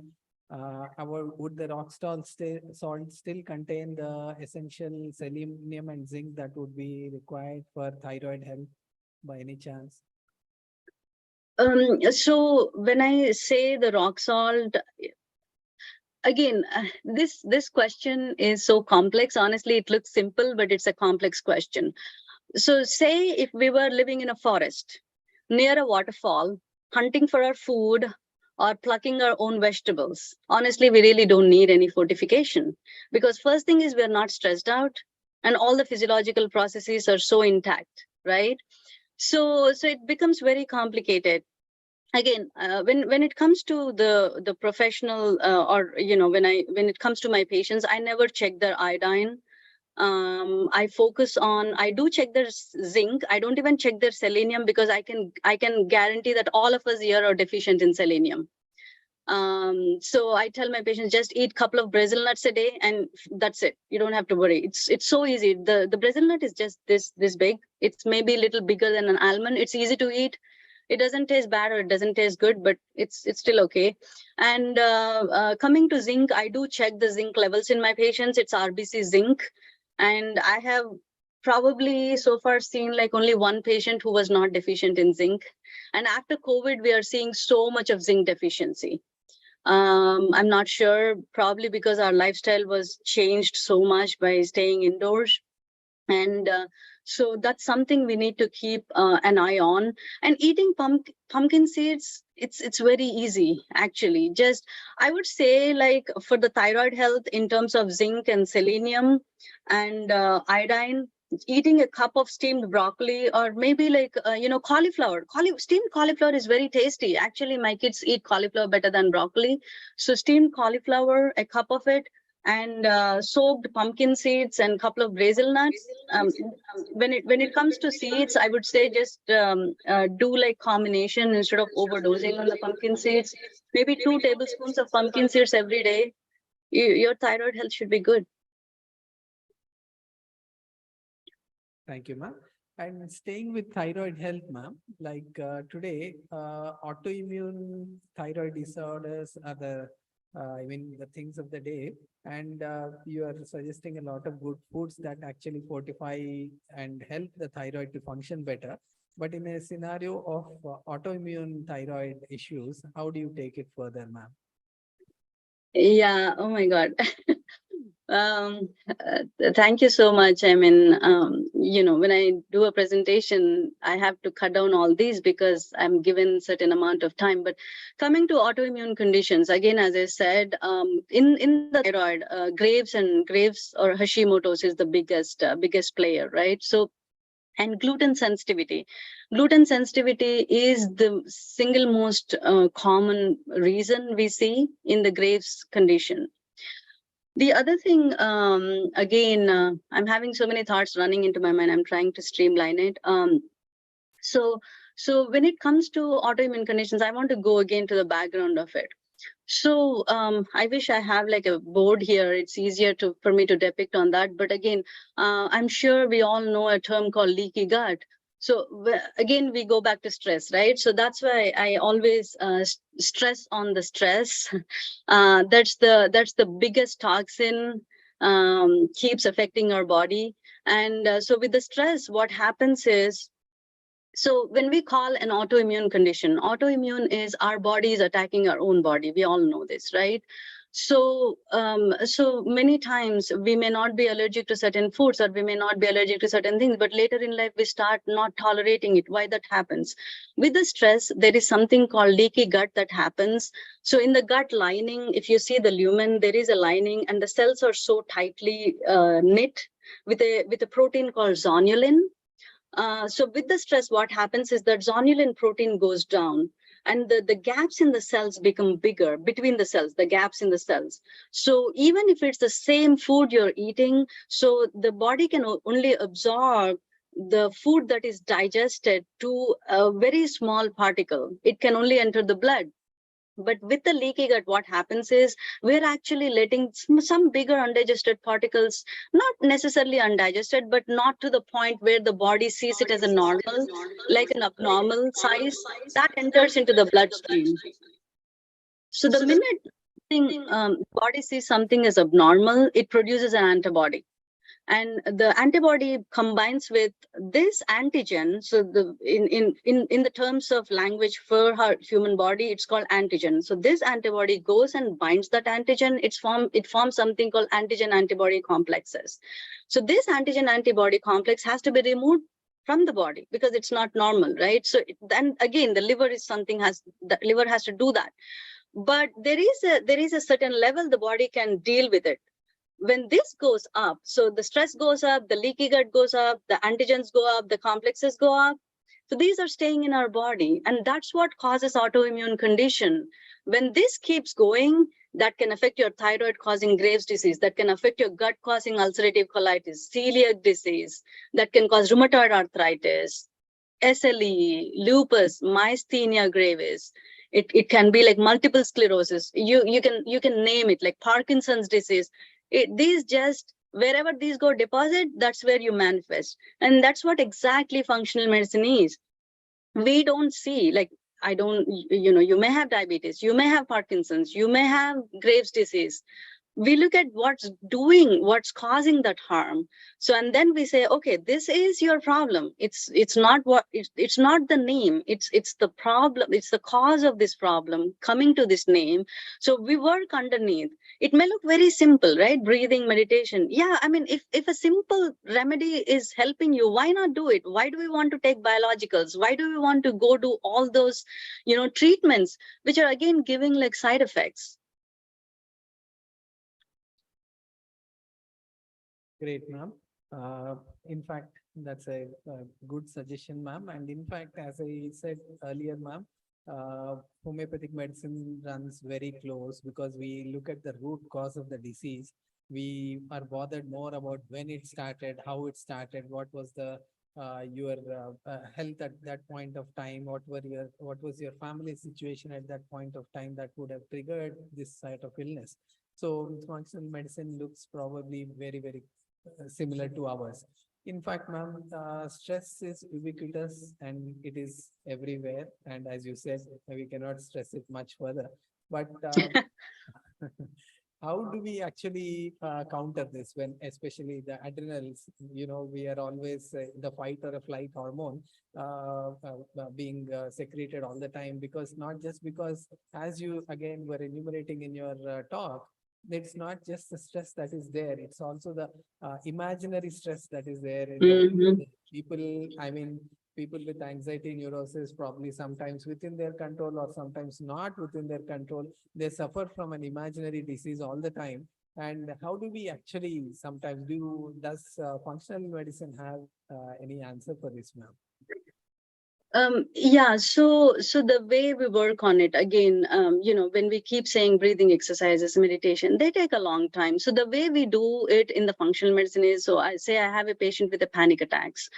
Would the rock salt still contain the essential selenium and zinc that would be required for thyroid health by any chance? So when I say the rock salt, again, this question is so complex. Honestly, it looks simple, but it's a complex question. So say if we were living in a forest near a waterfall, hunting for our food or plucking our own vegetables, honestly, we really don't need any fortification, because first thing is we're not stressed out and all the physiological processes are so intact, right? So it becomes very complicated. Again, when it comes to the professional or when it comes to my patients, I never check their iodine. I focus on, I do check their zinc. I don't even check their selenium because I can guarantee that all of us here are deficient in selenium. So I tell my patients, just eat a couple of Brazil nuts a day and that's it. You don't have to worry. It's so easy. The Brazil nut is just this big. It's maybe a little bigger than an almond. It's easy to eat. It doesn't taste bad or it doesn't taste good, but it's still okay. And coming to zinc, I do check the zinc levels in my patients. It's RBC zinc. And I have probably so far seen like only one patient who was not deficient in zinc. And after COVID, we are seeing so much of zinc deficiency. I'm not sure, probably because our lifestyle was changed so much by staying indoors. And so that's something we need to keep an eye on. And eating pumpkin seeds, it's very easy, actually. Just, I would say, like for the thyroid health in terms of zinc and selenium and iodine, eating a cup of steamed broccoli or maybe like, cauliflower. Steamed cauliflower is very tasty. Actually, my kids eat cauliflower better than broccoli. So steamed cauliflower, a cup of it, and soaked pumpkin seeds and a couple of Brazil nuts. When it comes to seeds, I would say just do like combination instead of overdosing on the pumpkin seeds. Maybe 2 tablespoons of pumpkin seeds every day. Your thyroid health should be good. Thank you, ma'am. And staying with thyroid health, ma'am, like today, autoimmune thyroid disorders are the the things of the day, and you are suggesting a lot of good foods that actually fortify and help the thyroid to function better. But in a scenario of autoimmune thyroid issues, how do you take it further, ma'am? Yeah, oh my God. Thank you so much. I mean, when I do a presentation, I have to cut down all these because I'm given certain amount of time. But coming to autoimmune conditions, again, as I said, in the thyroid, Graves or Hashimoto's is the biggest player, right? So, and gluten sensitivity. Gluten sensitivity is the single most common reason we see in the Graves condition. The other thing, again, I'm having so many thoughts running into my mind. I'm trying to streamline it. So when it comes to autoimmune conditions, I want to go again to the background of it. So I wish I have like a board here. It's easier for me to depict on that. But again, I'm sure we all know a term called leaky gut. So again, we go back to stress, right? So that's why I always stress on the stress. That's the biggest toxin, keeps affecting our body. And so with the stress, what happens is, so when we call an autoimmune condition, autoimmune is our body is attacking our own body. We all know this, right? So many times we may not be allergic to certain foods or we may not be allergic to certain things, but later in life we start not tolerating it. Why that happens? With the stress, there is something called leaky gut that happens. So in the gut lining, if you see the lumen, there is a lining and the cells are so tightly knit with a protein called zonulin. So with the stress, what happens is that zonulin protein goes down and the gaps in the cells become bigger between the cells, the gaps in the cells. So even if it's the same food you're eating, so the body can only absorb the food that is digested to a very small particle. It can only enter the blood. But with the leaky gut, what happens is we're actually letting some bigger undigested particles, not necessarily undigested, but not to the point where the body sees it as a normal, like an abnormal size, that enters into the bloodstream. So the minute body sees something as abnormal, it produces an antibody. And the antibody combines with this antigen. So in the terms of language for our human body, it's called antigen. So this antibody goes and binds that antigen. It forms something called antigen-antibody complexes. So this antigen-antibody complex has to be removed from the body because it's not normal, right? So then again, the liver has to do that. But there is a certain level the body can deal with it. When this goes up, so the stress goes up, the leaky gut goes up, the antigens go up, the complexes go up. So these are staying in our body. And that's what causes autoimmune condition. When this keeps going, that can affect your thyroid causing Graves' disease, that can affect your gut causing ulcerative colitis, celiac disease, that can cause rheumatoid arthritis, SLE, lupus, myasthenia gravis. It can be like multiple sclerosis. You can name it, like Parkinson's disease. These just, wherever these go deposit, that's where you manifest. And that's what exactly functional medicine is. We don't see, like, you may have diabetes, you may have Parkinson's, you may have Graves' disease. We look at what's causing that harm. So, and then we say, okay, this is your problem. It's not the name, it's the problem, it's the cause of this problem coming to this name. So we work underneath. It may look very simple, right? Breathing, meditation. Yeah, I mean, if a simple remedy is helping you, why not do it? Why do we want to take biologicals? Why do we want to go do all those, treatments, which are again giving like side effects? Great, ma'am. In fact, that's a good suggestion, ma'am. And in fact, as I said earlier, ma'am, homeopathic medicine runs very close because we look at the root cause of the disease. We are bothered more about when it started, how it started, what was the your health at that point of time, what was your family situation at that point of time that would have triggered this sort of illness. So functional medicine looks probably very, very similar to ours. In fact, ma'am, stress is ubiquitous and it is everywhere. And as you said, we cannot stress it much further. But how do we actually counter this when, especially the adrenals, we are always the fight or a flight hormone being secreted all the time, because not just because, as you again were enumerating in your talk, it's not just the stress that is there, it's also the imaginary stress that is there. People, I mean, people with anxiety neurosis, probably sometimes within their control or sometimes not within their control, they suffer from an imaginary disease all the time. And how do we actually sometimes does functional medicine have any answer for this, ma'am? Yeah, so the way we work on it, again, when we keep saying breathing exercises, meditation, they take a long time. So the way we do it in the functional medicine is, so I say I have a patient with a panic attacks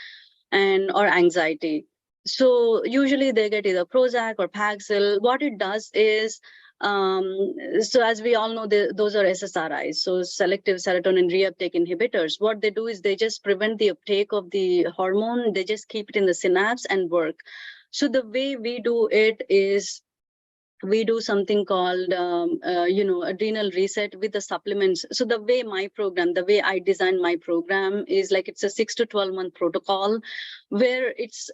or anxiety. So usually they get either Prozac or Paxil. What it does is, so as we all know, those are SSRIs, so selective serotonin reuptake inhibitors. What they do is they just prevent the uptake of the hormone. They just keep it in the synapse and work. So the way we do it is, we do something called, adrenal reset with the supplements. So the way the way I designed my program is like, it's a 6 to 12 month protocol where it's,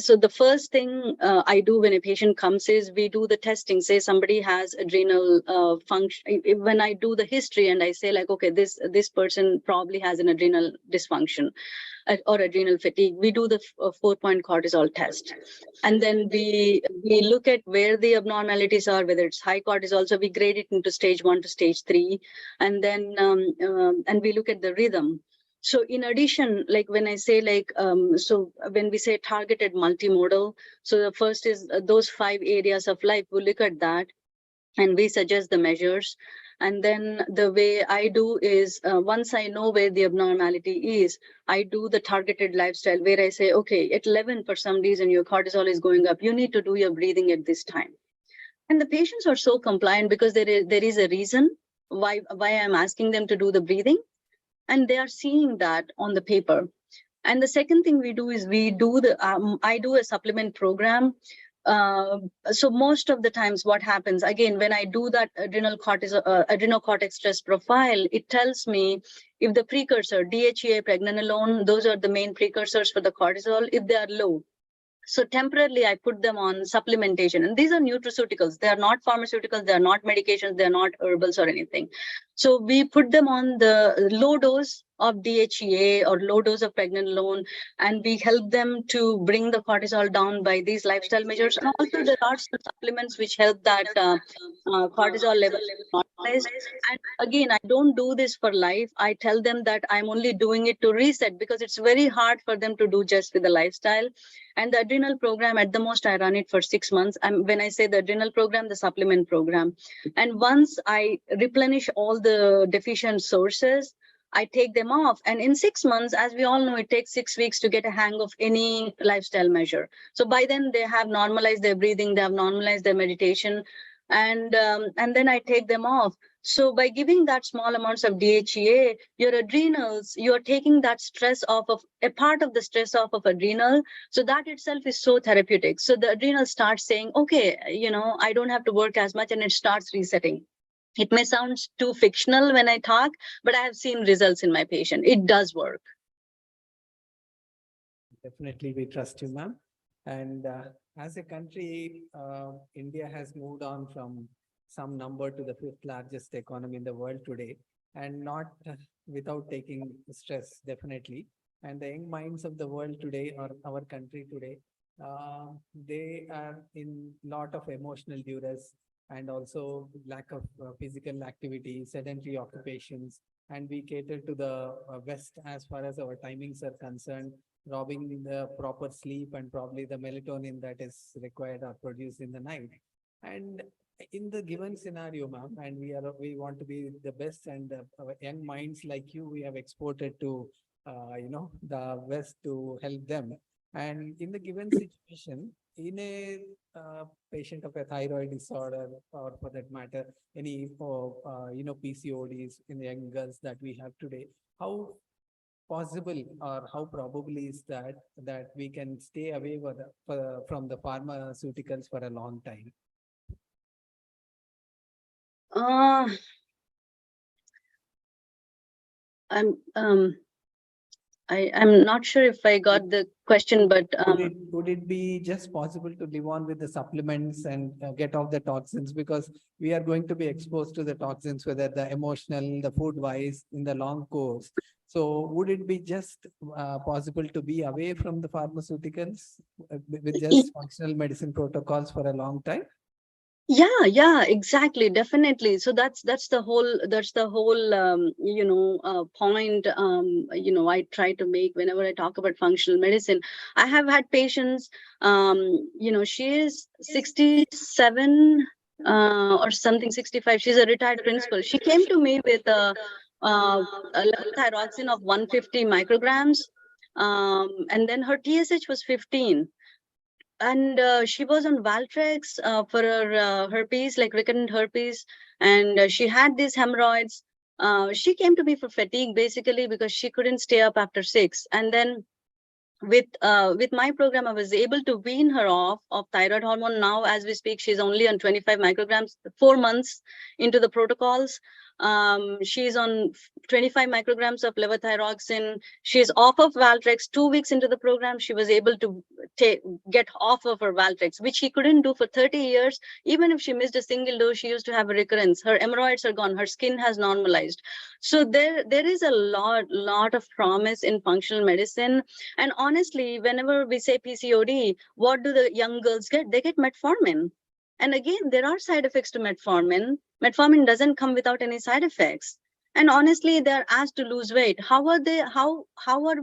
so the first thing I do when a patient comes is we do the testing. Say somebody has adrenal function. When I do the history and I say like, okay, this person probably has an adrenal dysfunction or adrenal fatigue, we do the 4-point cortisol test. And then we look at where the abnormalities are, whether it's high cortisol. So we grade it into stage 1 to stage 3. And then, and we look at the rhythm. So in addition, like when I say like, so when we say targeted multimodal, so the first is those 5 areas of life, we look at that and we suggest the measures. And then the way I do is, once I know where the abnormality is, I do the targeted lifestyle where I say, okay, at 11 for some reason your cortisol is going up, you need to do your breathing at this time. And the patients are so compliant because there is a reason why I'm asking them to do the breathing, and they are seeing that on the paper. And the second thing we do is I do a supplement program. So most of the times what happens, again, when I do that adrenocortex stress profile, it tells me if the precursor, DHEA, pregnenolone, those are the main precursors for the cortisol, if they are low. So temporarily I put them on supplementation, and these are nutraceuticals. They are not pharmaceuticals, they are not medications, they are not herbals or anything. So we put them on the low dose of DHEA or low dose of pregnenolone, and we help them to bring the cortisol down by these lifestyle measures. And also there are some supplements which help that cortisol level not normalized. And again, I don't do this for life. I tell them that I'm only doing it to reset, because it's very hard for them to do just with the lifestyle. And the adrenal program, at the most, I run it for 6 months. When I say the adrenal program, the supplement program. And once I replenish all the deficient sources, I take them off. And in 6 months, as we all know, it takes 6 weeks to get a hang of any lifestyle measure. So by then they have normalized their breathing, they have normalized their meditation, and then I take them off. So by giving that small amounts of DHEA, your adrenals, you're taking that stress off of a part of the stress off of adrenal. So that itself is so therapeutic. So the adrenal starts saying, okay, I don't have to work as much, and it starts resetting. It may sound too fictional when I talk, but I have seen results in my patient. It does work. Definitely, we trust you, ma'am. And as a country, India has moved on from some number to the 5th largest economy in the world today, and not without taking stress, definitely. And the young minds of the world today, or our country today, they are in lot of emotional duress, and also lack of physical activity, sedentary occupations, and we cater to the West as far as our timings are concerned, robbing the proper sleep and probably the melatonin that is required or produced in the night. And in the given scenario, ma'am, and we want to be the best, and our young minds like you, we have exported to the West to help them. And in the given situation, in a patient of a thyroid disorder, or for that matter, any PCODs in the young girls that we have today, how possible or how probable is that we can stay away from the pharmaceuticals for a long time? I'm not sure if I got the question, but would it be just possible to live on with the supplements and get off the toxins, because we are going to be exposed to the toxins, whether the emotional, the food wise, in the long course. So would it be just possible to be away from the pharmaceuticals with just functional medicine protocols for a long time? Yeah, exactly, definitely. So that's the whole point I try to make whenever I talk about functional medicine. I have had patients, she is 67 or something, 65. She's a retired principal. She came to me with a levothyroxine of 150 micrograms, and then her TSH was 15. And she was on Valtrex for her herpes, like recurrent herpes, and she had these hemorrhoids. She came to me for fatigue, basically, because she couldn't stay up after 6. And then with my program, I was able to wean her off of thyroid hormone. Now, as we speak, she's only on 25 micrograms, 4 months into the protocols. She's on 25 micrograms of levothyroxine. She's off of Valtrex. 2 weeks into the program, she was able to get off of her Valtrex, which she couldn't do for 30 years. Even if she missed a single dose, she used to have a recurrence. Her hemorrhoids are gone. Her skin has normalized. So there is a lot of promise in functional medicine. And honestly, whenever we say PCOD, what do the young girls get? They get metformin. And again, there are side effects to metformin. Metformin doesn't come without any side effects. And honestly, they're asked to lose weight. How are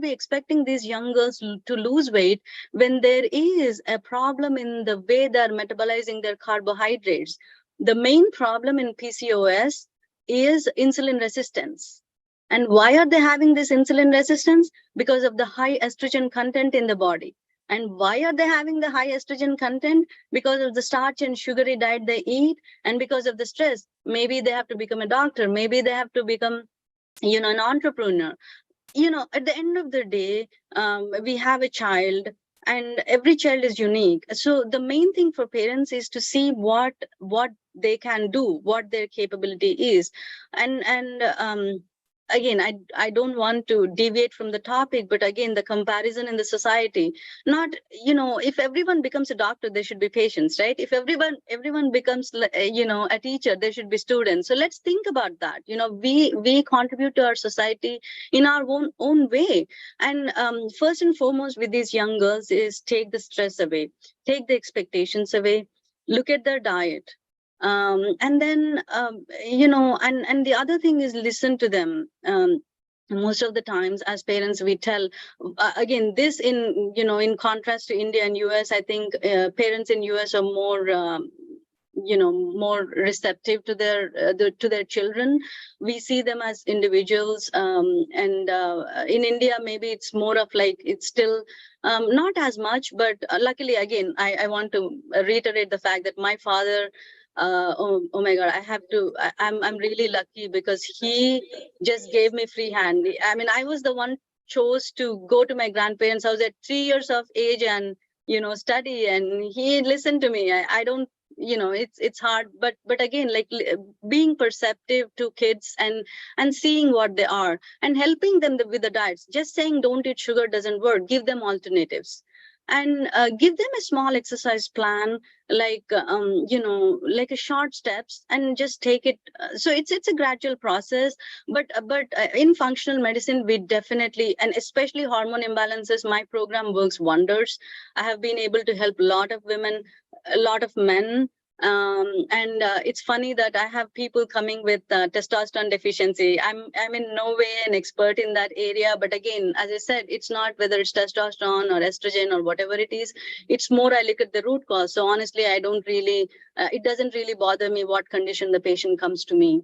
we expecting these young girls to lose weight when there is a problem in the way they're metabolizing their carbohydrates? The main problem in PCOS is insulin resistance. And why are they having this insulin resistance? Because of the high estrogen content in the body. And why are they having the high estrogen content? Because of the starch and sugary diet they eat, and because of the stress. Maybe they have to become a doctor. Maybe they have to become, an entrepreneur. At the end of the day, we have a child, and every child is unique. So the main thing for parents is to see what they can do, what their capability is. And again, I don't want to deviate from the topic, but again, the comparison in the society, not, if everyone becomes a doctor, there should be patients, right? If everyone becomes, a teacher, there should be students. So let's think about that. We contribute to our society in our own way. And first and foremost with these young girls is take the stress away, take the expectations away, look at their diet. And then, and the other thing is listen to them. Most of the times as parents, we tell, again, this in contrast to India and US, I think parents in US are more, more receptive to their children. We see them as individuals, and in India, maybe it's more of like, it's still not as much, but luckily, again, I want to reiterate the fact that my father, oh my God, I'm really lucky because he just gave me free hand. I mean, I was the one chose to go to my grandparents' house at 3 years of age and, study, and he listened to me. I don't, it's hard, but again, like being perceptive to kids and seeing what they are and helping them with the diets. Just saying don't eat sugar doesn't work. Give them alternatives. And give them a small exercise plan, like like a short steps, and just take it. So it's a gradual process, but in functional medicine, we definitely, and especially hormone imbalances, my program works wonders. I have been able to help a lot of women, a lot of men. And it's funny that I have people coming with testosterone deficiency. I'm in no way an expert in that area, but again, as I said, it's not whether it's testosterone or estrogen or whatever it is. It's more I look at the root cause. So honestly, I don't really, it doesn't really bother me what condition the patient comes to me.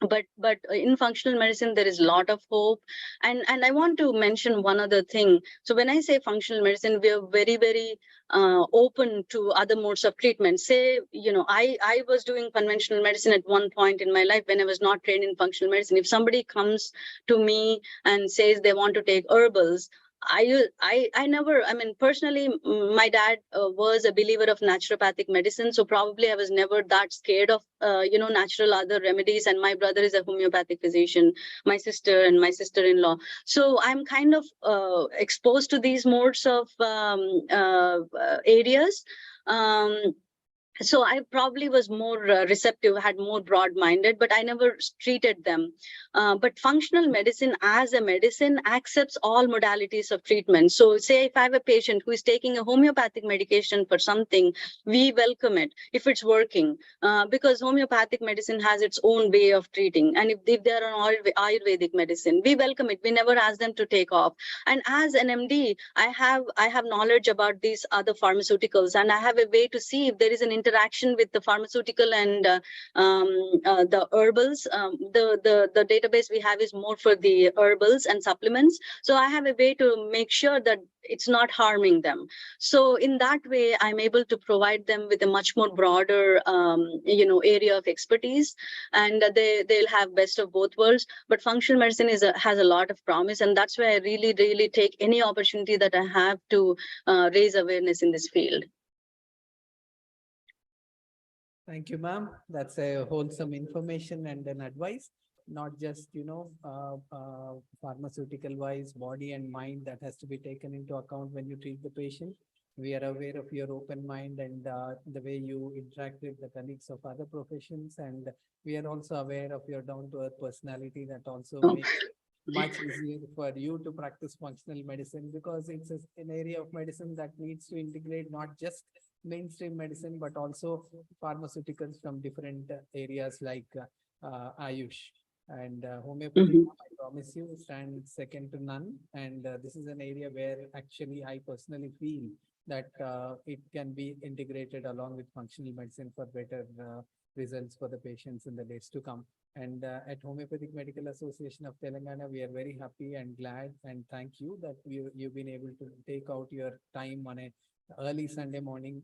But in functional medicine, there is a lot of hope. And I want to mention one other thing. So when I say functional medicine, we are very, very open to other modes of treatment. Say, I was doing conventional medicine at one point in my life when I was not trained in functional medicine. If somebody comes to me and says they want to take herbals, I never, I mean, personally, my dad was a believer of naturopathic medicine. So probably I was never that scared of, natural other remedies. And my brother is a homeopathic physician, my sister and my sister-in-law. So I'm kind of exposed to these modes of areas. So I probably was more receptive, had more broad-minded, but I never treated them. But functional medicine as a medicine accepts all modalities of treatment. So say if I have a patient who is taking a homeopathic medication for something, we welcome it if it's working, because homeopathic medicine has its own way of treating. And if they're on Ayurvedic medicine, we welcome it. We never ask them to take off. And as an MD, I have knowledge about these other pharmaceuticals, and I have a way to see if there is an interaction with the pharmaceutical and the herbals. The database we have is more for the herbals and supplements. So I have a way to make sure that it's not harming them. So in that way, I'm able to provide them with a much more broader, area of expertise, and they'll have best of both worlds. But functional medicine has a lot of promise, and that's why I really, really take any opportunity that I have to raise awareness in this field. Thank you, ma'am. That's a wholesome information and an advice, not just, pharmaceutical wise, body and mind that has to be taken into account when you treat the patient. We are aware of your open mind and the way you interact with the colleagues of other professions. And we are also aware of your down-to-earth personality that also makes it much easier for you to practice functional medicine, because it's an area of medicine that needs to integrate not just mainstream medicine, but also pharmaceuticals from different areas like AYUSH. And homeopathy, I promise you, stands second to none. And this is an area where actually I personally feel that it can be integrated along with functional medicine for better results for the patients in the days to come. And at Homeopathic Medical Association of Telangana, we are very happy and glad and thank you that you've been able to take out your time on a early Sunday morning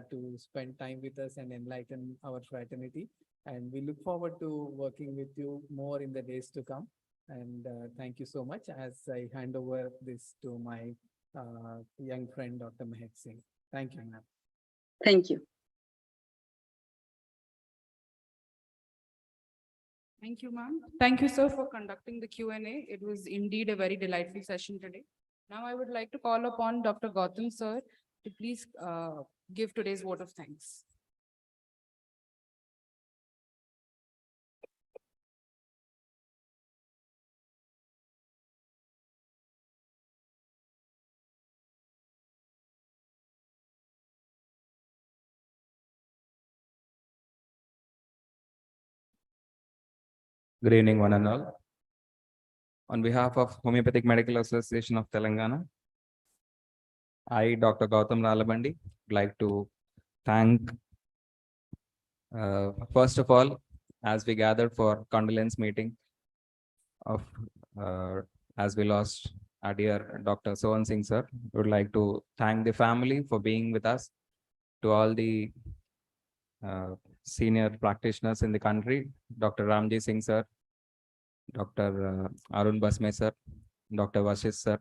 to spend time with us and enlighten our fraternity. And we look forward to working with you more in the days to come. And thank you so much as I hand over this to my young friend, Dr. Mahek Singh. Thank you, ma'am. Thank you. Thank you, ma'am. Thank you, sir, for conducting the Q&A. It was indeed a very delightful session today. Now I would like to call upon Dr. Gautam, sir, to please give today's vote of thanks. Good evening, one and all. On behalf of Homeopathic Medical Association of Telangana, I, Dr. Gautam Ralabandi, would like to thank, first of all, as we gathered for condolence meeting of, as we lost our dear Dr. Sohan Singh sir, would like to thank the family for being with us, to all the senior practitioners in the country, Dr. Ramjee Singh sir, Dr. Arun Bhasme sir, Dr. Vashisht sir,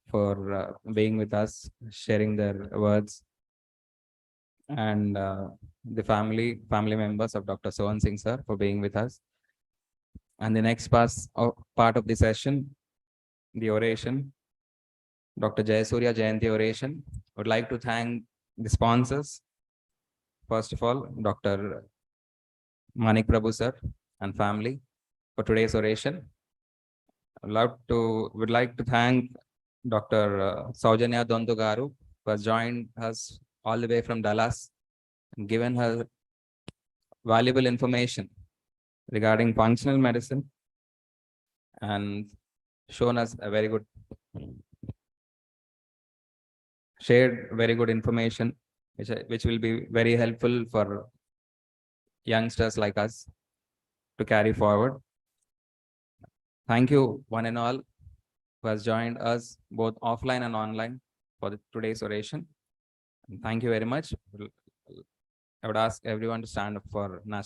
for being with us, sharing their words, and the family members of Dr. Sohan Singh sir for being with us. And the next part of the session, the oration, Dr. Jaisoorya Jayanti oration, would like to thank the sponsors. First of all, Dr. Manik Prabhu sir and family for today's oration. Would like to thank Dr. Soujanya Donthu garu, who has joined us all the way from Dallas and given her valuable information regarding functional medicine and shown us a very good, shared very good information, which will be very helpful for youngsters like us to carry forward. Thank you, one and all, who has joined us both offline and online for today's oration. And thank you very much. I would ask everyone to stand up for national